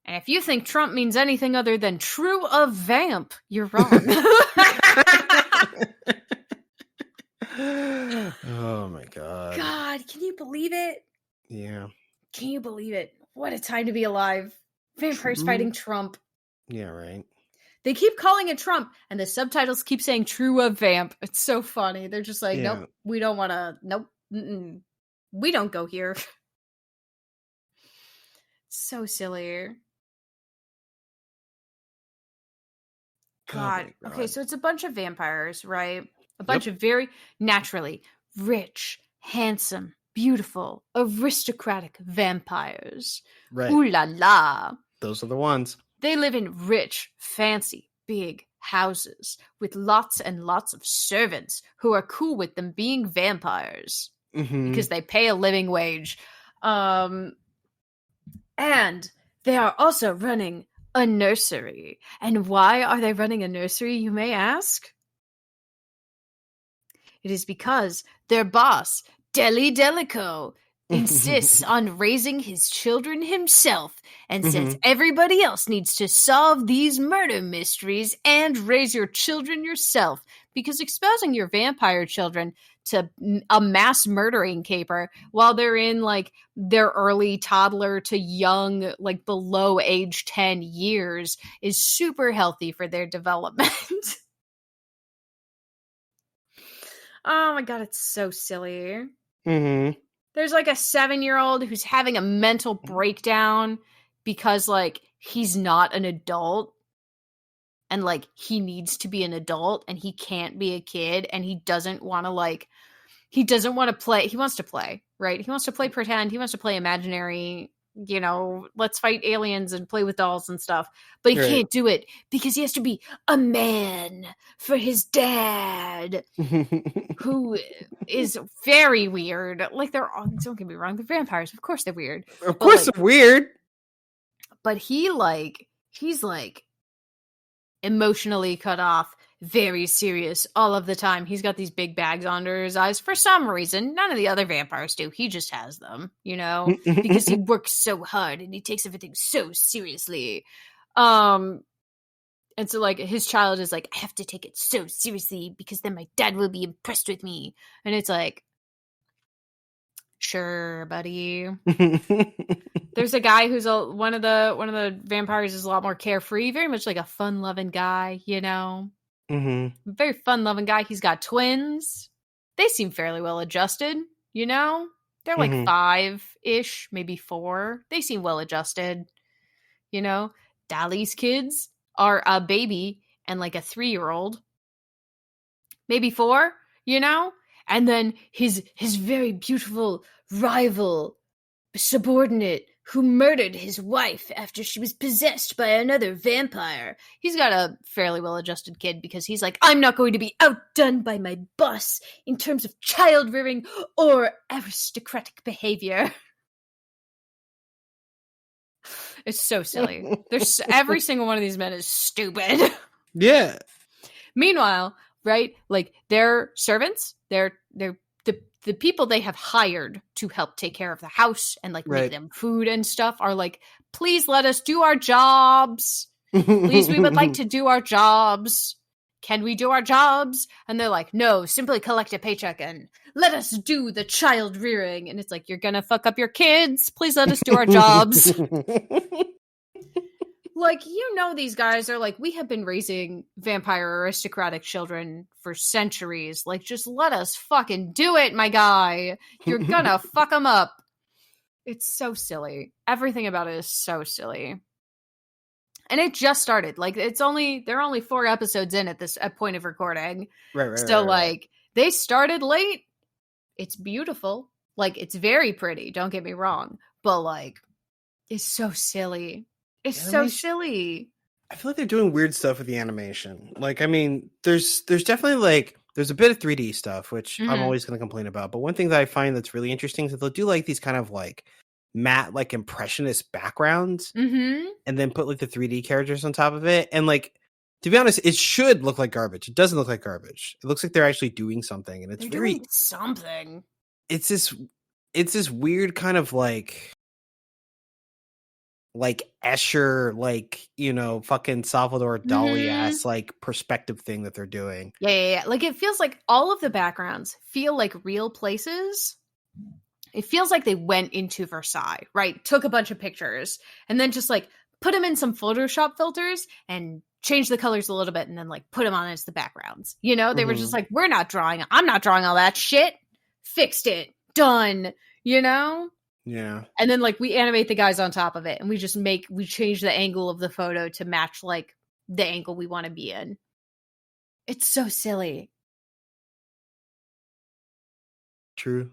And if you think Trump means anything other than true of vamp, you're wrong. Oh my god. God, can you believe it? Yeah. Can you believe it? What a time to be alive. Vampires fighting Trump. Yeah, right. They keep calling it Trump, and the subtitles keep saying true of vamp. It's so funny. They're just like, nope, we don't want to, nope, we don't go here. So silly. God. Okay, so it's a bunch of vampires, right? A bunch of very naturally rich, handsome, beautiful, aristocratic vampires. Right. Ooh la la. Those are the ones. They live in rich, fancy, big houses with lots and lots of servants who are cool with them being vampires Mm-hmm. because they pay a living wage. And they are also running a nursery. And why are they running a nursery, you may ask? It is because their boss, Deli Delico, insists on raising his children himself and says Mm-hmm. everybody else needs to solve these murder mysteries and raise your children yourself, because exposing your vampire children to a mass murdering caper while they're in like their early toddler to young, like below age 10 years, is super healthy for their development. Oh my god, it's so silly. Mm-hmm. There's like a 7-year-old who's having a mental breakdown because like he's not an adult and like he needs to be an adult and he can't be a kid, and he doesn't want to like he doesn't want to play. He wants to play, right? He wants to play pretend. He wants to play imaginary, let's fight aliens and play with dolls and stuff. But he Right. can't do it because he has to be a man for his dad, who is very weird. Like, they're all, don't get me wrong, they're vampires. Of course they're weird. Of But course, like, they're weird. but he's like emotionally cut off, very serious all of the time. He's got these big bags under his eyes for some reason. None of the other vampires do. He just has them, because he works so hard and he takes everything so seriously. And so like his child is like, I have to take it so seriously because then my dad will be impressed with me. And it's like, sure, buddy. There's a guy who's one of the vampires is a lot more carefree, very much like a fun-loving guy, Mm-hmm. Very fun-loving guy. He's got twins. They seem fairly well adjusted, They're like Mm-hmm. 5-ish, maybe 4. They seem well adjusted, Dali's kids are a baby and like a 3-year-old, maybe 4, And then his very beautiful rival subordinate who murdered his wife after she was possessed by another vampire. He's got a fairly well-adjusted kid because he's like, I'm not going to be outdone by my boss in terms of child rearing or aristocratic behavior. It's so silly. There's every single one of these men is stupid. Yeah. Meanwhile, right, like their servants, they're the people they have hired to help take care of the house and like make Right. them food and stuff are like, please let us do our jobs. Please, we would like to do our jobs. Can we do our jobs? And they're like, no, simply collect a paycheck and let us do the child rearing. And it's like, you're gonna fuck up your kids. Please let us do our jobs. Like, these guys are like, we have been raising vampire aristocratic children for centuries. Like, just let us fucking do it, my guy. You're gonna fuck them up. It's so silly. Everything about it is so silly. And it just started. Like, there are only 4 episodes in at point of recording. Right. So, like, they started late. It's beautiful. Like, it's very pretty. Don't get me wrong. But, like, it's so silly. It's so silly. I feel like they're doing weird stuff with the animation. Like, I mean, there's definitely like there's a bit of 3D stuff, which I'm always going to complain about. But one thing that I find that's really interesting is that they'll do like these kind of like matte, like impressionist backgrounds, and then put like the 3D characters on top of it. And like, to be honest, it should look like garbage. It doesn't look like garbage. It looks like they're actually doing something, and it's doing something. It's this weird kind of like Escher, like, fucking Salvador Dali ass like perspective thing that they're doing. Yeah. Like, it feels like all of the backgrounds feel like real places. It feels like they went into Versailles, right? Took a bunch of pictures and then just like put them in some Photoshop filters and changed the colors a little bit and then like put them on as the backgrounds. They were just like, I'm not drawing all that shit. Fixed it. Done. Yeah. And then like we animate the guys on top of it and we change the angle of the photo to match like the angle we want to be in. It's so silly. True.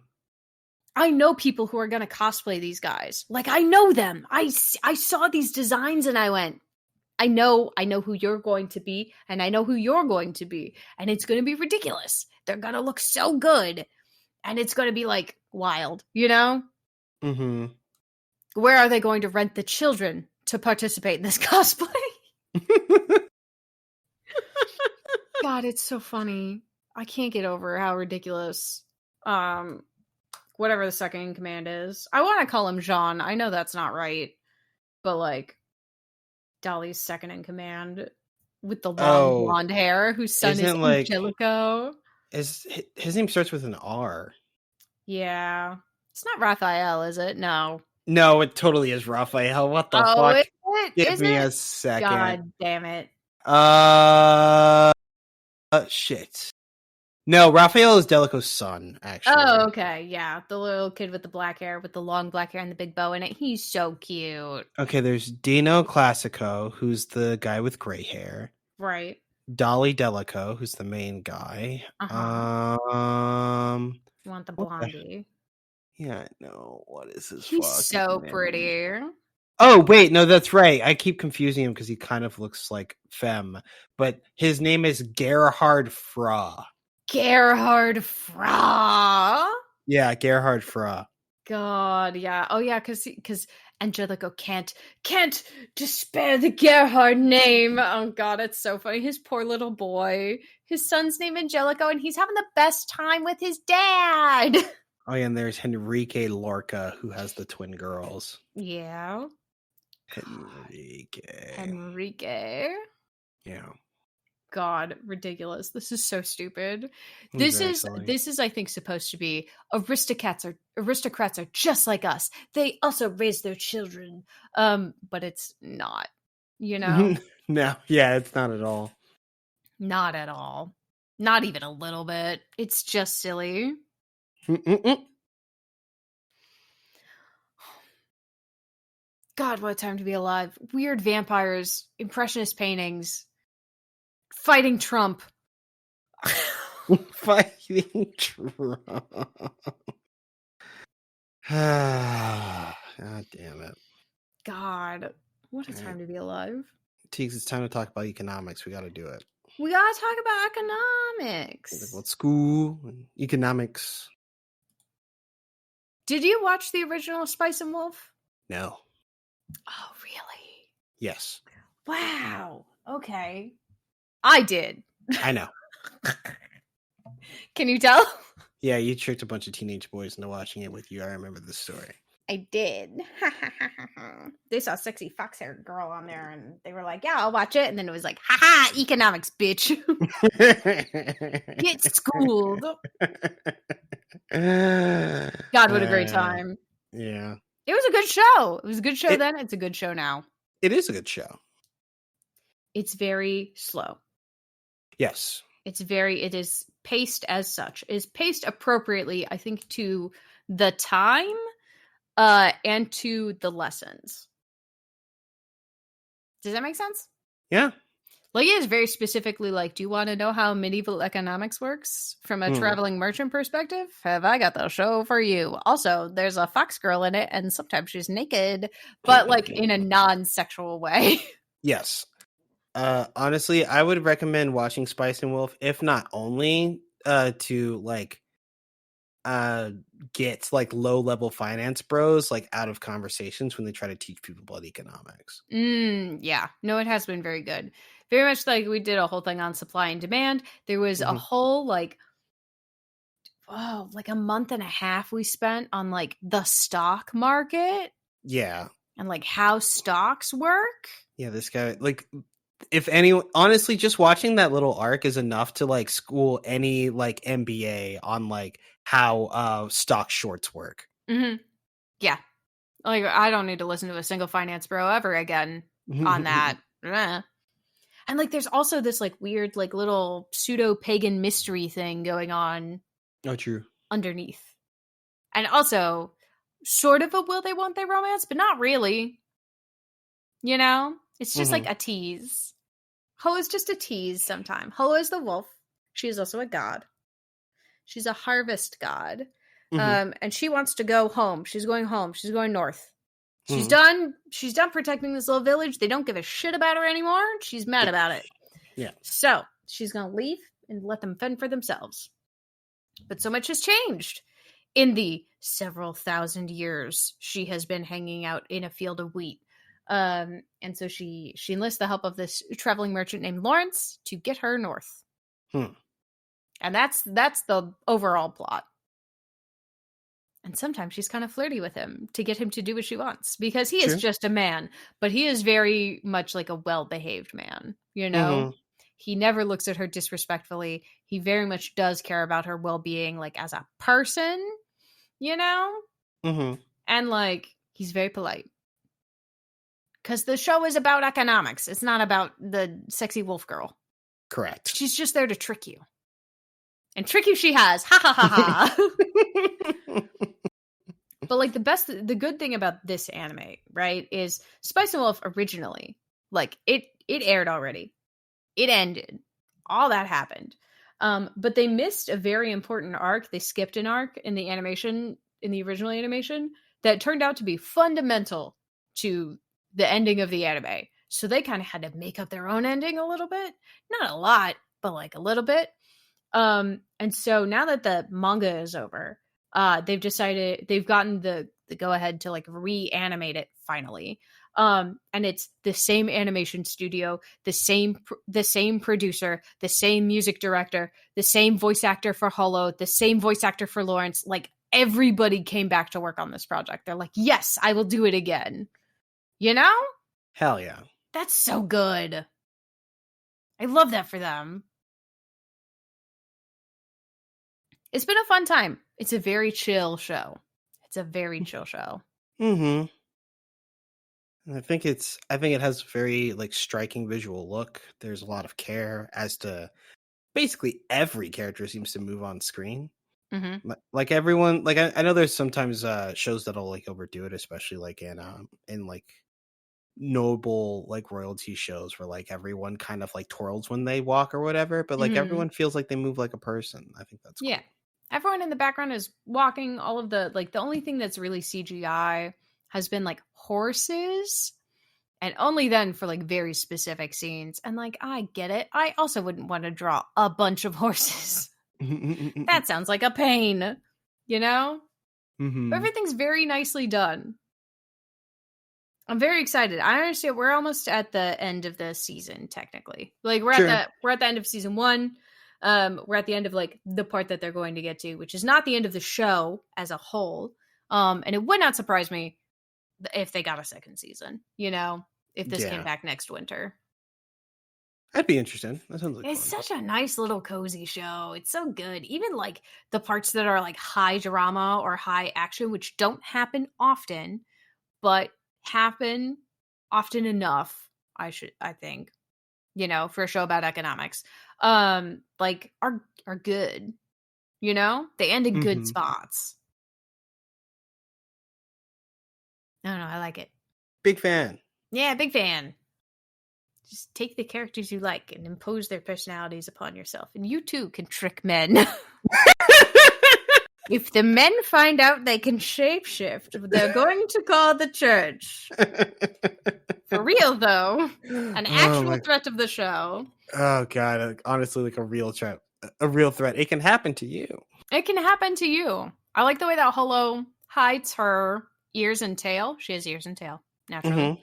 I know people who are going to cosplay these guys. Like, I know them. I saw these designs and I went, I know who you're going to be, and I know who you're going to be, and it's going to be ridiculous. They're going to look so good, and it's going to be like wild, you know? Mm-hmm. Where are they going to rent the children to participate in this cosplay? God, it's so funny. I can't get over how ridiculous whatever the second in command is. I want to call him Jean. I know that's not right. But like Dolly's second in command with the long Oh, blonde hair, whose son is isn't like Angelico. his name starts with an R. Yeah. It's not Raphael, is it? No. No, it totally is Raphael. What the Oh, is fuck? it? Give Is me it? a second. God damn it. Shit. No, Raphael is Delico's son, actually. Oh, okay. Yeah. The little kid with the black hair, with the long black hair and the big bow in it. He's so cute. Okay, there's Dino Classico, who's the guy with gray hair. Right. Dolly Delico, who's the main guy. Uh-huh. You want the blondie. Yeah, no. What is his He's fucking so name? pretty. Oh, wait, no, that's right. I keep confusing him because he kind of looks like Femme, but his name is Gerhard Fra. Gerhard Fra. Yeah, Gerhard Fra. God, yeah. Oh, yeah, because Angelico can't despair the Gerhard name. Oh, God, it's so funny. His poor little boy. His son's name Angelico, and he's having the best time with his dad. Oh, yeah, and there's Henrique Lorca, who has the twin girls. Yeah. Henrique. Yeah. God, ridiculous. This is so stupid. He's This is I think supposed to be aristocrats are just like us. They also raise their children. But it's not, you know? No, yeah, it's not at all. Not at all. Not even a little bit. It's just silly. God, what a time to be alive. Weird vampires, impressionist paintings, fighting Trump. Fighting Trump. God damn it. God, what a time to be alive. Teagues, it's time to talk about economics. We got to do it. We got to talk about economics. What school? Economics. Did you watch the original Spice and Wolf? No. Oh, really? Yes. Wow. Okay. I did. I know. Can you tell? Yeah, you tricked a bunch of teenage boys into watching it with you. I remember this story. I did. They saw a sexy fox-haired girl on there, and they were like, yeah, I'll watch it. And then it was like, haha, economics, bitch. Get schooled. God, what a great time. Yeah. It was a good show. It was a good show then. It's a good show now. It is a good show. It's very slow. Yes. It is paced as such. It is paced appropriately, I think, to the time and to the lessons. Does that make sense? Yeah. Like, it is very specifically like, do you want to know how medieval economics works from a traveling merchant perspective? Have I got the show for you? Also, there's a fox girl in it, and sometimes she's naked, but like in a non-sexual way. Yes. Honestly, I would recommend watching Spice and Wolf, if not only to like get like low-level finance bros like out of conversations when they try to teach people about economics. Yeah. No, it has been very good. Very much like we did a whole thing on supply and demand. There was a whole like a month and a half we spent on like the stock market. Yeah. And like how stocks work. Yeah, this guy, like, if anyone, honestly, just watching that little arc is enough to like school any like MBA on like how stock shorts work. Mm-hmm. Yeah. Like, I don't need to listen to a single finance bro ever again on that. And like, there's also this like weird, like little pseudo pagan mystery thing going on. Oh, true. Underneath. And also, sort of a will they, won't they romance, but not really. You know? It's just like a tease. Ho is just a tease sometime. Ho is the wolf. She is also a god. She's a harvest god. And she wants to go home. She's going home. She's going north. She's done protecting this little village. They don't give a shit about her anymore. She's mad about it. Yeah. So she's going to leave and let them fend for themselves. But so much has changed in the several thousand years she has been hanging out in a field of wheat. And so she enlists the help of this traveling merchant named Lawrence to get her north. And that's the overall plot. And sometimes she's kind of flirty with him to get him to do what she wants, because he is just a man, but he is very much like a well-behaved man, you know? He never looks at her disrespectfully. He very much does care about her well-being, like as a person, you know? And like, he's very polite. Because the show is about economics. It's not about the sexy wolf girl. Correct. She's just there to trick you. And trick you she has. Ha ha ha ha. But like the good thing about this anime, right, is Spice and Wolf originally, like it aired already. It ended. All that happened. But they missed a very important arc. They skipped an arc in the original animation that turned out to be fundamental to the ending of the anime. So they kind of had to make up their own ending a little bit. Not a lot, but like a little bit. And so now that the manga is over, they've gotten the go ahead to like reanimate it finally. And it's the same animation studio, the same producer, the same music director, the same voice actor for Hollow, the same voice actor for Lawrence. Like everybody came back to work on this project. They're like, yes, I will do it again. You know? Hell yeah. That's so good. I love that for them. It's been a fun time. It's a very chill show. It's a very chill show. And I think it has a very like striking visual look. There's a lot of care as to basically every character seems to move on screen. Like everyone, like I know there's sometimes shows that'll like overdo it, especially like in like noble like royalty shows where like everyone kind of like twirls when they walk or whatever, but like everyone feels like they move like a person. I think that's cool. Everyone in the background is walking. All of the like the only thing that's really CGI has been like horses, and only then for like very specific scenes. And like I get it. I also wouldn't want to draw a bunch of horses. That sounds like a pain, you know? Everything's very nicely done. I'm very excited. I understand we're almost at the end of the season, technically. Like we're at the end of season 1. We're at the end of like the part that they're going to get to, which is not the end of the show as a whole. And it would not surprise me if they got a second season, you know, if this came back next winter. I'd be interested. That sounds like it's fun. Such a nice little cozy show. It's so good. Even like the parts that are like high drama or high action, which don't happen often, but happen often enough, I think, you know, for a show about economics, like are good, you know, they end in good spots. I don't know, I like it. Big fan. Yeah, big fan. Just take the characters you like and impose their personalities upon yourself, and you too can trick men. If the men find out they can shapeshift, they're going to call the church. For real, though. An actual threat of the show. Oh, God. Honestly, like a real threat. A real threat. It can happen to you. It can happen to you. I like the way that Hollow hides her ears and tail. She has ears and tail, naturally.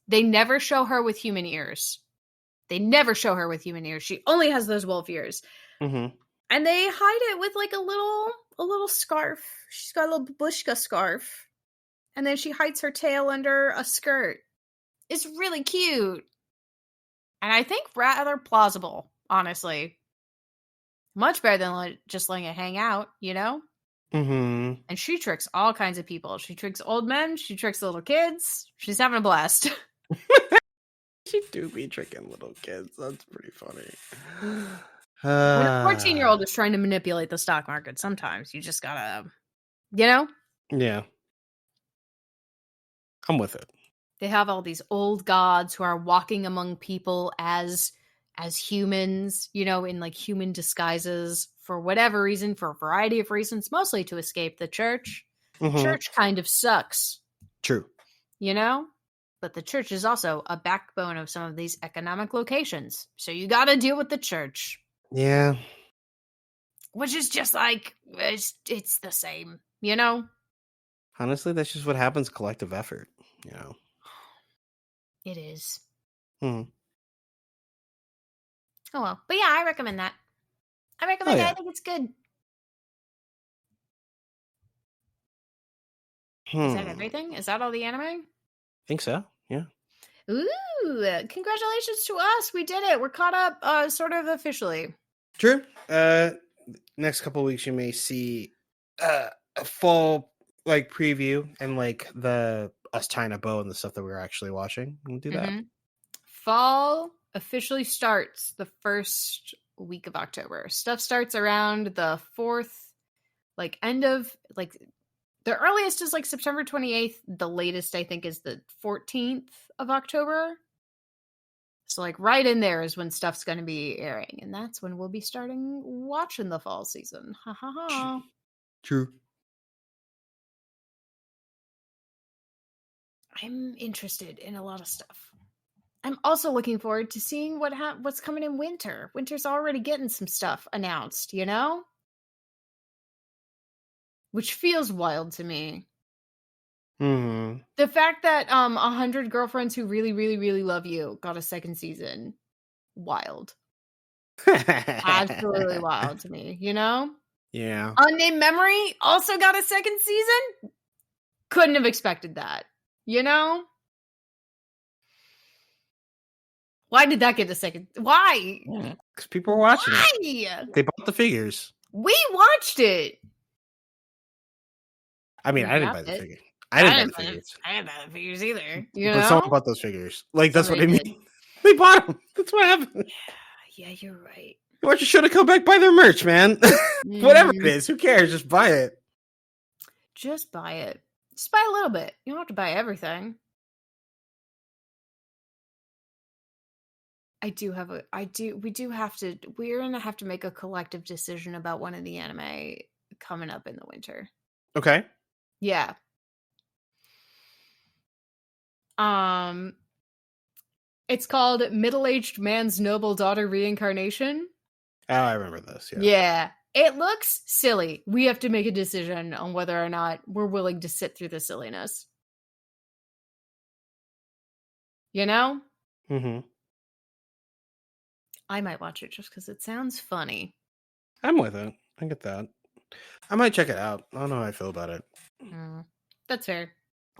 They never show her with human ears. She only has those wolf ears. And they hide it with like a little scarf. She's got a little babushka scarf. And then she hides her tail under a skirt. It's really cute. And I think rather plausible, honestly. Much better than just letting it hang out, you know? And she tricks all kinds of people. She tricks old men. She tricks little kids. She's having a blast. She do be tricking little kids. That's pretty funny. When a 14-year-old is trying to manipulate the stock market, sometimes you just gotta, you know? Yeah. I'm with it. They have all these old gods who are walking among people as humans, you know, in like human disguises for whatever reason, for a variety of reasons, mostly to escape the church. The church kind of sucks. True. you know? But the church is also a backbone of some of these economic locations. So you got to deal with the church. Yeah. Which is just like, it's the same, you know? Honestly, that's just what happens. Collective effort. It is. Hmm. Oh well. But yeah, I recommend that. I Oh recommend it. I yeah. think it's good. Is that Hmm. everything? Is that all the anime? Think so. Yeah. Ooh, congratulations to us. We did it. We're caught up sort of officially. True. Next couple weeks you may see a fall like preview and like the us tying a bow and the stuff that we're actually watching. We'll do that. Fall officially starts the first week of October. Stuff starts around the 4th, like end of like the earliest is like September 28th. The latest I think is the 14th of October. So like right in there is when stuff's going to be airing, and that's when we'll be starting watching the fall season. Ha ha ha. True. I'm interested in a lot of stuff. I'm also looking forward to seeing what's coming in winter. Winter's already getting some stuff announced, you know? Which feels wild to me. Hmm. The fact that 100 Girlfriends Who Really, Really, Really Love You got a second season, wild. Absolutely wild to me, you know? Yeah. Unnamed Memory also got a second season? Couldn't have expected that, you know? Why did that get a second? Why? Because people are watching Why? it. They bought the figures. We watched it. I mean, We I didn't buy wrapped the it. figure. I didn't buy the figures. I didn't buy the figures either. You But know? someone bought those figures. Like, that's what I Somebody mean. did. They bought them. That's what happened. Yeah, you're right. Why don't you should have come back buy their merch, man? Whatever it Mm, is, who cares? Just buy it. just buy it. Just buy a little bit. You don't have to buy everything. We're gonna have to make a collective decision about one of the anime coming up in the winter. Okay. Yeah. It's called Middle-Aged Man's Noble Daughter Reincarnation. Oh, I remember this. Yeah. Yeah. It looks silly. We have to make a decision on whether or not we're willing to sit through the silliness. You know? Mm-hmm. I might watch it just because it sounds funny. I'm with it. I get that. I might check it out. I don't know how I feel about it. That's fair.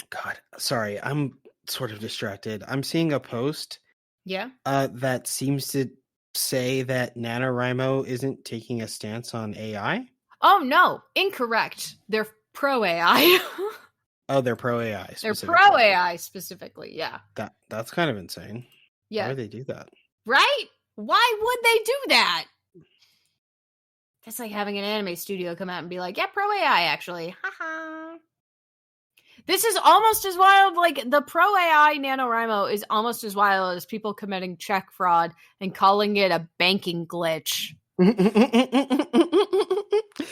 God, sorry. I'm sort of distracted. I'm seeing a post Yeah. that seems to say that NaNoWriMo isn't taking a stance on AI. Oh, no. Incorrect. They're pro AI. Oh, they're pro AI. They're pro AI specifically. Yeah. That's kind of insane. Yeah. Why would they do that? Right? Why would they do that? That's like having an anime studio come out and be like, yeah, pro AI, actually. Haha. This is almost as wild. Like, the pro AI NaNoWriMo is almost as wild as people committing check fraud and calling it a banking glitch.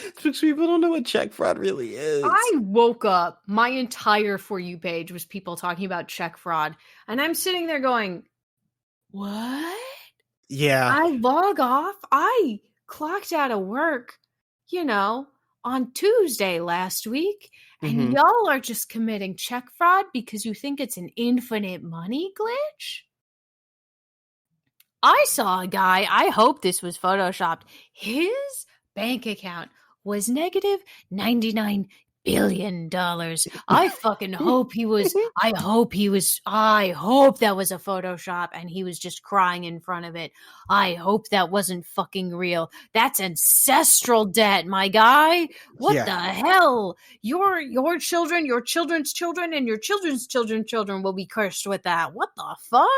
Because people don't know what check fraud really is. I woke up, my entire For You page was people talking about check fraud. And I'm sitting there going, what? Yeah. I log off. I clocked out of work, on Tuesday last week. And y'all are just committing check fraud because you think it's an infinite money glitch? I saw a guy, I hope this was photoshopped. His bank account was negative $99 billion. I fucking hope I hope that was a Photoshop and he was just crying in front of it. I hope that wasn't fucking real. That's ancestral debt, my guy. What the hell? Your children, your children's children, and your children's children will be cursed with that. What the fuck?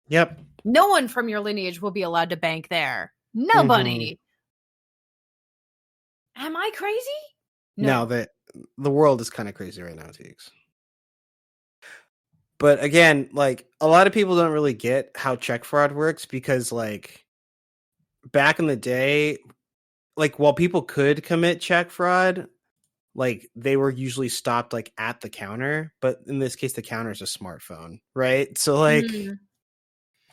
Yep. No one from your lineage will be allowed to bank there. Nobody. Am I crazy? No, the world is kind of crazy right now, Teeks. But again, like, a lot of people don't really get how check fraud works because, like, back in the day, like, while people could commit check fraud, like they were usually stopped like at the counter, but in this case the counter is a smartphone, right? So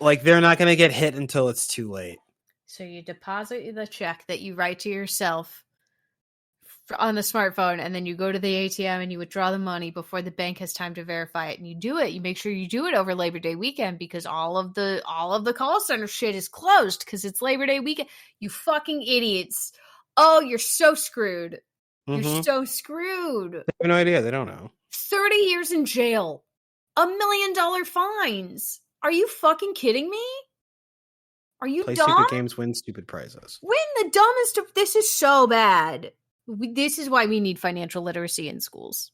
like they're not going to get hit until it's too late. So you deposit the check that you write to yourself on the smartphone, and then you go to the ATM and you withdraw the money before the bank has time to verify it. And you do it. You make sure you do it over Labor Day weekend, because all of the call center shit is closed because it's Labor Day weekend. You fucking idiots. Oh, you're so screwed. You're so screwed. They have no idea. They don't know. 30 years in jail. $1 million fines. Are you fucking kidding me? Are you Play dumb? stupid games, win stupid prizes. Win the dumbest of... This is so bad. This is why we need financial literacy in schools.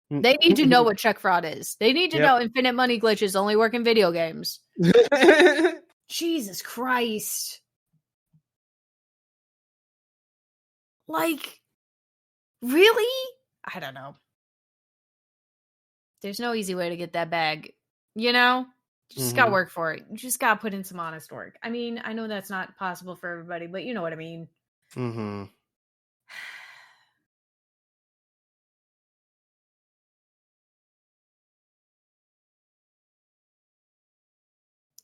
They need to know what check fraud is. They need to know infinite money glitches only work in video games. Jesus Christ. Like, really? I don't know. There's no easy way to get that bag. You know? You just gotta work for it. You just gotta put in some honest work. I mean, I know that's not possible for everybody, but you know what I mean. Mm-hmm.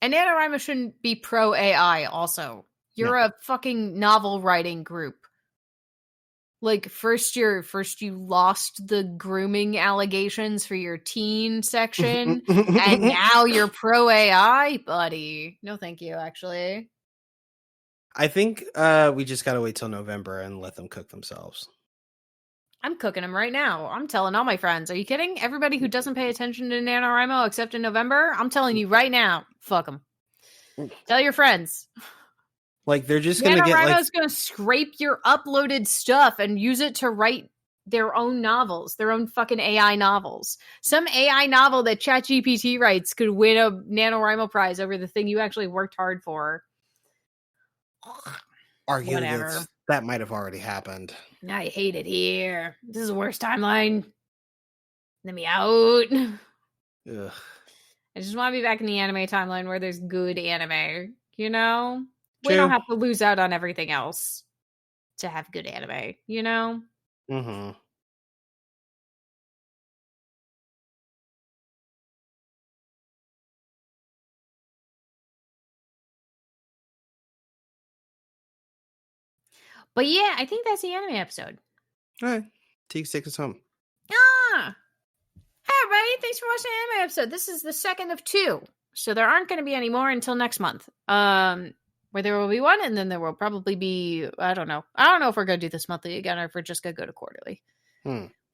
And NaNoWriMo shouldn't be pro AI also. You're a fucking novel writing group. Like, first you lost the grooming allegations for your teen section, and now you're pro AI, buddy. No thank you, actually. I think we just gotta wait till November and let them cook themselves. I'm cooking them right now. I'm telling all my friends. Are you kidding? Everybody who doesn't pay attention to NaNoWriMo except in November, I'm telling you right now, fuck them. Tell your friends. Like, they're just going to get NaNoWriMo's going to scrape your uploaded stuff and use it to write their own novels, their own fucking AI novels. Some AI novel that ChatGPT writes could win a NaNoWriMo prize over the thing you actually worked hard for. Arguably, that might have already happened. I hate it here. This is the worst timeline. Let me out. Ugh. I just want to be back in the anime timeline where there's good anime, you know? True. We don't have to lose out on everything else to have good anime, you know? Mm-hmm. But yeah, I think that's the anime episode. All right. Teague, take us home. Hi, everybody. Thanks for watching the anime episode. This is the second of 2. So there aren't going to be any more until next month. Where there will be one, and then there will probably be, I don't know. I don't know if we're going to do this monthly again or if we're just going to go to quarterly.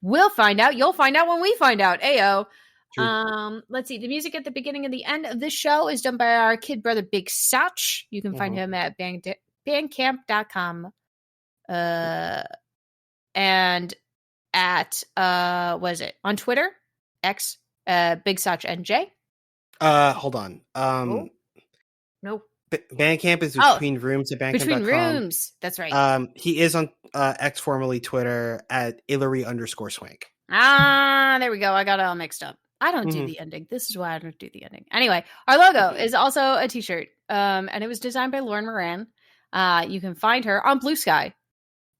We'll find out. You'll find out when we find out. Ayo. True. Let's see. The music at the beginning and the end of this show is done by our kid brother, Big Sach. You can find him at bandcamp.com. And at, what is it? On Twitter, X, Big Sach NJ. Hold on. No. Bandcamp is between rooms at bandcamp.com. Between rooms. That's right. He is on X, formerly Twitter, at Ilary_Swank. There we go. I got it all mixed up. I don't do the ending. This is why I don't do the ending. Anyway, our logo is also a t-shirt. And it was designed by Lauren Moran. You can find her on Blue Sky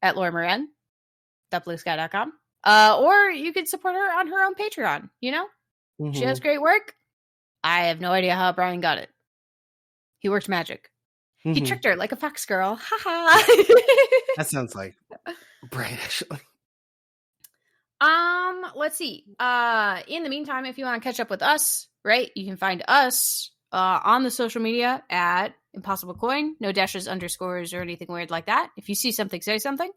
at laurenmoran.bluesky.com. Or you can support her on her own Patreon, you know? She has great work. I have no idea how Brian got it. He worked magic. He tricked her like a fox girl. Ha ha. That sounds like Brian, actually. Let's see. In the meantime, if you want to catch up with us, right, you can find us on the social media at Impossible Coin. No dashes, underscores, or anything weird like that. If you see something, say something.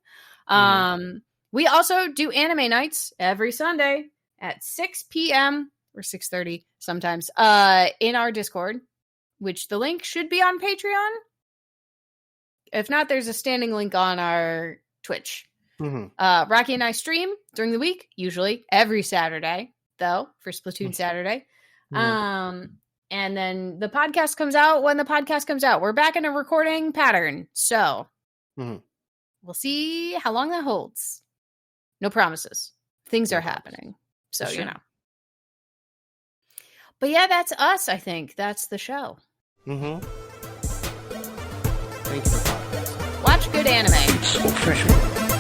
We also do anime nights every Sunday at 6 p.m. or 6:30 sometimes in our Discord, which the link should be on Patreon. If not, there's a standing link on our Twitch. Rocky and I stream during the week, usually every Saturday, though, for Splatoon Saturday. And then the podcast comes out when the podcast comes out. We're back in a recording pattern. So we'll see how long that holds. No promises. Things are happening. So, you know. But yeah, that's us, I think. That's the show. Thank you for podcast. Watch good anime. For sure.